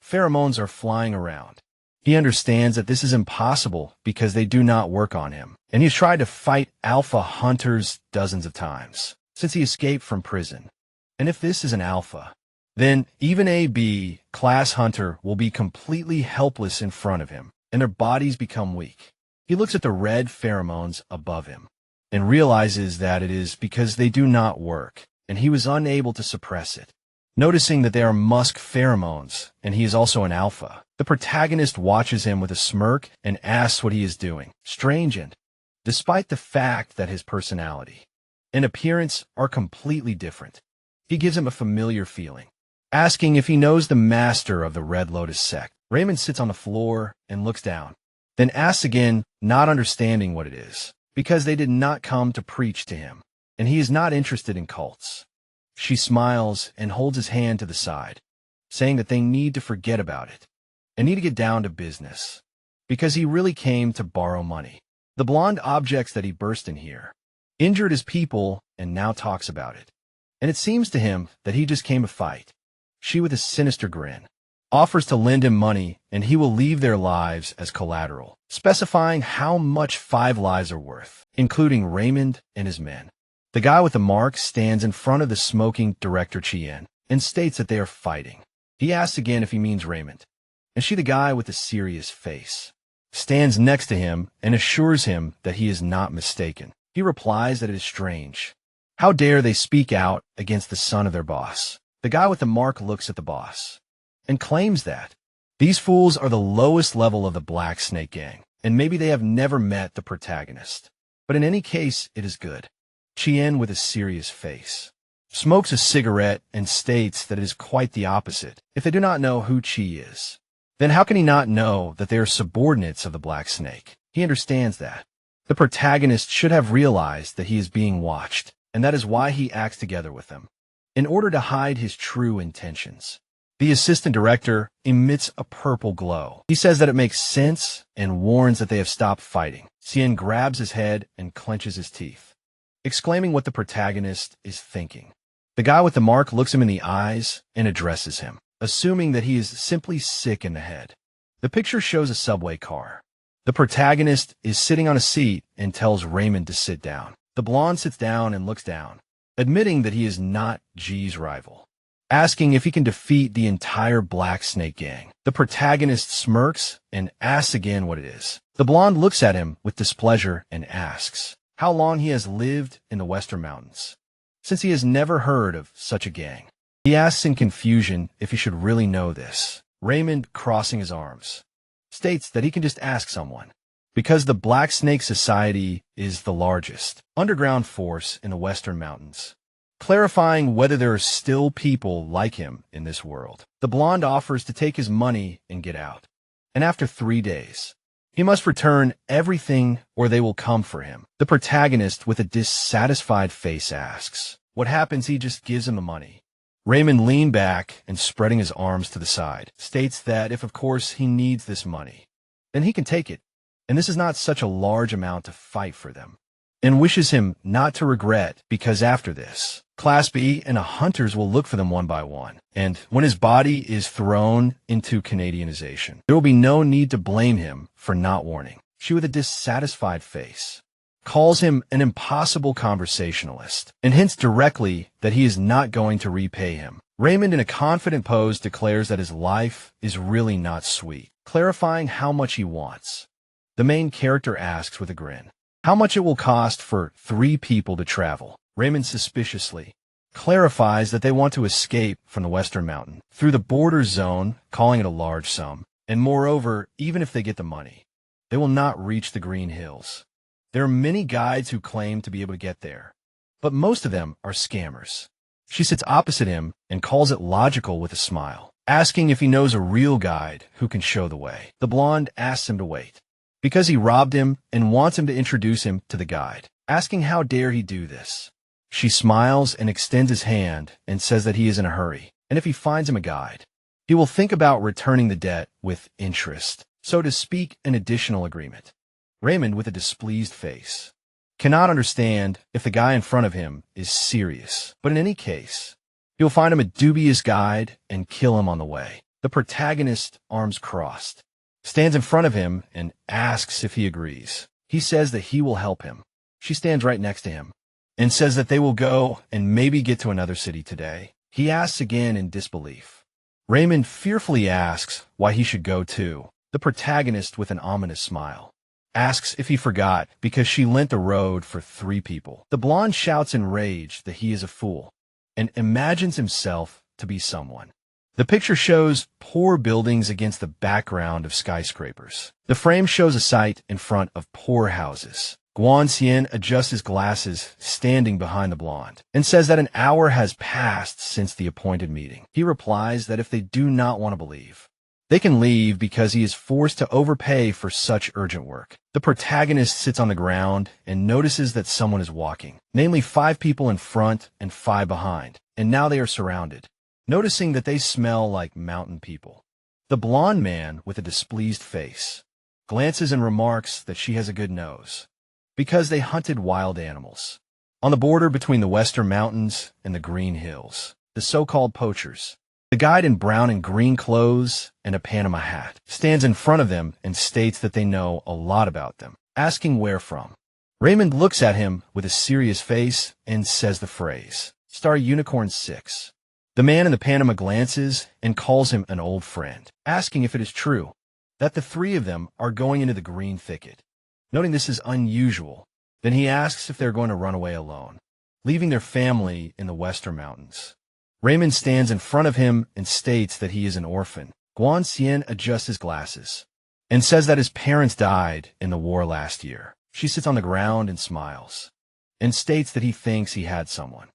Pheromones are flying around. He understands that this is impossible because they do not work on him, and he's tried to fight alpha hunters dozens of times since he escaped from prison. And if this is an alpha, then even a B class hunter will be completely helpless in front of him, and their bodies become weak. He looks at the red pheromones above him and realizes that it is because they do not work, and he was unable to suppress it. Noticing that they are musk pheromones, and he is also an alpha, the protagonist watches him with a smirk and asks what he is doing. Strange, and despite the fact that his personality and appearance are completely different, he gives him a familiar feeling, asking if he knows the master of the Red Lotus sect. Raymond sits on the floor and looks down, then asks again, not understanding what it is, because they did not come to preach to him, and he is not interested in cults. She smiles and holds his hand to the side, saying that they need to forget about it and need to get down to business, because he really came to borrow money. The blonde objects that he burst in here, injured his people, and now talks about it. And it seems to him that he just came to fight. She, with a sinister grin, offers to lend him money and he will leave their lives as collateral, specifying how much 5 lives are worth, including Raymond and his men. The guy with the mark stands in front of the smoking director Chien and states that they are fighting. He asks again if he means Raymond, and she, the guy with the serious face, stands next to him and assures him that he is not mistaken. He replies that it is strange. How dare they speak out against the son of their boss? The guy with the mark looks at the boss and claims that these fools are the lowest level of the Black Snake Gang, and maybe they have never met the protagonist. But in any case, it is good. Chien, with a serious face, smokes a cigarette and states that it is quite the opposite. If they do not know who Chi is, then how can he not know that they are subordinates of the Black Snake? He understands that the protagonist should have realized that he is being watched, and that is why he acts together with them, in order to hide his true intentions. The assistant director emits a purple glow. He says that it makes sense and warns that they have stopped fighting. Chien grabs his head and clenches his teeth, exclaiming what the protagonist is thinking. The guy with the mark looks him in the eyes and addresses him, assuming that he is simply sick in the head. The picture shows a subway car. The protagonist is sitting on a seat and tells Raymond to sit down. The blonde sits down and looks down, admitting that he is not G's rival. asking if he can defeat the entire Black Snake gang. The protagonist smirks and asks again what it is. The blonde looks at him with displeasure and asks how long he has lived in the Western Mountains, since he has never heard of such a gang. He asks in confusion if he should really know this. Raymond, crossing his arms, states that he can just ask someone, because the Black Snake Society is the largest underground force in the Western Mountains, clarifying whether there are still people like him in this world. The blonde offers to take his money and get out, and after 3 days, he must return everything or they will come for him. The protagonist, with a dissatisfied face, asks what happens. He just gives him the money. Raymond, leaning back and spreading his arms to the side, states that if, of course, he needs this money, then he can take it, and this is not such a large amount to fight for them, and wishes him not to regret, because after this, Class B and the hunters will look for them one by one, and when his body is thrown into Canadianization, there will be no need to blame him for not warning. She, with a dissatisfied face, calls him an impossible conversationalist and hints directly that he is not going to repay him. Raymond, in a confident pose, declares that his life is really not sweet, clarifying how much he wants. The main character asks with a grin how much it will cost for 3 people to travel. Raymond suspiciously clarifies that they want to escape from the Western Mountain through the border zone, calling it a large sum, and moreover, even if they get the money, they will not reach the Green Hills. There are many guides who claim to be able to get there, but most of them are scammers. She sits opposite him and calls it logical with a smile, asking if he knows a real guide who can show the way. The blonde asks him to wait, because he robbed him and wants him to introduce him to the guide, asking how dare he do this. She smiles and extends his hand and says that he is in a hurry, and if he finds him a guide, he will think about returning the debt with interest, so to speak, an additional agreement. Raymond, with a displeased face, cannot understand if the guy in front of him is serious, but in any case, he will find him a dubious guide and kill him on the way. The protagonist, arms crossed, stands in front of him and asks if he agrees. He says that he will help him. She stands right next to him and says that they will go and maybe get to another city today. He asks again in disbelief. Raymond fearfully asks why he should go too. The protagonist, with an ominous smile, asks if he forgot because she lent the road for 3 people. The blonde shouts in rage that he is a fool and imagines himself to be someone. The picture shows poor buildings against the background of skyscrapers. The frame shows a site in front of poor houses. Guan Xian adjusts his glasses, standing behind the blonde, and says that an hour has passed since the appointed meeting. He replies that if they do not want to believe, they can leave because he is forced to overpay for such urgent work. The protagonist sits on the ground and notices that someone is walking, namely 5 people in front and 5 behind, and now they are surrounded, noticing that they smell like mountain people. The blonde man, with a displeased face, glances and remarks that she has a good nose, because they hunted wild animals on the border between the Western Mountains and the Green Hills. The so-called poachers, the guide in brown and green clothes and a Panama hat, stands in front of them and states that they know a lot about them, asking where from. Raymond looks at him with a serious face and says the phrase, "Star Unicorn 6. The man in the Panama glances and calls him an old friend, asking if it is true that the 3 of them are going into the green thicket. Noting this is unusual, then he asks if they're going to run away alone, leaving their family in the Western Mountains. Raymond stands in front of him and states that he is an orphan. Guan Xian adjusts his glasses and says that his parents died in the war last year. She sits on the ground and smiles and states that he thinks he had someone,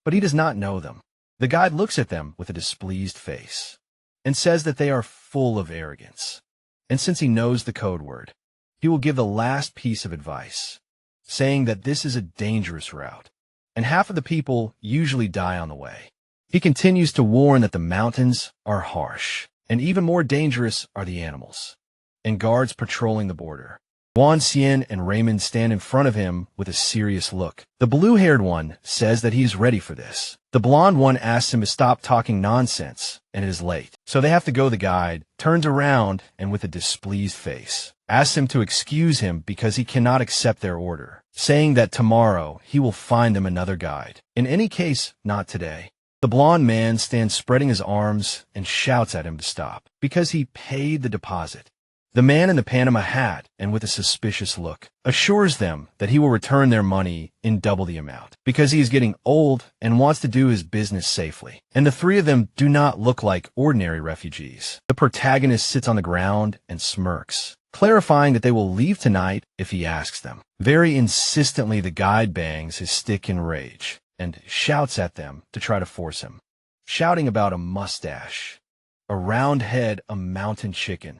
but he does not know them. The guide looks at them with a displeased face and says that they are full of arrogance, and since he knows the code word, he will give the last piece of advice, saying that this is a dangerous route, and half of the people usually die on the way. He continues to warn that the mountains are harsh, and even more dangerous are the animals and guards patrolling the border. Guan Xian and Raymond stand in front of him with a serious look. The blue-haired one says that he is ready for this. The blonde one asks him to stop talking nonsense, and it is late, so they have to go. The guide turns around and, with a displeased face, asks him to excuse him because he cannot accept their order, saying that tomorrow he will find them another guide. In any case, not today. The blond man stands spreading his arms and shouts at him to stop, because he paid the deposit. The man in the Panama hat, and with a suspicious look, assures them that he will return their money in double the amount, because he is getting old and wants to do his business safely. And the three of them do not look like ordinary refugees. The protagonist sits on the ground and smirks, clarifying that they will leave tonight if he asks them. Very insistently, the guide bangs his stick in rage and shouts at them to try to force him, shouting about a mustache, a round head, a mountain chicken.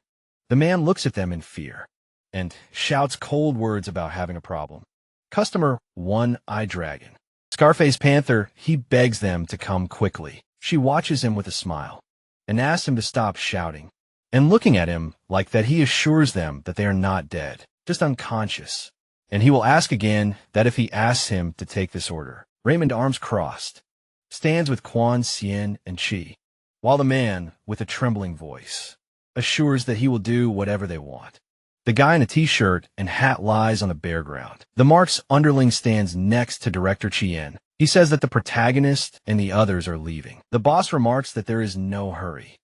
The man looks at them in fear and shouts cold words about having a problem. Customer, one-eyed dragon. Scarface Panther, he begs them to come quickly. She watches him with a smile and asks him to stop shouting and looking at him like that. He assures them that they are not dead, just unconscious. And he will ask again that if he asks him to take this order. Raymond, arms crossed, stands with Quan, Cien, and Chi, while the man, with a trembling voice, assures that he will do whatever they want. The guy in a t-shirt and hat lies on the bare ground. The Mark's underling stands next to Director Chien. He says that the protagonist and the others are leaving. The boss remarks that there is no hurry,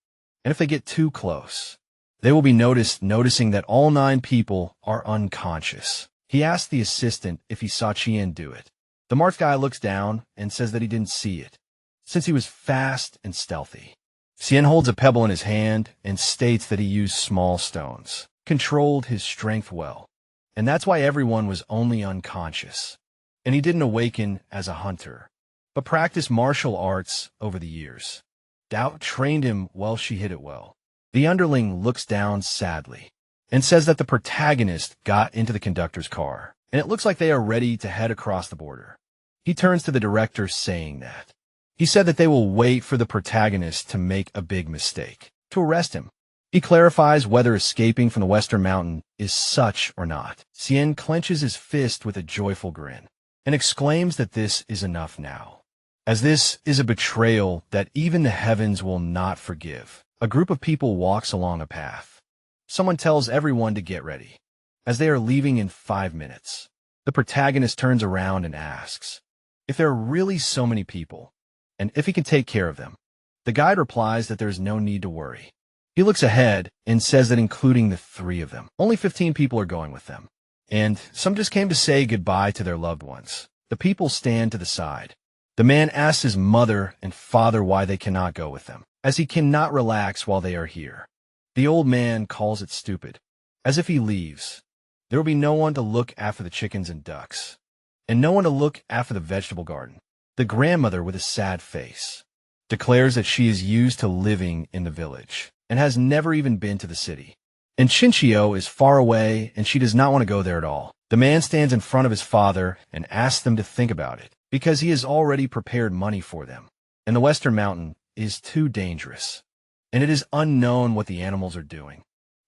and if they get too close, they will be noticing that all 9 people are unconscious. He asks the assistant if he saw Chien do it. The Mark's guy looks down and says that he didn't see it, since he was fast and stealthy. Cien holds a pebble in his hand and states that he used small stones, controlled his strength well, and that's why everyone was only unconscious. And he didn't awaken as a hunter, but practiced martial arts over the years. Doubt trained him well. She hit it well. The underling looks down sadly and says that the protagonist got into the conductor's car, and it looks like they are ready to head across the border. He turns to the director saying that he said that they will wait for the protagonist to make a big mistake, to arrest him. He clarifies whether escaping from the Western Mountain is such or not. Cien clenches his fist with a joyful grin and exclaims that this is enough now, as this is a betrayal that even the heavens will not forgive. A group of people walks along a path. Someone tells everyone to get ready, as they are leaving in 5 minutes. The protagonist turns around and asks if there are really so many people, and if he can take care of them. The guide replies that there is no need to worry. He looks ahead and says that including the 3 of them, only 15 people are going with them, and some just came to say goodbye to their loved ones. The people stand to the side. The man asks his mother and father why they cannot go with them, as he cannot relax while they are here. The old man calls it stupid, as if he leaves, there will be no one to look after the chickens and ducks, and no one to look after the vegetable garden. The grandmother, with a sad face, declares that she is used to living in the village and has never even been to the city. And Chinchio is far away and she does not want to go there at all. The man stands in front of his father and asks them to think about it, because he has already prepared money for them. And the Western Mountain is too dangerous, and it is unknown what the animals are doing.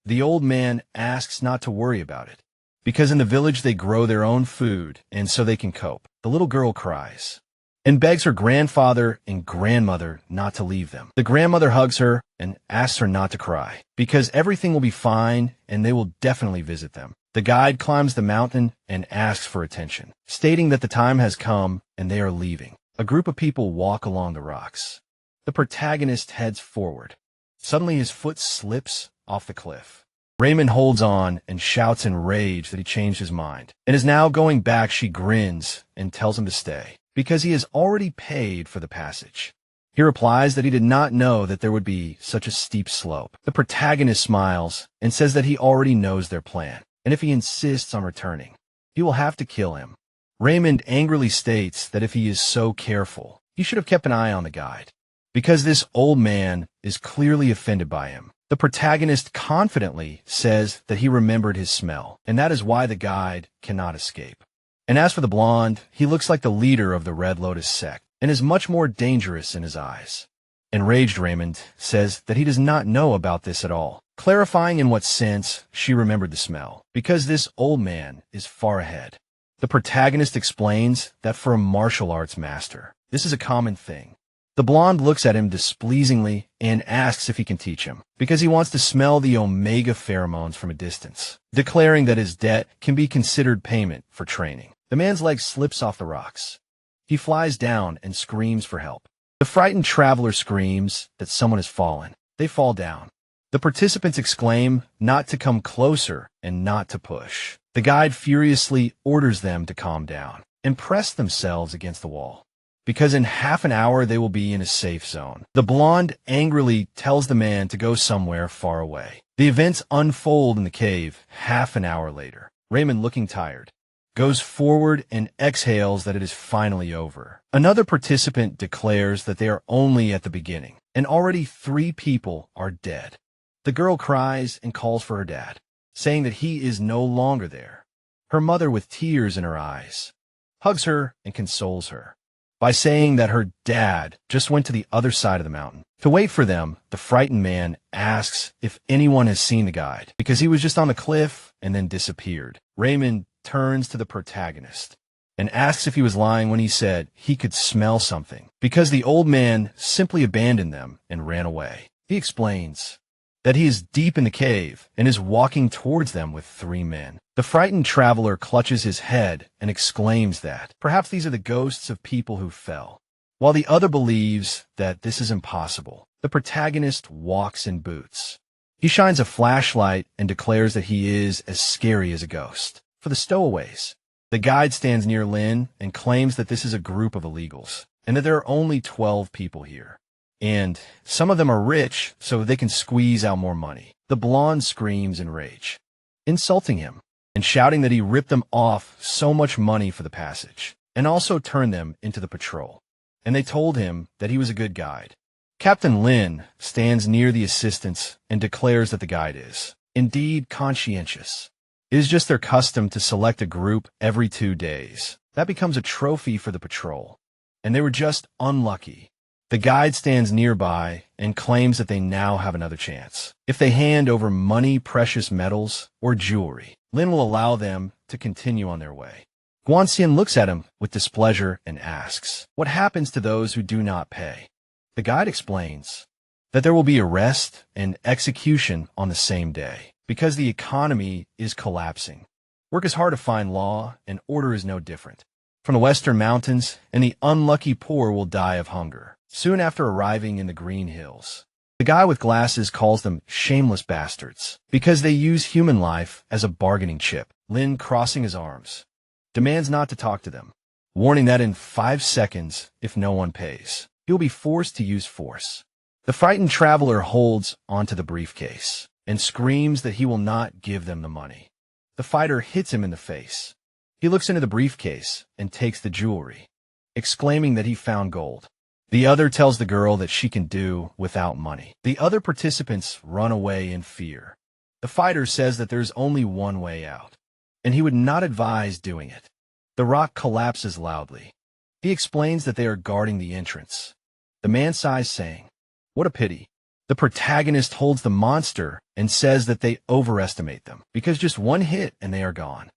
The old man asks not to worry about it, because in the village they grow their own food, and so they can cope. The little girl cries and begs her grandfather and grandmother not to leave them. The grandmother hugs her and asks her not to cry, because everything will be fine and they will definitely visit them. The guide climbs the mountain and asks for attention, stating that the time has come and they are leaving. A group of people walk along the rocks. The protagonist heads forward. Suddenly his foot slips off the cliff. Raymond holds on and shouts in rage that he changed his mind and is now going back. She grins and tells him to stay, because he has already paid for the passage. He replies that he did not know that there would be such a steep slope. The protagonist smiles and says that he already knows their plan, and if he insists on returning, he will have to kill him. Raymond angrily states that if he is so careful, he should have kept an eye on the guide, because this old man is clearly offended by him. The protagonist confidently says that he remembered his smell, and that is why the guide cannot escape. And as for the blonde, he looks like the leader of the Red Lotus sect, and is much more dangerous in his eyes. Enraged Raymond says that he does not know about this at all, clarifying in what sense she remembered the smell, because this old man is far ahead. The protagonist explains that for a martial arts master, this is a common thing. The blonde looks at him displeasingly and asks if he can teach him, because he wants to smell the omega pheromones from a distance, declaring that his debt can be considered payment for training. The man's leg slips off the rocks. He flies down and screams for help. The frightened traveler screams that someone has fallen. They fall down. The participants exclaim not to come closer and not to push. The guide furiously orders them to calm down and press themselves against the wall, because in half an hour they will be in a safe zone. The blonde angrily tells the man to go somewhere far away. The events unfold in the cave half an hour later. Raymond, looking tired, goes forward and exhales that it is finally over. Another participant declares that they are only at the beginning, and already 3 people are dead. The girl cries and calls for her dad, saying that he is no longer there. Her mother, with tears in her eyes, hugs her and consoles her by saying that her dad just went to the other side of the mountain to wait for them. The frightened man asks if anyone has seen the guide, because he was just on the cliff and then disappeared. Raymond turns to the protagonist and asks if he was lying when he said he could smell something, because the old man simply abandoned them and ran away. He explains that he is deep in the cave and is walking towards them with 3 men. The frightened traveler clutches his head and exclaims that perhaps these are the ghosts of people who fell, while the other believes that this is impossible. The protagonist walks in boots. He shines a flashlight and declares that he is as scary as a ghost. For the stowaways, the guide stands near Lin and claims that this is a group of illegals and that there are only 12 people here, and some of them are rich so they can squeeze out more money. The blonde screams in rage, insulting him and shouting that he ripped them off so much money for the passage and also turned them into the patrol, and they told him that he was a good guide. Captain Lin stands near the assistants and declares that the guide is indeed conscientious. It is just their custom to select a group every 2 days. That becomes a trophy for the patrol, and they were just unlucky. The guide stands nearby and claims that they now have another chance. If they hand over money, precious metals, or jewelry, Lin will allow them to continue on their way. Guanxian looks at him with displeasure and asks, what happens to those who do not pay? The guide explains that there will be arrest and execution on the same day, because the economy is collapsing. Work is hard to find law, and order is no different. From the western mountains, and the unlucky poor will die of hunger soon after arriving in the Green Hills. The guy with glasses calls them shameless bastards because they use human life as a bargaining chip. Lin, crossing his arms, demands not to talk to them, warning that in 5 seconds, if no one pays, he will be forced to use force. The frightened traveler holds onto the briefcase and screams that he will not give them the money. The fighter hits him in the face. He looks into the briefcase and takes the jewelry, exclaiming that he found gold. The other tells the girl that she can do without money. The other participants run away in fear. The fighter says that there's only one way out, and he would not advise doing it. The rock collapses loudly. He explains that they are guarding the entrance. The man sighs, saying, what a pity. The protagonist holds the monster and says that they overestimate them, because just one hit and they are gone.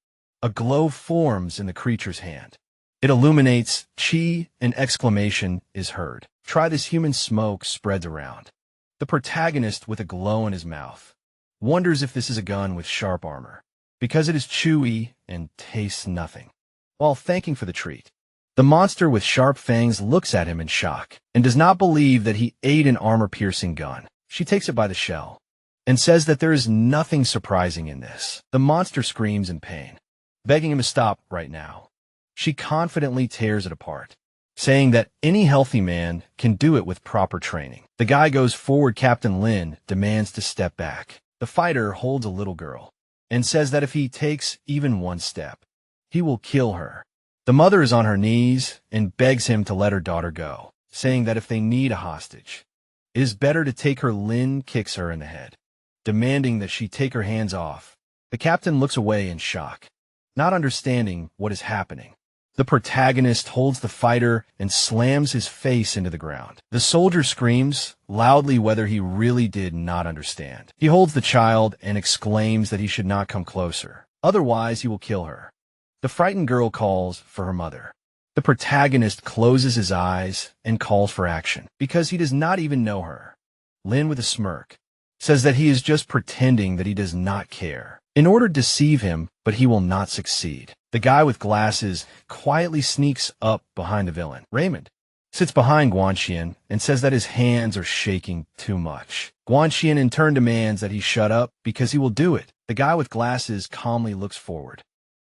A glow forms in the creature's hand. It illuminates chi, an exclamation is heard. Try this. Human smoke spreads around. The protagonist, with a glow in his mouth, wonders if this is a gun with sharp armor, because it is chewy and tastes nothing. While thanking for the treat, the monster with sharp fangs looks at him in shock and does not believe that he ate an armor-piercing gun. She takes it by the shell and says that there is nothing surprising in this. The monster screams in pain, begging him to stop right now. She confidently tears it apart, saying that any healthy man can do it with proper training. The guy goes forward. Captain Lin demands to step back. The fighter holds a little girl and says that if he takes even one step, he will kill her. The mother is on her knees and begs him to let her daughter go, saying that if they need a hostage, it is better to take her. Lin kicks her in the head, demanding that she take her hands off. The captain looks away in shock, not understanding what is happening. The protagonist holds the fighter and slams his face into the ground. The soldier screams loudly whether he really did not understand. He holds the child and exclaims that he should not come closer, otherwise he will kill her. The frightened girl calls for her mother. The protagonist closes his eyes and calls for action, because he does not even know her. Lin, with a smirk, says that he is just pretending that he does not care, in order to deceive him, but he will not succeed. The guy with glasses quietly sneaks up behind the villain. Raymond sits behind Guanxian and says that his hands are shaking too much. Guanxian in turn demands that he shut up because he will do it. The guy with glasses calmly looks forward.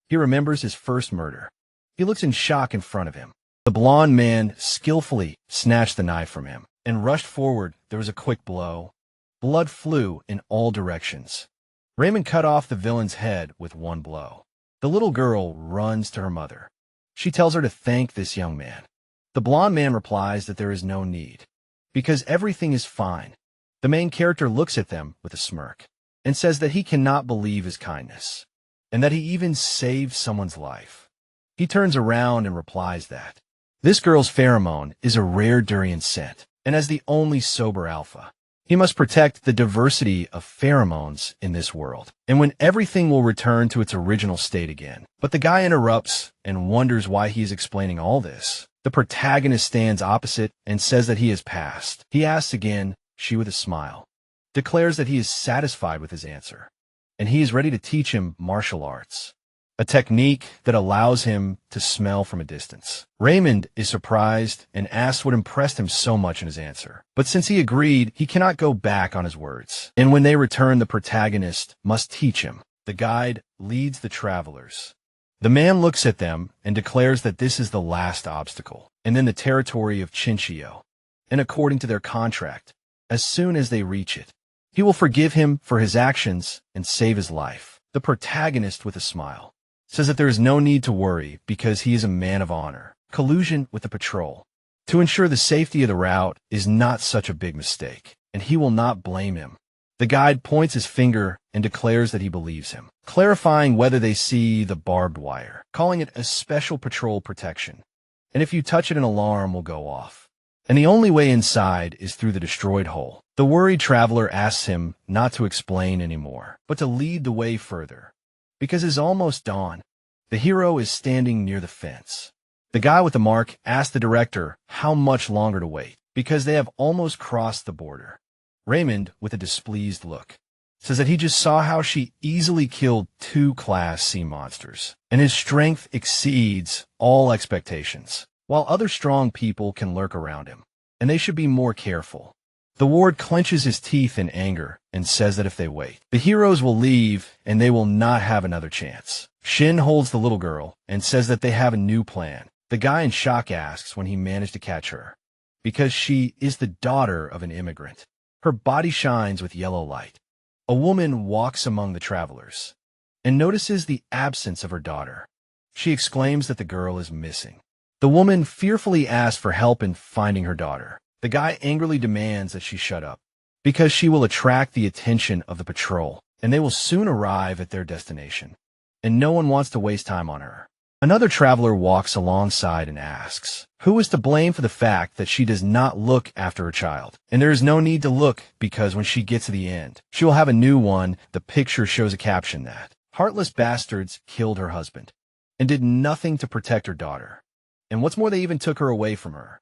He remembers his first murder. He looks in shock in front of him. The blonde man skillfully snatched the knife from him and rushed forward. There was a quick blow. Blood flew in all directions. Raymond cut off the villain's head with one blow. The little girl runs to her mother. She tells her to thank this young man. The blonde man replies that there is no need, because everything is fine. The main character looks at them with a smirk and says that he cannot believe his kindness, and that he even saved someone's life. He turns around and replies that this girl's pheromone is a rare durian scent, and as the only sober alpha, he must protect the diversity of pheromones in this world, and when everything will return to its original state again. But the guy interrupts and wonders why he is explaining all this. The protagonist stands opposite and says that he has passed. He asks again, she with a smile, declares that he is satisfied with his answer, and he is ready to teach him martial arts, a technique that allows him to smell from a distance. Raymond is surprised and asks what impressed him so much in his answer. But since he agreed, he cannot go back on his words. And when they return, the protagonist must teach him. The guide leads the travelers. The man looks at them and declares that this is the last obstacle, and then the territory of Chinchillo. And according to their contract, as soon as they reach it, he will forgive him for his actions and save his life. The protagonist, with a smile, says that there is no need to worry because he is a man of honor. Collusion with the patrol to ensure the safety of the route is not such a big mistake, and he will not blame him. The guide points his finger and declares that he believes him, clarifying whether they see the barbed wire, calling it a special patrol protection. And if you touch it, an alarm will go off. And the only way inside is through the destroyed hole. The worried traveler asks him not to explain anymore, but to lead the way further. Because it's almost dawn, the hero is standing near the fence. The guy with the mark asks the director how much longer to wait, because they have almost crossed the border. Raymond, with a displeased look, says that he just saw how she easily killed 2 Class C monsters, and his strength exceeds all expectations, while other strong people can lurk around him, and they should be more careful. The ward clenches his teeth in anger and says that if they wait, the heroes will leave and they will not have another chance. Shin holds the little girl and says that they have a new plan. The guy in shock asks when he managed to catch her, because she is the daughter of an immigrant. Her body shines with yellow light. A woman walks among the travelers and notices the absence of her daughter. She exclaims that the girl is missing. The woman fearfully asks for help in finding her daughter. The guy angrily demands that she shut up, because she will attract the attention of the patrol, and they will soon arrive at their destination, and no one wants to waste time on her. Another traveler walks alongside and asks, who is to blame for the fact that she does not look after her child? And there is no need to look, because when she gets to the end, she will have a new one. The picture shows a caption that heartless bastards killed her husband and did nothing to protect her daughter. And what's more, they even took her away from her.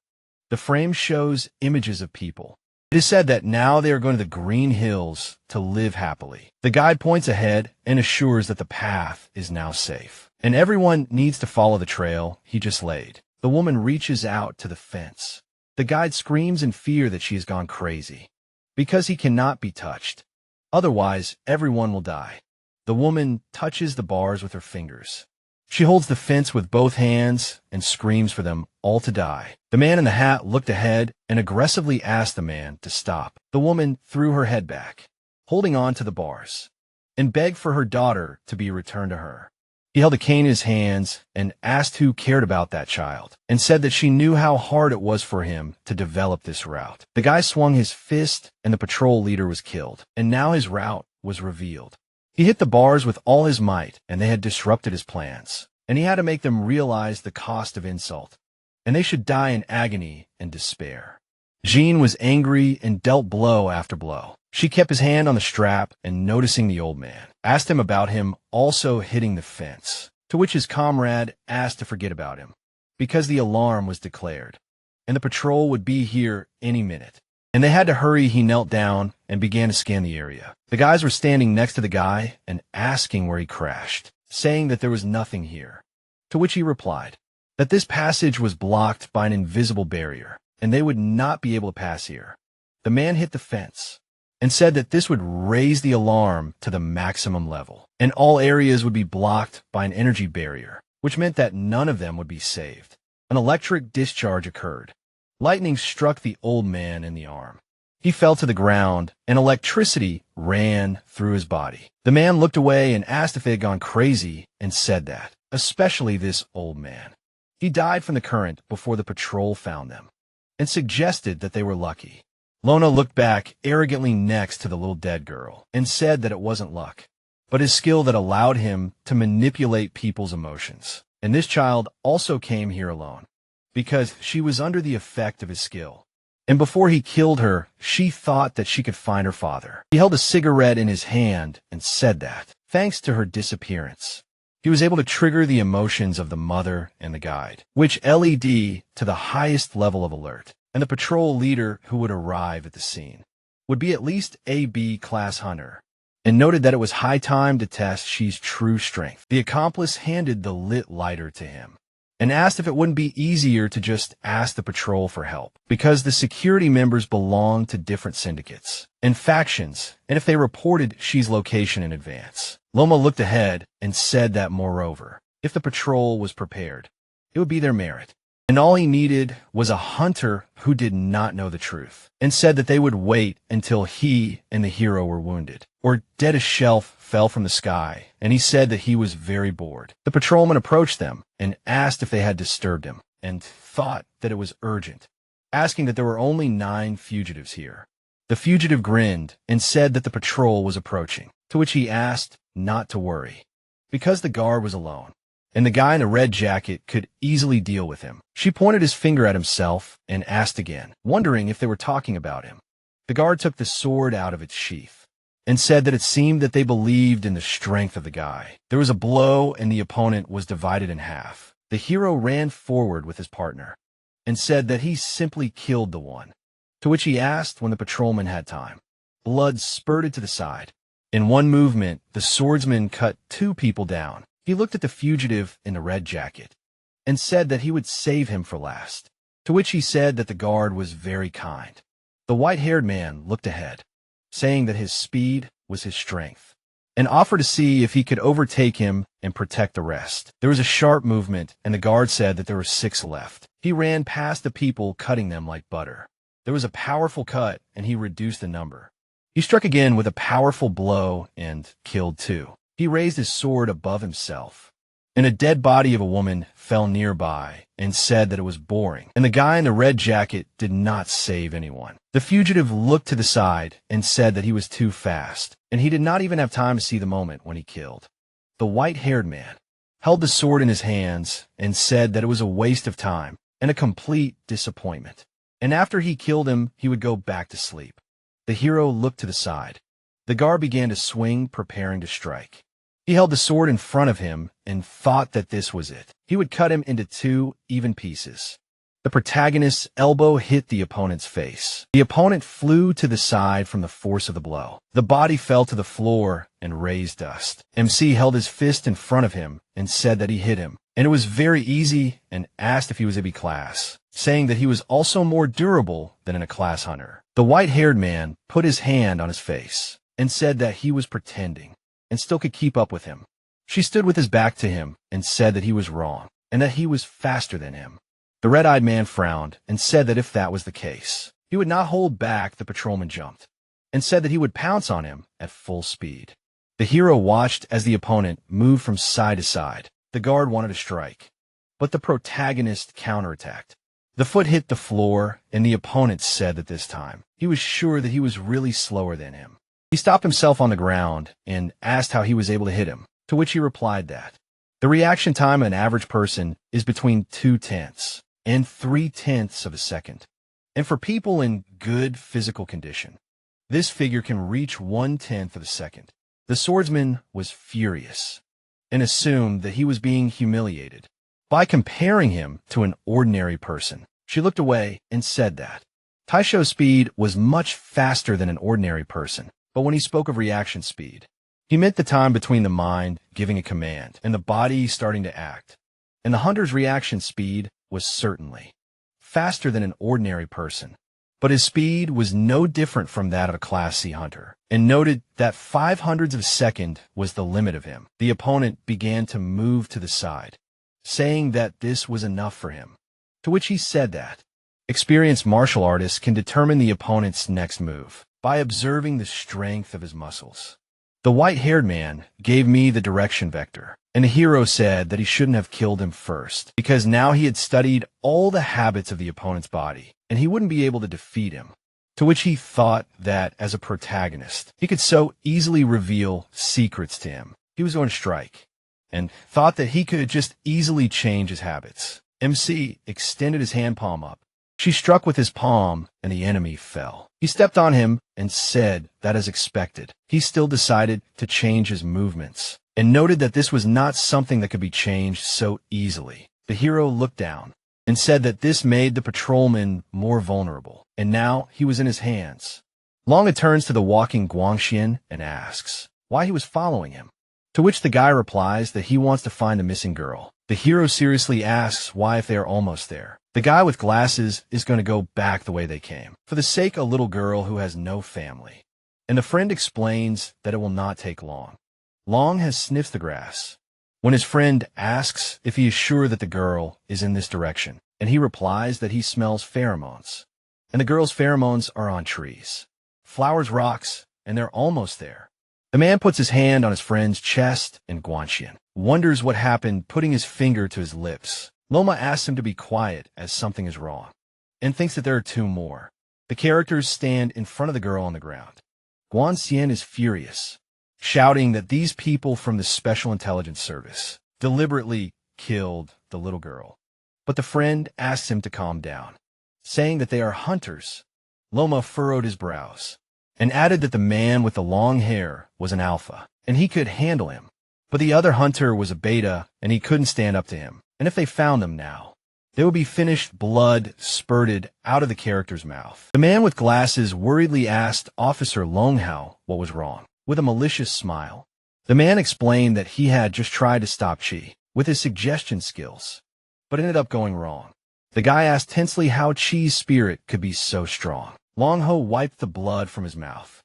The frame shows images of people. It is said that now they are going to the Green Hills to live happily. The guide points ahead and assures that the path is now safe, and everyone needs to follow the trail he just laid. The woman reaches out to the fence. The guide screams in fear that she has gone crazy, because he cannot be touched. Otherwise, everyone will die. The woman touches the bars with her fingers. She holds the fence with both hands and screams for them all to die. The man in the hat looked ahead and aggressively asked the man to stop. The woman threw her head back, holding on to the bars, and begged for her daughter to be returned to her. He held a cane in his hands and asked who cared about that child, and said that she knew how hard it was for him to develop this route. The guy swung his fist and the patrol leader was killed, and now his route was revealed. He hit the bars with all his might, and they had disrupted his plans, and he had to make them realize the cost of insult, and they should die in agony and despair. Jean was angry and dealt blow after blow. She kept his hand on the strap and, noticing the old man, asked him about him also hitting the fence, to which his comrade asked to forget about him, because the alarm was declared, and the patrol would be here any minute. And they had to hurry. He knelt down and began to scan the area. The guys were standing next to the guy and asking where he crashed, saying that there was nothing here, to which he replied, that this passage was blocked by an invisible barrier, and they would not be able to pass here. The man hit the fence and said that this would raise the alarm to the maximum level, and all areas would be blocked by an energy barrier, which meant that none of them would be saved. An electric discharge occurred. Lightning struck the old man in the arm. He fell to the ground, and electricity ran through his body. The man looked away and asked if they had gone crazy and said that, especially this old man. He died from the current before the patrol found them and suggested that they were lucky. Lona looked back arrogantly next to the little dead girl and said that it wasn't luck, but his skill that allowed him to manipulate people's emotions. And this child also came here alone because she was under the effect of his skill. And before he killed her, she thought that she could find her father. He held a cigarette in his hand and said that, thanks to her disappearance, he was able to trigger the emotions of the mother and the guide, which LED to the highest level of alert. And the patrol leader who would arrive at the scene would be at least a B class hunter, and noted that it was high time to test Shi's true strength. The accomplice handed the lit lighter to him and asked if it wouldn't be easier to just ask the patrol for help, because the security members belonged to different syndicates and factions, and if they reported Shi's location in advance. Loma looked ahead and said that, moreover, if the patrol was prepared, it would be their merit. And all he needed was a hunter who did not know the truth, and said that they would wait until he and the hero were wounded, or dead as shelf fell from the sky, and he said that he was very bored. The patrolman approached them and asked if they had disturbed him, and thought that it was urgent, asking that there were only 9 fugitives here. The fugitive grinned and said that the patrol was approaching, to which he asked not to worry, because the guard was alone, and the guy in the red jacket could easily deal with him. She pointed his finger at himself and asked again, wondering if they were talking about him. The guard took the sword out of its sheath and said that it seemed that they believed in the strength of the guy. There was a blow and the opponent was divided in half. The hero ran forward with his partner and said that he simply killed the one, to which he asked when the patrolman had time. Blood spurted to the side. In one movement, the swordsman cut 2 people down. He looked at the fugitive in the red jacket and said that he would save him for last, to which he said that the guard was very kind. The white-haired man looked ahead, saying that his speed was his strength, and offered to see if he could overtake him and protect the rest. There was a sharp movement, and the guard said that there were 6 left. He ran past the people, cutting them like butter. There was a powerful cut, and he reduced the number. He struck again with a powerful blow and killed 2. He raised his sword above himself, and a dead body of a woman fell nearby and said that it was boring, and the guy in the red jacket did not save anyone. The fugitive looked to the side and said that he was too fast, and he did not even have time to see the moment when he killed. The white-haired man held the sword in his hands and said that it was a waste of time and a complete disappointment, and after he killed him, he would go back to sleep. The hero looked to the side. The guard began to swing, preparing to strike. He held the sword in front of him and thought that this was it. He would cut him into 2 even pieces. The protagonist's elbow hit the opponent's face. The opponent flew to the side from the force of the blow. The body fell to the floor and raised dust. MC held his fist in front of him and said that he hit him, and it was very easy, and asked if he was a B class, saying that he was also more durable than a class hunter. The white-haired man put his hand on his face and said that he was pretending and still could keep up with him. She stood with his back to him and said that he was wrong and that he was faster than him. The red-eyed man frowned and said that if that was the case, he would not hold back. The patrolman jumped and said that he would pounce on him at full speed. The hero watched as the opponent moved from side to side. The guard wanted to strike, but the protagonist counterattacked. The foot hit the floor, and the opponent said that this time he was sure that he was really slower than him. He stopped himself on the ground and asked how he was able to hit him, to which he replied that the reaction time of an average person is between 0.2 and 0.3 of a second. And for people in good physical condition, this figure can reach 1/10 of a second. The swordsman was furious and assumed that he was being humiliated by comparing him to an ordinary person. She looked away and said that Taisho's speed was much faster than an ordinary person, but when he spoke of reaction speed, he meant the time between the mind giving a command and the body starting to act. and the hunter's reaction speed was certainly faster than an ordinary person. But his speed was no different from that of a Class C hunter, and noted that 0.05 of a second was the limit of him. The opponent began to move to the side, saying that this was enough for him, to which he said that experienced martial artists can determine the opponent's next move by observing the strength of his muscles. The white-haired man gave me the direction vector, and the hero said that he shouldn't have killed him first, because now he had studied all the habits of the opponent's body, and he wouldn't be able to defeat him. To which he thought that, as a protagonist, he could so easily reveal secrets to him. He was going to strike, and thought that he could just easily change his habits. MC extended his hand palm up. She struck with his palm, and the enemy fell. He stepped on him and said that, as expected, he still decided to change his movements, and noted that this was not something that could be changed so easily. The hero looked down and said that this made the patrolman more vulnerable, and now he was in his hands. Long turns to the walking Guangxian and asks why he was following him, to which the guy replies that he wants to find the missing girl. The hero seriously asks why, if they are almost there. The guy with glasses is going to go back the way they came, for the sake of a little girl who has no family. And the friend explains that it will not take long. Long has sniffed the grass when his friend asks if he is sure that the girl is in this direction, and he replies that he smells pheromones, and the girl's pheromones are on trees, flowers, rocks, and they're almost there. The man puts his hand on his friend's chest, and Guanxian wonders what happened, putting his finger to his lips. Loma asks him to be quiet as something is wrong, and thinks that there are two more. The characters stand in front of the girl on the ground. Guanxian is furious, shouting that these people from the Special Intelligence Service deliberately killed the little girl. But the friend asks him to calm down, saying that they are hunters. Loma furrowed his brows and added that the man with the long hair was an alpha, and he could handle him. But the other hunter was a beta, and he couldn't stand up to him. And if they found them now, they would be finished. Blood spurted out of the character's mouth. The man with glasses worriedly asked Officer Longhao what was wrong. With a malicious smile, the man explained that he had just tried to stop Chi with his suggestion skills, but ended up going wrong. The guy asked tensely how Chi's spirit could be so strong. Longho wiped the blood from his mouth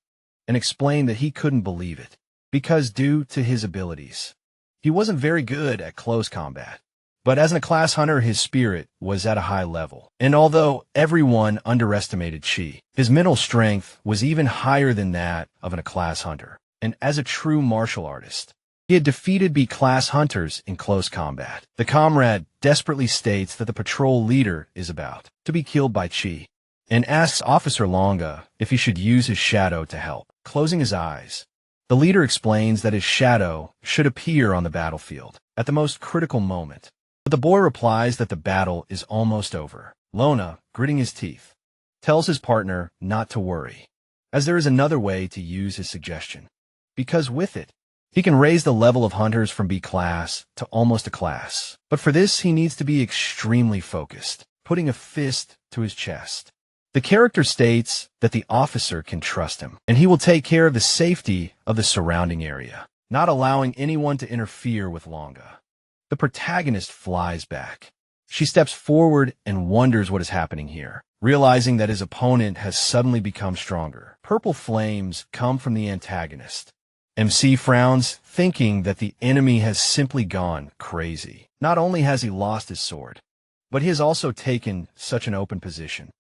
and explained that he couldn't believe it, because due to his abilities, he wasn't very good at close combat. But as a class hunter, his spirit was at a high level. And although everyone underestimated Chi, his mental strength was even higher than that of a class hunter. And as a true martial artist, he had defeated B-class hunters in close combat. The comrade desperately states that the patrol leader is about to be killed by Chi, and asks Officer Longa if he should use his shadow to help. Closing his eyes, the leader explains that his shadow should appear on the battlefield at the most critical moment. But the boy replies that the battle is almost over. Lona, gritting his teeth, tells his partner not to worry, as there is another way to use his suggestion, because with it, he can raise the level of hunters from B-class to almost a class. But for this, he needs to be extremely focused, putting a fist to his chest. The character states that the officer can trust him, and he will take care of the safety of the surrounding area, not allowing anyone to interfere with Longa. The protagonist flies back. She steps forward and wonders what is happening here, realizing that his opponent has suddenly become stronger. Purple flames come from the antagonist. MC frowns, thinking that the enemy has simply gone crazy. Not only has he lost his sword, but he has also taken such an open position,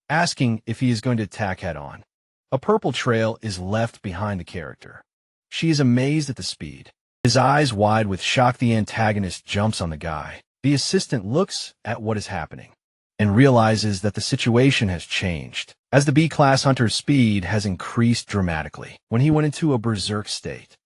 asking if he is going to attack head-on. A purple trail is left behind the character. She is amazed at the speed. His eyes wide with shock, the antagonist jumps on the guy. The assistant looks at what is happening and realizes that the situation has changed, as the B-class hunter's speed has increased dramatically when he went into a berserk state.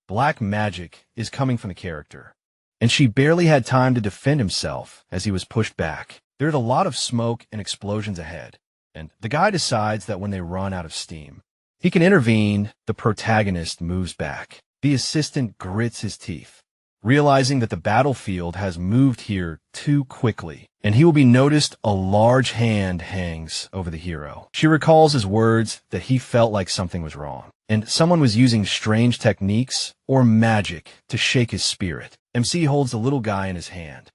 Black magic is coming from the character, and she barely had time to defend himself as he was pushed back. There's a lot of smoke and explosions ahead, and the guy decides that when they run out of steam, he can intervene. The protagonist moves back. The assistant grits his teeth, realizing that the battlefield has moved here too quickly, and he will be noticed. A large hand hangs over the hero. She recalls his words that he felt like something was wrong, and someone was using strange techniques or magic to shake his spirit. MC holds the little guy in his hand,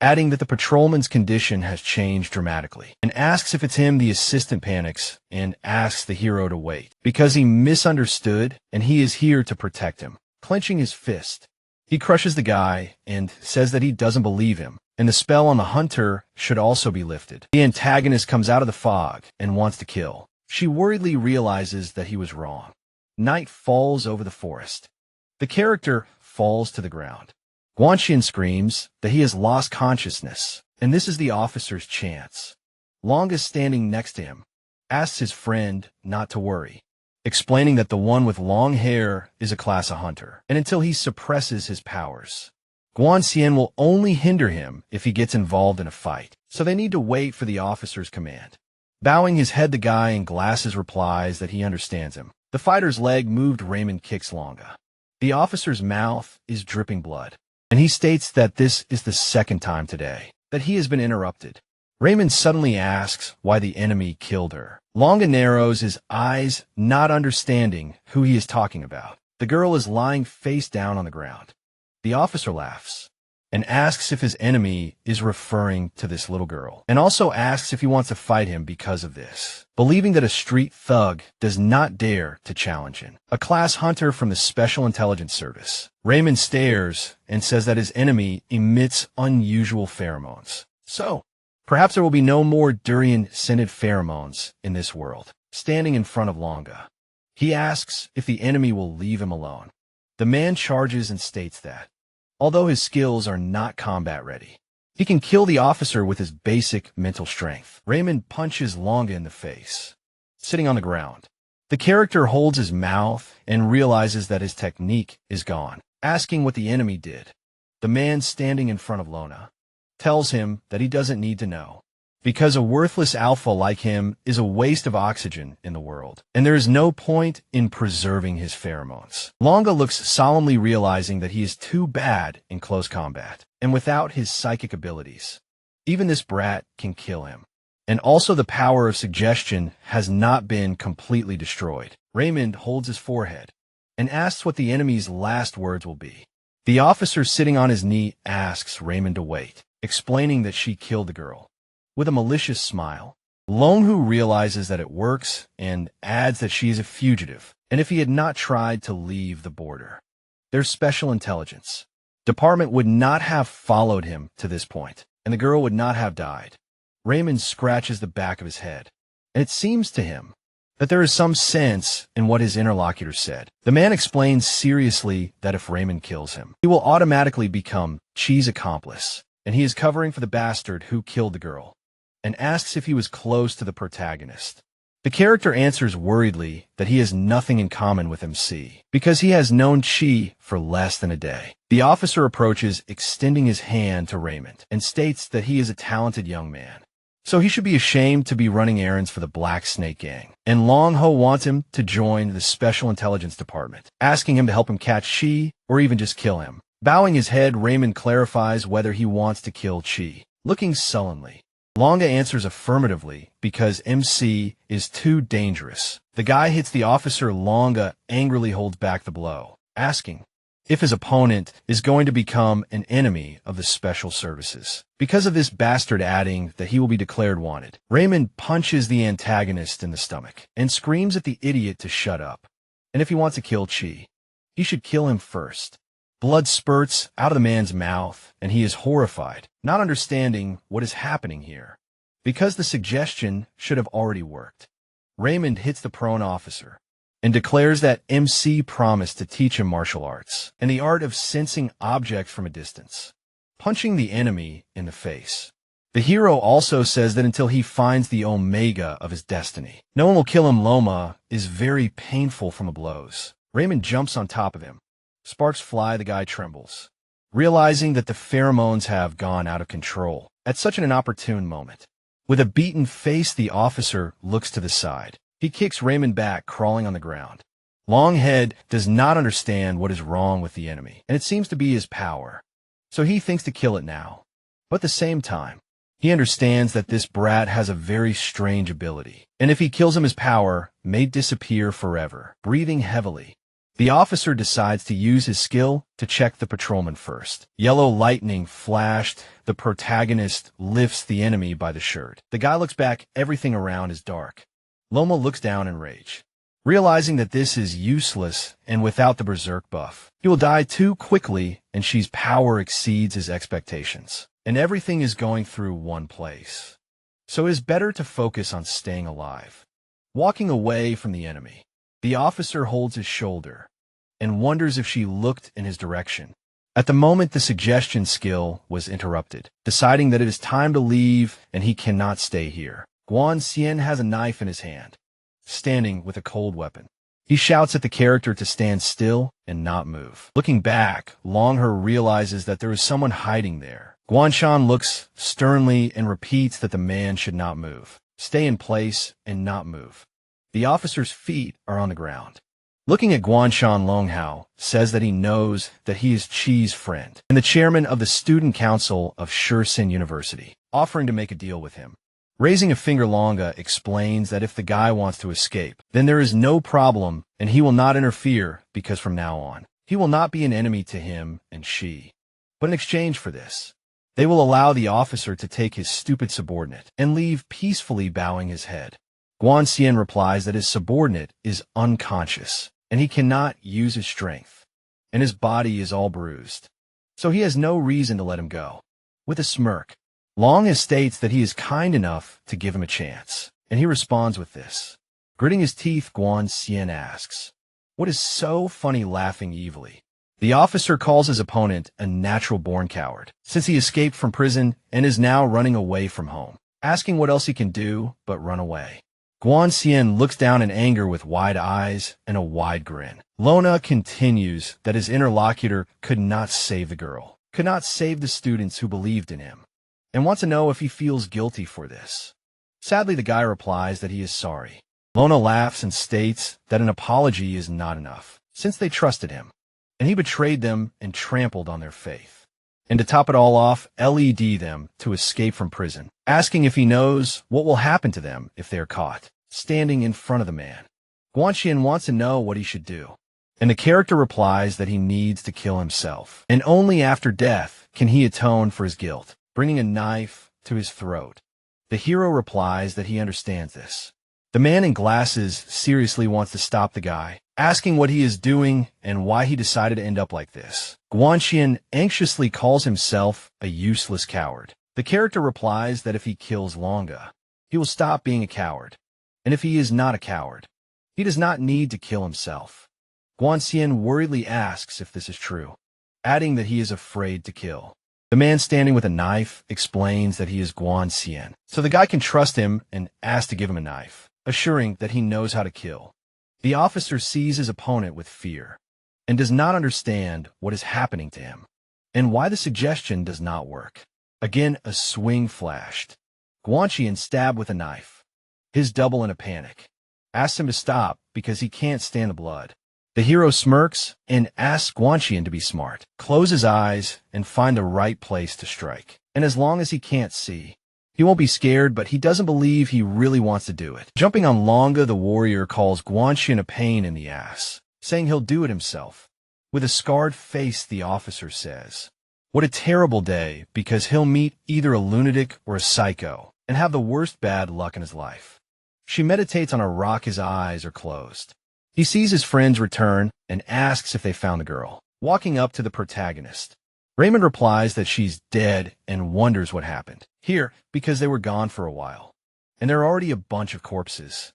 adding that the patrolman's condition has changed dramatically, and asks if it's him. The assistant panics and asks the hero to wait, because he misunderstood and he is here to protect him. Clenching his fist, he crushes the guy and says that he doesn't believe him, and the spell on the hunter should also be lifted. The antagonist comes out of the fog and wants to kill. She worriedly realizes that he was wrong. Night falls over the forest. The character falls to the ground. Guanxian screams that he has lost consciousness, and this is the officer's chance. Long is standing next to him, asks his friend not to worry, explaining that the one with long hair is a class of hunter, and until he suppresses his powers, Guanxian will only hinder him if he gets involved in a fight, so they need to wait for the officer's command. Bowing his head, the guy in glasses replies that he understands him. The fighter's leg moved. Raymond kicks Longa. The officer's mouth is dripping blood, and he states that this is the second time today that he has been interrupted. Raymond suddenly asks why the enemy killed her. Longa narrows his eyes, not understanding who he is talking about. The girl is lying face down on the ground. The officer laughs and asks if his enemy is referring to this little girl, and also asks if he wants to fight him because of this, believing that a street thug does not dare to challenge him. A class hunter from the Special Intelligence Service. Raymond stares and says that his enemy emits unusual pheromones. So, perhaps there will be no more durian-scented pheromones in this world. Standing in front of Longa, he asks if the enemy will leave him alone. The man charges and states that, although his skills are not combat-ready, he can kill the officer with his basic mental strength. Raymond punches Longa in the face, sitting on the ground. The character holds his mouth and realizes that his technique is gone, asking what the enemy did. The man standing in front of Lona tells him that he doesn't need to know, because a worthless alpha like him is a waste of oxygen in the world, and there is no point in preserving his pheromones. Longa looks solemnly, realizing that he is too bad in close combat, and without his psychic abilities, even this brat can kill him. And also the power of suggestion has not been completely destroyed. Raymond holds his forehead and asks what the enemy's last words will be. The officer sitting on his knee asks Raymond to wait, explaining that she killed the girl. With a malicious smile, Longhu realizes that it works and adds that she is a fugitive, and if he had not tried to leave the border, their special intelligence department would not have followed him to this point, and the girl would not have died. Raymond scratches the back of his head, and it seems to him that there is some sense in what his interlocutor said. The man explains seriously that if Raymond kills him, he will automatically become Chi's accomplice, and he is covering for the bastard who killed the girl, and asks if he was close to the protagonist. The character answers worriedly that he has nothing in common with MC, because he has known Chi for less than a day. The officer approaches, extending his hand to Raymond, and states that he is a talented young man, so he should be ashamed to be running errands for the Black Snake Gang. And Long Ho wants him to join the Special Intelligence Department, asking him to help him catch Chi or even just kill him. Bowing his head, Raymond clarifies whether he wants to kill Chi. Looking sullenly, Longa answers affirmatively because MC is too dangerous. The guy hits the officer. Longa angrily holds back the blow, asking if his opponent is going to become an enemy of the special services. Because of this bastard adding that he will be declared wanted, Raymond punches the antagonist in the stomach and screams at the idiot to shut up. And if he wants to kill Chi, he should kill him first. Blood spurts out of the man's mouth, and he is horrified, not understanding what is happening here, because the suggestion should have already worked. Raymond hits the prone officer and declares that MC promised to teach him martial arts and the art of sensing objects from a distance, punching the enemy in the face. The hero also says that until he finds the omega of his destiny, no one will kill him. Loma is very painful from the blows. Raymond jumps on top of him. Sparks fly. The guy trembles, realizing that the pheromones have gone out of control at such an inopportune moment. With a beaten face, the officer looks to the side. He kicks Raymond back, crawling on the ground. Longhead does not understand what is wrong with the enemy, and it seems to be his power, so he thinks to kill it now. But at the same time, he understands that this brat has a very strange ability, and if he kills him, his power may disappear forever. Breathing heavily, The officer decides to use his skill to check the patrolman first. Yellow lightning flashed. The protagonist lifts the enemy by the shirt. The guy looks back. Everything around is dark. Loma looks down in rage, realizing that this is useless and without the berserk buff, he will die too quickly, and Shi's power exceeds his expectations. And everything is going through one place. So it is better to focus on staying alive. Walking away from the enemy, the officer holds his shoulder and wonders if she looked in his direction. At the moment, the suggestion skill was interrupted, deciding that it is time to leave and he cannot stay here. Guan Xian has a knife in his hand, standing with a cold weapon. He shouts at the character to stand still and not move. Looking back, Longher realizes that there is someone hiding there. Guanshan looks sternly and repeats that the man should not move. Stay in place and not move. The officer's feet are on the ground. Looking at Guanshan, Longhao says that he knows that he is Chi's friend and the chairman of the student council of Shursin University, offering to make a deal with him. Raising a finger, Longa explains that if the guy wants to escape, then there is no problem and he will not interfere because from now on, he will not be an enemy to him and Shi. But in exchange for this, they will allow the officer to take his stupid subordinate and leave peacefully bowing his head. Guan Xian replies that his subordinate is unconscious and he cannot use his strength, and his body is all bruised, so he has no reason to let him go. With a smirk, Long states that he is kind enough to give him a chance, and he responds with this. Gritting his teeth, Guan Xian asks, "What is so funny?" Laughing evilly. The officer calls his opponent a natural-born coward, since he escaped from prison and is now running away from home, asking what else he can do but run away. Guan Xian looks down in anger with wide eyes and a wide grin. Lona continues that his interlocutor could not save the girl, could not save the students who believed in him, and wants to know if he feels guilty for this. Sadly, the guy replies that he is sorry. Lona laughs and states that an apology is not enough, since they trusted him, and he betrayed them and trampled on their faith. And to top it all off, LED them to escape from prison, asking if he knows what will happen to them if they are caught, standing in front of the man. Guanxian wants to know what he should do, and the character replies that he needs to kill himself, and only after death can he atone for his guilt, bringing a knife to his throat. The hero replies that he understands this. The man in glasses seriously wants to stop the guy, asking what he is doing and why he decided to end up like this. Guanxian anxiously calls himself a useless coward. The character replies that if he kills Longa, he will stop being a coward, and if he is not a coward, he does not need to kill himself. Guanxian worriedly asks if this is true, adding that he is afraid to kill. The man standing with a knife explains that he is Guan Xian, so the guy can trust him and asks to give him a knife, assuring that he knows how to kill. The officer sees his opponent with fear and does not understand what is happening to him and why the suggestion does not work. Again, a swing flashed. Guan Xian stabbed with a knife. His double, in a panic, asks him to stop because he can't stand the blood. The hero smirks and asks Guanxian to be smart, close his eyes, and find the right place to strike. And as long as he can't see, he won't be scared, but he doesn't believe he really wants to do it. Jumping on Longa, the warrior calls Guanxian a pain in the ass, saying he'll do it himself. With a scarred face, the officer says, "What a terrible day, because he'll meet either a lunatic or a psycho, and have the worst bad luck in his life." She meditates on a rock. His eyes are closed. He sees his friends return and asks if they found the girl. Walking up to the protagonist, Raymond replies that she's dead and wonders what happened here because they were gone for a while, and there are already a bunch of corpses.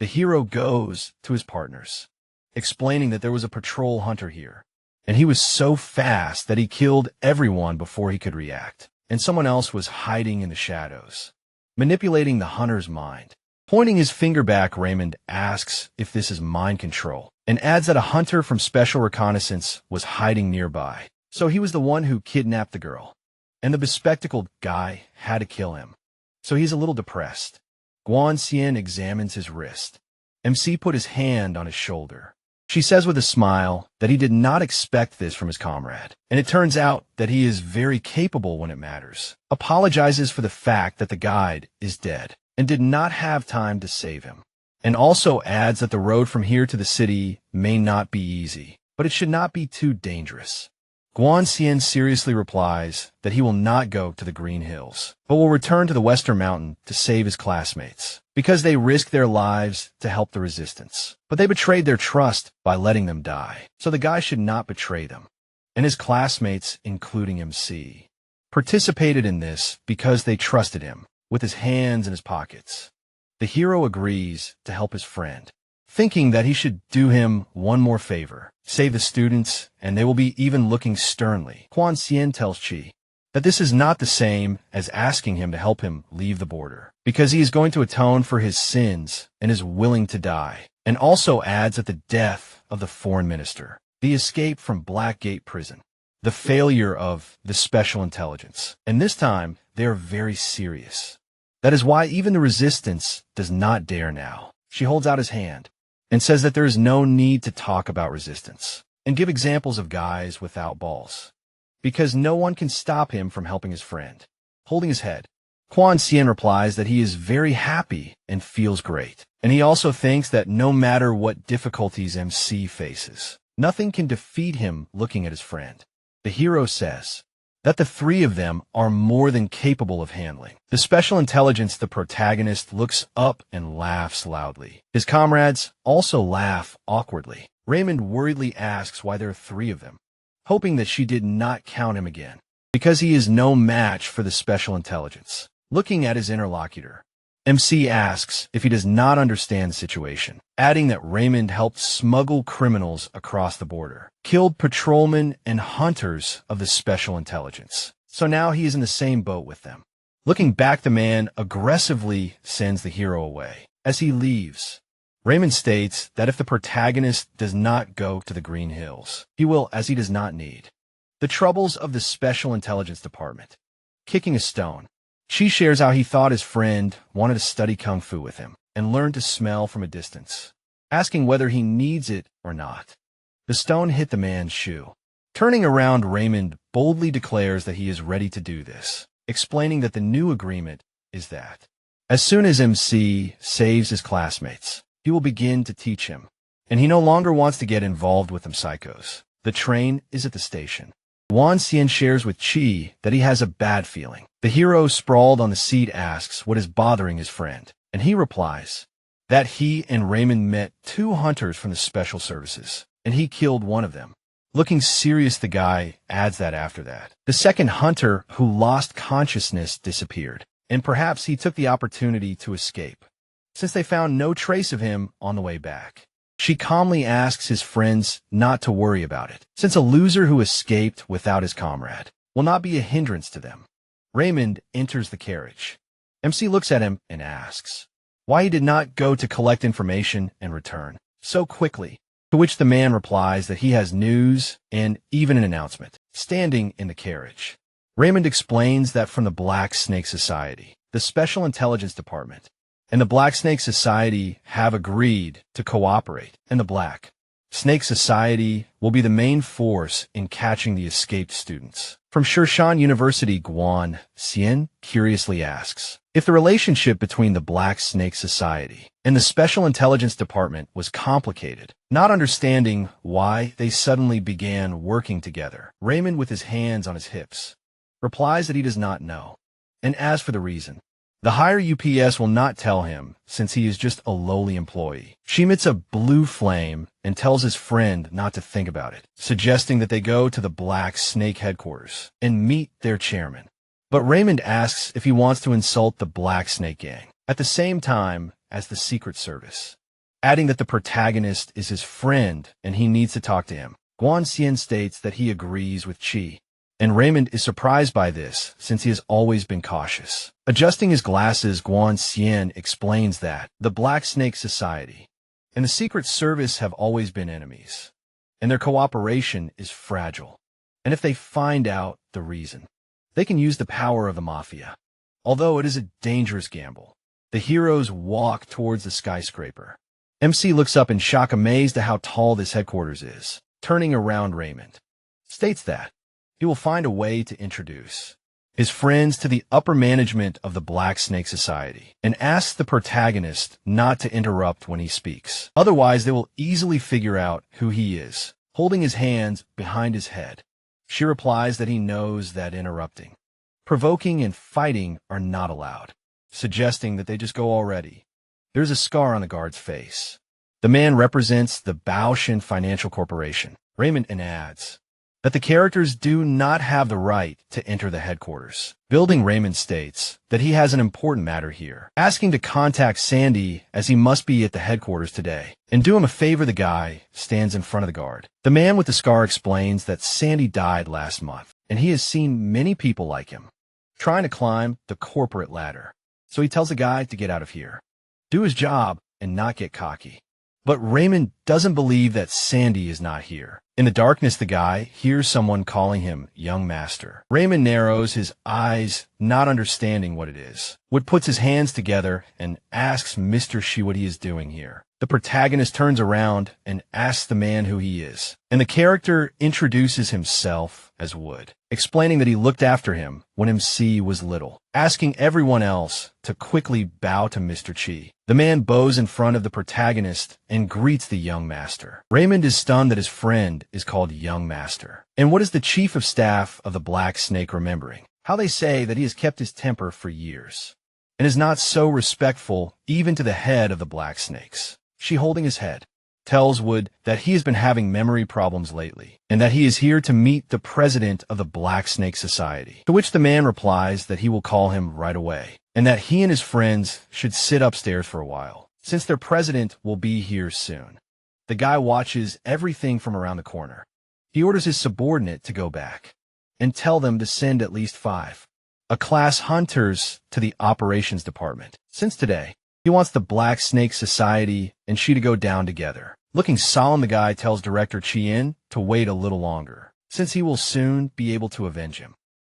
The hero goes to his partners, explaining that there was a patrol hunter here, and he was so fast that he killed everyone before he could react, and someone else was hiding in the shadows, manipulating the hunter's mind. Pointing his finger back, Raymond asks if this is mind control, and adds that a hunter from Special Reconnaissance was hiding nearby. So he was the one who kidnapped the girl, and the bespectacled guy had to kill him. So he's a little depressed. Guan Xian examines his wrist. MC put his hand on his shoulder. She says with a smile that he did not expect this from his comrade, and it turns out that he is very capable when it matters. Apologizes for the fact that the guide is dead and did not have time to save him. and also adds that the road from here to the city may not be easy, but it should not be too dangerous. Guan Xian seriously replies that he will not go to the Green Hills, but will return to the Western Mountain to save his classmates, because they risked their lives to help the resistance. But they betrayed their trust by letting them die, so the guy should not betray them. And his classmates, including MC, participated in this because they trusted him, with his hands in his pockets. The hero agrees to help his friend, thinking that he should do him one more favor, save the students, and they will be even looking sternly. Guan Xian tells Qi that this is not the same as asking him to help him leave the border, because he is going to atone for his sins and is willing to die, and also adds that the death of the foreign minister, the escape from Blackgate prison, the failure of the special intelligence, and this time they are very serious. That is why even the resistance does not dare now. She holds out his hand and says that there is no need to talk about resistance and give examples of guys without balls, because no one can stop him from helping his friend. Holding his head, Guan Xian replies that he is very happy and feels great, and he also thinks that no matter what difficulties MC faces, nothing can defeat him looking at his friend. The hero says that the three of them are more than capable of handling. The special intelligence, the protagonist, looks up and laughs loudly. His comrades also laugh awkwardly. Raymond worriedly asks why there are three of them, hoping that she did not count him again, because he is no match for the special intelligence. Looking at his interlocutor, MC asks if he does not understand the situation, adding that Raymond helped smuggle criminals across the border, killed patrolmen and hunters of the special intelligence. So now he is in the same boat with them. Looking back, the man aggressively sends the hero away. As he leaves, Raymond states that if the protagonist does not go to the Green Hills, he will, as he does not need. The troubles of the Special Intelligence Department. Kicking a stone, Qi shares how he thought his friend wanted to study Kung Fu with him and learn to smell from a distance, asking whether he needs it or not. The stone hit the man's shoe. Turning around, Raymond boldly declares that he is ready to do this, explaining that the new agreement is that as soon as MC saves his classmates, he will begin to teach him, and he no longer wants to get involved with them psychos. The train is at the station. Guan Xian shares with Qi that he has a bad feeling. The hero, sprawled on the seat, asks what is bothering his friend, and he replies that he and Raymond met two hunters from the special services, and he killed one of them. Looking serious, the guy adds that after that, the second hunter who lost consciousness disappeared, and perhaps he took the opportunity to escape, since they found no trace of him on the way back. She calmly asks his friends not to worry about it, since a loser who escaped without his comrade will not be a hindrance to them. Raymond enters the carriage. MC looks at him and asks why he did not go to collect information and return so quickly, to which the man replies that he has news and even an announcement. Standing in the carriage, Raymond explains that from the Black Snake Society, the Special Intelligence Department, and the Black Snake Society have agreed to cooperate, and the Black Snake Society will be the main force in catching the escaped students. From Shirshan University, Guan Xian curiously asks if the relationship between the Black Snake Society and the Special Intelligence Department was complicated, not understanding why they suddenly began working together. Raymond, with his hands on his hips, replies that he does not know, and as for the reason, the higher UPS will not tell him, since he is just a lowly employee. She emits a blue flame and tells his friend not to think about it, suggesting that they go to the Black Snake headquarters and meet their chairman. But Raymond asks if he wants to insult the Black Snake gang at the same time as the Secret Service, adding that the protagonist is his friend and he needs to talk to him. Guan Xian states that he agrees with Qi, and Raymond is surprised by this since he has always been cautious. Adjusting his glasses, Guan Xian explains that the Black Snake Society and the Secret Service have always been enemies, and their cooperation is fragile. And if they find out the reason, they can use the power of the mafia, although it is a dangerous gamble. The heroes walk towards the skyscraper. MC looks up in shock, amazed at how tall this headquarters is. Turning around, Raymond states that he will find a way to introduce his friends to the upper management of the Black Snake Society, and asks the protagonist not to interrupt when he speaks. Otherwise, they will easily figure out who he is. Holding his hands behind his head, she replies that he knows that interrupting, provoking, and fighting are not allowed, suggesting that they just go already. There's a scar on the guard's face. The man represents the Baoshin Financial Corporation. Raymond adds that the characters do not have the right to enter the headquarters. Building Raymond states that he has an important matter here, asking to contact Sandy as he must be at the headquarters today. And do him a favor, the guy stands in front of the guard. The man with the scar explains that Sandy died last month, and he has seen many people like him trying to climb the corporate ladder. So he tells the guy to get out of here, do his job, and not get cocky. But Raymond doesn't believe that Sandy is not here. In the darkness, the guy hears someone calling him young master. Raymond narrows his eyes, not understanding what it is. Wood puts his hands together and asks Mr. Shi what he is doing here. The protagonist turns around and asks the man who he is, and the character introduces himself as Wood, explaining that he looked after him when MC was little, asking everyone else to quickly bow to Mr. Chi. The man bows in front of the protagonist and greets the young master. Raymond is stunned that his friend is called young master. And what is the chief of staff of the Black Snake remembering? How they say that he has kept his temper for years and is not so respectful even to the head of the Black Snakes. She, holding his head, tells Wood that he has been having memory problems lately and that he is here to meet the president of the Black Snake Society, to which the man replies that he will call him right away and that he and his friends should sit upstairs for a while, since their president will be here soon. The guy watches everything from around the corner. He orders his subordinate to go back and tell them to send at least 5 A-class hunters to the operations department, since today he wants the Black Snake Society and she to go down together. Looking solemn, the guy tells Director Chien to wait a little longer, since he will soon be able to avenge him.